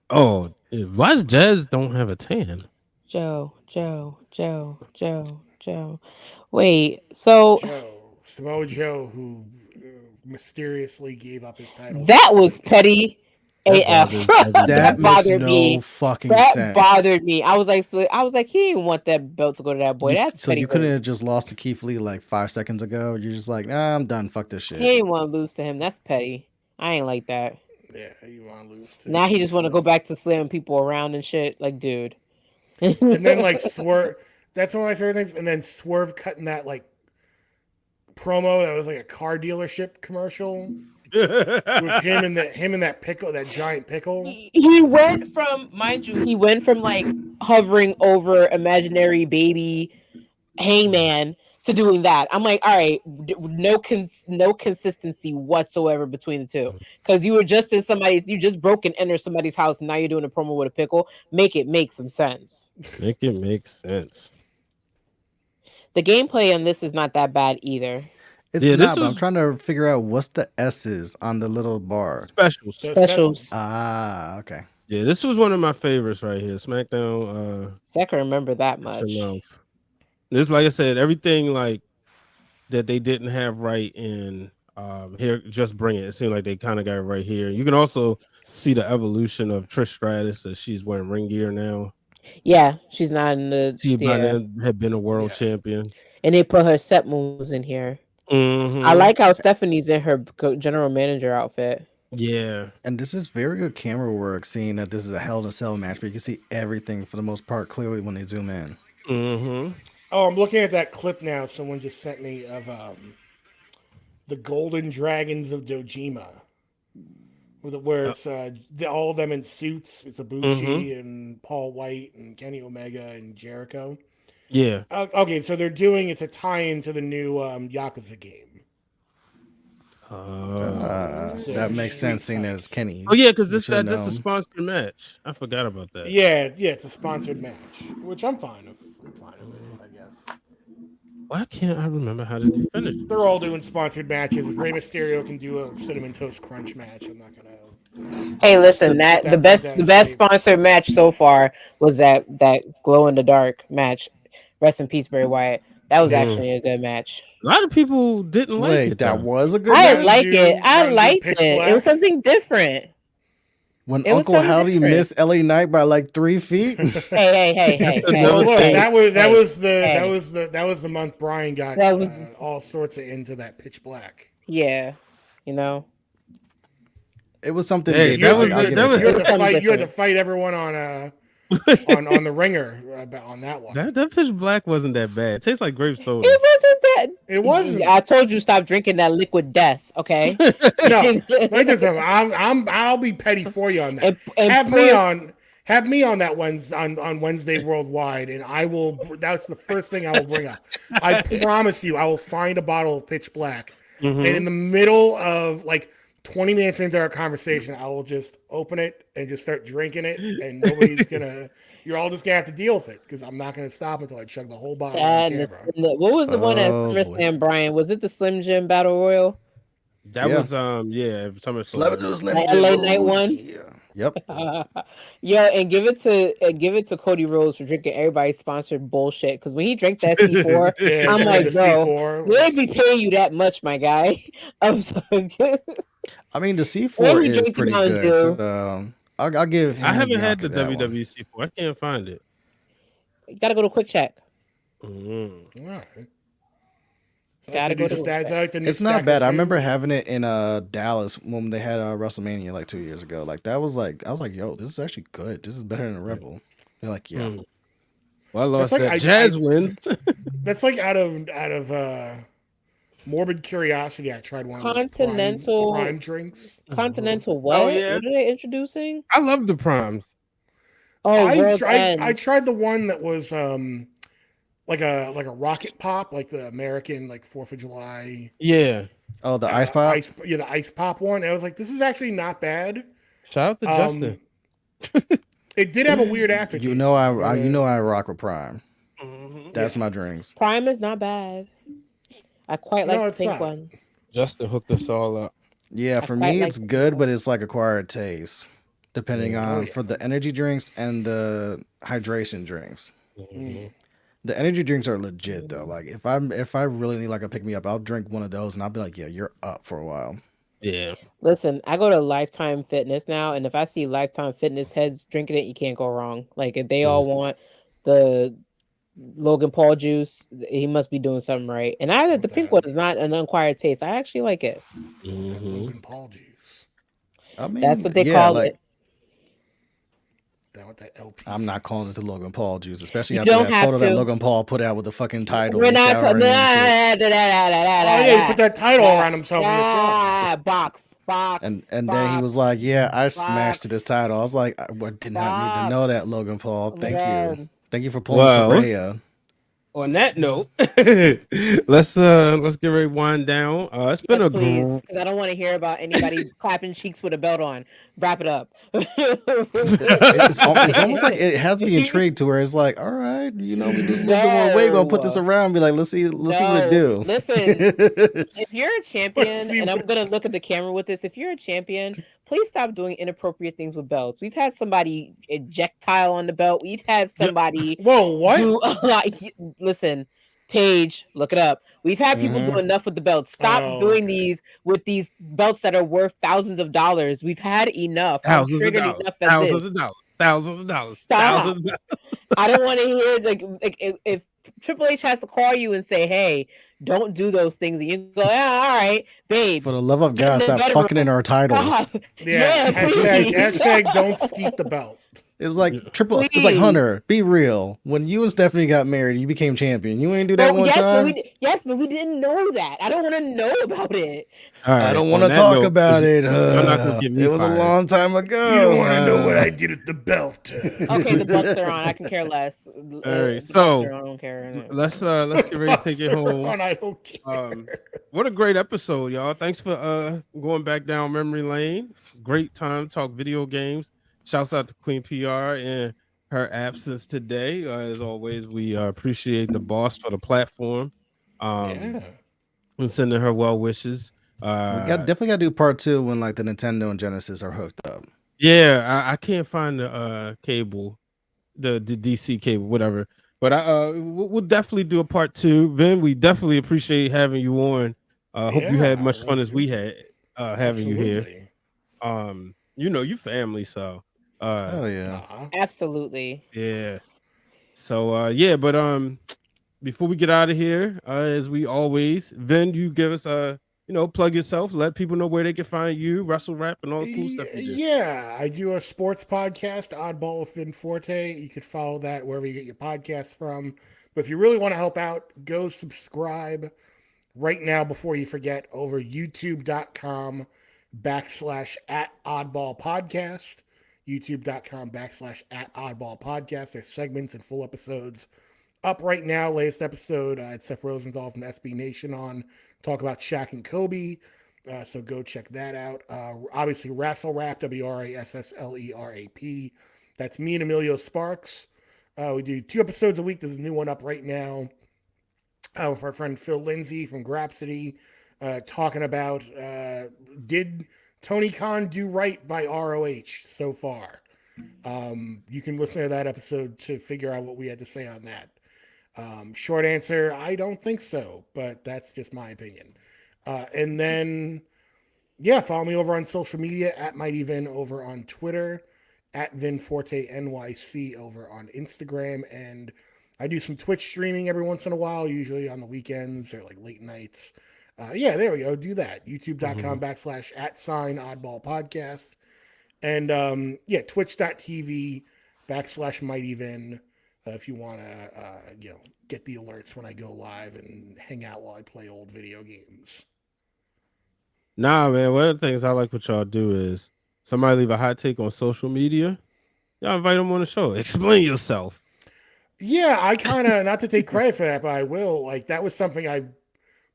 Oh, why does Jazz don't have a tan? Joe. Wait, so Samoa Joe, who mysteriously gave up his title. that was petty AF. That bothered makes me. no fucking That sense. bothered me. I was like, he didn't want that belt to go to that boy. That's So petty. you couldn't have just lost to Keith Lee like 5 seconds ago. You're just like, nah, I'm done. Fuck this shit. He didn't want to lose to him. That's petty. I ain't like that. Yeah, you want to lose. Now he just want to go back to slamming people around and shit. Like, dude. And then like Swerve, that's one of my favorite things. And then Swerve cutting that like promo that was like a car dealership commercial with him and that pickle, that giant pickle. He went from, mind you, like hovering over imaginary baby Hangman to doing that. I'm like, all right, no consistency whatsoever between the two. Because you just broke and entered somebody's house and now you're doing a promo with a pickle. Make some sense. Make it make sense. The gameplay on this is not that bad either. It's not, but I'm trying to figure out what's the S's on the little bar. Specials. Ah, okay. Yeah, this was one of my favorites right here. SmackDown. I can remember that much. This, like I said, everything like that they didn't have right in here. Just bring it. It seemed like they kind of got it right here. You can also see the evolution of Trish Stratus as she's wearing ring gear now. Yeah, she's not in the. She by then had been a world champion, and they put her set moves in here. Mm-hmm. I like how Stephanie's in her general manager outfit. Yeah, and this is very good camera work. Seeing that this is a Hell in a Cell match, but you can see everything for the most part clearly when they zoom in. Mm-hmm. Oh, I'm looking at that clip now. Someone just sent me of the Golden Dragons of Dojima, where it's all of them in suits. It's Ibushi and Paul White and Kenny Omega and Jericho. Yeah. Okay, so it's a tie-in to the new Yakuza game. That makes sense, seeing that it's Kenny. Oh yeah, because that's a sponsored match. I forgot about that. Yeah, it's a sponsored match, which I'm fine with. I guess. Why can't I remember how to finish? They're all doing sponsored matches. If Rey Mysterio can do a cinnamon toast crunch match, I'm not gonna. Hey, listen, the best sponsored match so far was that glow in the dark match. Rest in peace, Bray Wyatt. That was Mhm. actually a good match. A lot of people didn't like Wait, it. that though. was a good I match? didn't like it. I Round two, liked Pitch it. It Black. was something different. When It was Uncle something Howdy different. missed LA Knight by like 3 feet. Hey. Well, look, hey, that was hey. the month Brian got That was- all sorts of into that Pitch Black. Yeah, you know. It was something Hey, different. that was- that was- You had to something fight. You had to different. fight everyone on the ringer on that one. That Pitch Black wasn't that bad. It tastes like grape soda. It wasn't that. It wasn't. I told you stop drinking that liquid death. Okay. No, let me just say, I'll be petty for you on that. And Have me on that on Wednesday Worldwide, and I will. That's the first thing I will bring up. I promise you, I will find a bottle of Pitch Black, Mhm. and in the middle of like 20 minutes into our conversation, I will just open it and just start drinking it, and nobody's gonna. You're all just gonna have to deal with it because I'm not gonna stop until I chug the whole bottle on camera. What was the one at Oh, boy. SummerSlam, Brian? Was it the Slim Jim Battle Royal? That Yeah. was SummerSlam. The LA Knight one? Yeah. Yep. Yo, and give it to Cody Rhodes for drinking everybody's sponsored bullshit. Because when he drank that C4, Yeah, I'm like, the bro, C4. we ain't be paying you that much, my guy. I'm so good. I mean, the When C4 we is drink pretty Mountain good. Dew. So, I'll give him I haven't and had the Bianca that one. WWE C4. I can't find it. You gotta go to Quick Check. Mm. All right. Gotta go to It's not bad. I remember having it in Dallas when they had WrestleMania like 2 years ago. Like that was like I was like, yo, this is actually good. This is better than a Rebel. They're like, yeah. Mm. Well, I lost like that. I- Jazz wins. That's like out of morbid curiosity. I tried one of Continental- those prime drinks. Continental what? Oh, yeah. What are they introducing? I love the primes. Oh, I World's tried. End. I tried the one that was like a rocket pop, like the American like 4th of July. Yeah. Oh, the ice pop. The ice pop one. And I was like, this is actually not bad. Shout out to Justin. It did have a weird aftertaste. You know I rock with Prime. Mhm. That's my drinks. Prime is not bad. I quite like No, the it's pink not. one. Justin hooked us all up. Yeah, for quite me like it's the good, pink but it's like acquired taste, depending on yeah. for the energy drinks and the hydration drinks. Mhm. The energy drinks are legit though. Like if I really need like a pick me up, I'll drink one of those and I'll be like, yeah, you're up for a while. Yeah. Listen, I go to Lifetime Fitness now, and if I see Lifetime Fitness heads drinking it, you can't go wrong. Like if they all want the Logan Paul juice, he must be doing something right. And the pink one is not an unquired taste. I actually like it. That Mhm. Logan Paul juice. I mean, That's what they yeah, call like, it. Down with that LP. I'm not calling it the Logan Paul juice, especially You after don't that have photo that to. Logan Paul put out with the fucking title. We're not showering and shit. Oh yeah, he put that title around himself in the show. Box. And then he was like, "Yeah, I smashed box, this title." I was like, "I did not need to know that, box. Logan Paul. Oh my Thank God. you, thank you for pulling Well, Soraya." On that note, let's get ready to wind down. It's been Yes, a please, because I don't want to hear about anybody clapping cheeks with a belt on. Wrap it up. It's almost like it has me intrigued to where it's like, all right, we lose a little bit more weight, we're gonna put this around, be like, let's see what it do. Listen, if you're a champion, see and I'm what- gonna look at the camera with this, if you're a champion, please stop doing inappropriate things with belts. We've had somebody ejectile on the belt. We've had somebody Whoa, what? do listen. Paige, look it up. We've had people do enough with the belts. Stop Oh, doing okay. these with these belts that are worth thousands of dollars. We've had enough. I'm thousands of triggered dollars, enough at thousands this. of dollars, thousands of dollars, Stop. thousands of dollars. I don't want to hear like if Triple H has to call you and say, "Hey, don't do those things," and you go, "Yeah, all right, babe." For the love of Get in God, the stop bedroom. fucking in our titles. Stop. Yeah. please. hashtag don't skeet the belt. It's like It's like Hunter. Be real. When you and Stephanie got married, you became champion. You ain't do that Oh, one time. but we didn't know that. I don't want to know about it. All right, I don't on want to that talk note, about it. You're not gonna get me It was fired. a long time ago. You don't want to know what I did at the belt. Okay, the Bucks are on. I can care less. All right, The Bucks so are on, I don't care. let's get ready to take it home. I don't care. What a great episode, y'all. Thanks for going back down memory lane. Great time to talk video games. Shouts out to Queen PR and her absence today. As always, we appreciate the boss for the platform. Yeah. And sending her well wishes. We definitely got to do part 2 when like the Nintendo and Genesis are hooked up. Yeah, I can't find the cable, the DC cable, whatever. But we'll definitely do a part 2. Vin, we definitely appreciate having you on. Hope you had Yeah, much fun as we had having you here. absolutely. You family, so Hell yeah. Absolutely. yeah. So yeah, but before we get out of here, as we always, Vin, you give us plug yourself, let people know where they can find you, wrestle rap, and all the cool stuff you do. Yeah, I do a sports podcast, Oddball with Vin Forte. You could follow that wherever you get your podcasts from. But if you really want to help out, go subscribe right now before you forget over youtube.com/ at Oddball Podcast. YouTube.com/ at Oddball Podcast. There's segments and full episodes up right now. Latest episode, it's Seth Rosenthal from SB Nation on talk about Shaq and Kobe. So go check that out. Obviously, WRASSLE Rap, WRASSLERAP. That's me and Emilio Sparks. We do 2 episodes a week. There's a new one up right now with our friend Phil Lindsay from Grapsity, talking about did Tony Khan do right by ROH so far? You can listen to that episode to figure out what we had to say on that. Short answer, I don't think so, but that's just my opinion. And then, yeah, follow me over on social media at Mighty Vin over on Twitter, at VinForte NYC over on Instagram, and I do some Twitch streaming every once in a while, usually on the weekends or like late nights. Yeah, there we go. Do that. YouTube.com / @Oddball Podcast. And yeah, twitch.tv / Mighty Vin. If you want to, get the alerts when I go live and hang out while I play old video games. Nah, man. One of the things I like what y'all do is somebody leave a hot take on social media. Y'all invite them on the show. Explain yourself. Yeah, I kind of, not to take credit for that, but I will. Like, that was something I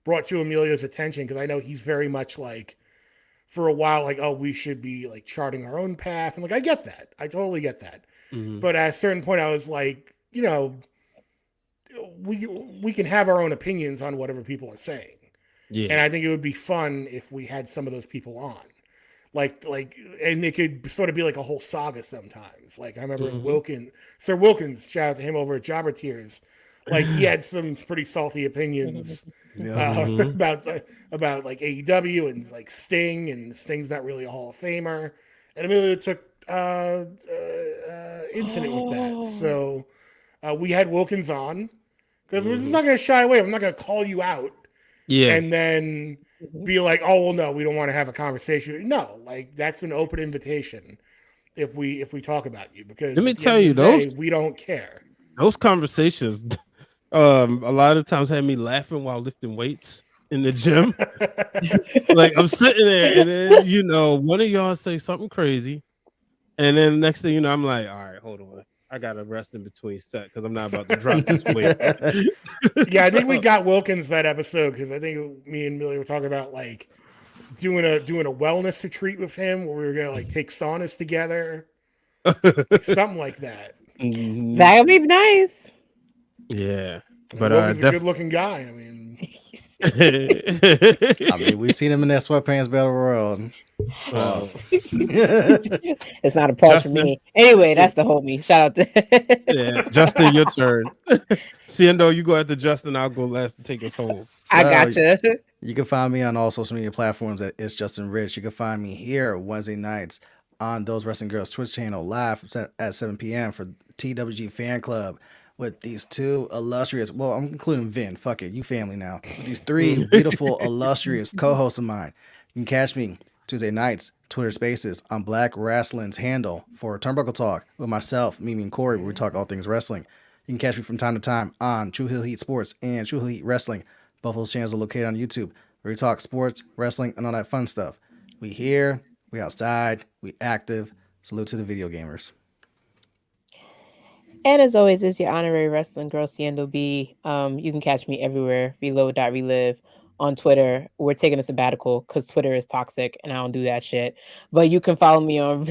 brought to Emilio's attention because I know he's very much like, for a while, like, oh, we should be like charting our own path. And like, I get that. I totally get that. Mm-hmm. But at a certain point, I was like, we can have our own opinions on whatever people are saying. Yeah. And I think it would be fun if we had some of those people on. Like, and it could sort of be like a whole saga sometimes. Like, I remember Sir Wilkins, shout out to him over at Jobber Tears. Like, he had some pretty salty opinions about like AEW and like Sting, and Sting's not really a Hall of Famer. And Emilio took incident with that. So we had Wilkins on because we're just not going to shy away. I'm not going to call you out. Yeah. And then be like, oh, well, no, we don't want to have a conversation. No, like, that's an open invitation if we talk about you, because let me tell you, those we don't care. Those conversations a lot of times had me laughing while lifting weights in the gym. Like, I'm sitting there and then one of y'all say something crazy, and then the next thing you know, I'm like, all right, hold on, I gotta rest in between set because I'm not about to drop this weight. Yeah, I think we got Wilkins that episode because I think me and Millie were talking about like doing a wellness retreat with him where we were gonna like take saunas together, like, something like that. That would be nice. Yeah, but Wilkins a good-looking guy. I mean, we've seen him in that sweatpants battle royal. It's not a pause for me. Anyway, that's the homie. Shout out to yeah, Justin, your turn. Seindole, you go after Justin. I'll go last to take us home. So, I gotcha. You can find me on all social media platforms at It's Justin Rich. You can find me here Wednesday nights on Those Wrestling Girls Twitch channel live at 7 p.m. for TWG Fan Club with these 2 illustrious, well, I'm including Vin, fuck it, you family now. With these 3 beautiful, illustrious co-hosts of mine. You can catch me Tuesday nights, Twitter Spaces on Black Wrestling's handle for Turnbuckle Talk with myself, Mimi, and Corey, where we talk all things wrestling. You can catch me from time to time on True Hill Heat Sports and True Hill Heat Wrestling. Both those channels are located on YouTube, where we talk sports, wrestling, and all that fun stuff. We here, we outside, we active. Salute to the video gamers. And as always, it's your honorary wrestling girl, Seindole B. You can catch me everywhere, reload.relive on Twitter. We're taking a sabbatical because Twitter is toxic and I don't do that shit. But you can follow me on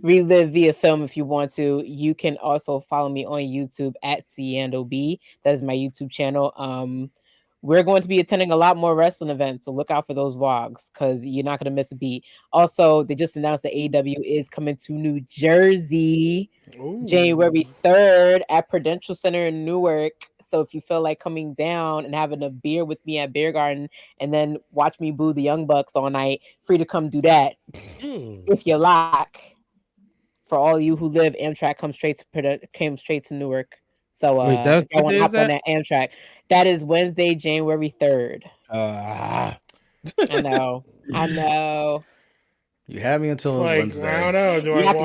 Relive via Film if you want to. You can also follow me on YouTube at Seindole B. That is my YouTube channel. we're going to be attending a lot more wrestling events, so look out for those vlogs because you're not going to miss a beat. Also, they just announced that AEW is coming to New Jersey January 3rd at Prudential Center in Newark. So if you feel like coming down and having a beer with me at Beer Garden and then watch me boo the Young Bucks all night, free to come do that. If you like. For all you who live, Amtrak came straight to Newark. So Wait, if I what want day to is hop on that? that Amtrak, that is Wednesday, January 3rd. Ah. I know. I know. You have me It's until like, Wednesday. I don't know. Do You I have to-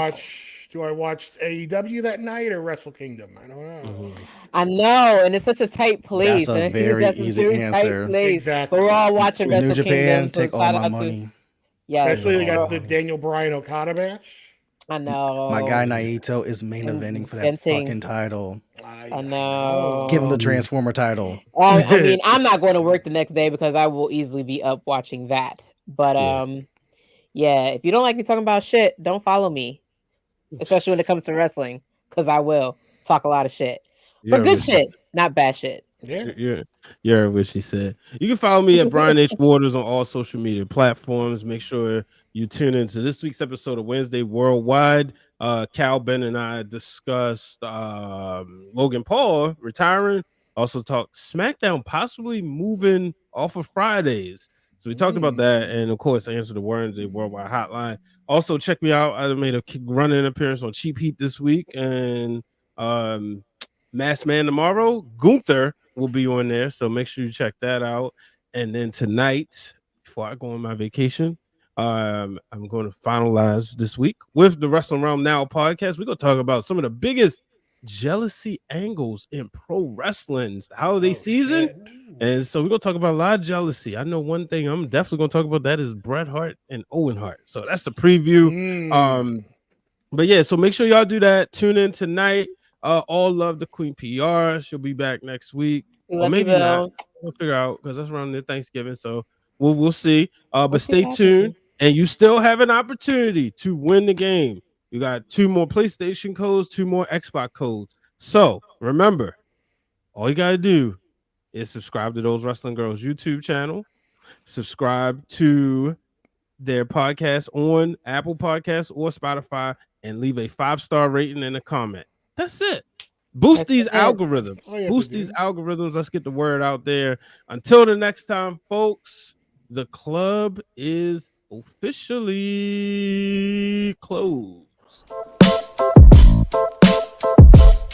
watch AEW that night or Wrestle Kingdom? I don't know. I know, and it's such a tight place. That's a and very that's a easy very tight answer. place. Exactly. But we're all watching New Wrestle Japan, Kingdom. So take all shout my out money. to yes. Especially they got Oh. the Daniel Bryan Okada match. I know. My guy Naito is main And eventing for that venting. fucking title. I know. Give him the Transformer title. I mean, I'm not going to work the next day because I will easily be up watching that. But yeah, if you don't like me talking about shit, don't follow me. Especially when it comes to wrestling, because I will talk a lot of shit. But good shit, not bad shit. Yeah. You heard what she said. You can follow me at Brian H. Waters on all social media platforms. Make sure you tune into this week's episode of Wednesday Worldwide. Cal, Ben, and I discussed Logan Paul retiring. Also talked SmackDown possibly moving off of Fridays. So we talked about that, and of course, I answered the Wednesday Worldwide Hotline. Also, check me out. I made a run-in appearance on Cheap Heat this week, and Masked Man tomorrow. Gunther will be on there, so make sure you check that out. And then tonight, before I go on my vacation, I'm going to finalize this week with the Wrestling Realm Now podcast. We're going to talk about some of the biggest jealousy angles in pro wrestling. It's the holiday season. Shit. And so we're going to talk about a lot of jealousy. I know one thing I'm definitely going to talk about, that is Bret Hart and Owen Hart. So that's a preview. But yeah, so make sure y'all do that. Tune in tonight. All love the Queen PR. She'll be back next week. Or maybe not. We'll figure out because that's around the Thanksgiving. So we'll see. But stay tuned. And you still have an opportunity to win the game. You got 2 more PlayStation codes, 2 more Xbox codes. So remember, all you gotta do is subscribe to Those Wrestling Girls YouTube channel. Subscribe to their podcast on Apple Podcasts or Spotify, and leave a 5-star rating and a comment. That's it. Boost these algorithms. Boost these algorithms. Let's get the word out there. Until the next time, folks, the club is officially closed.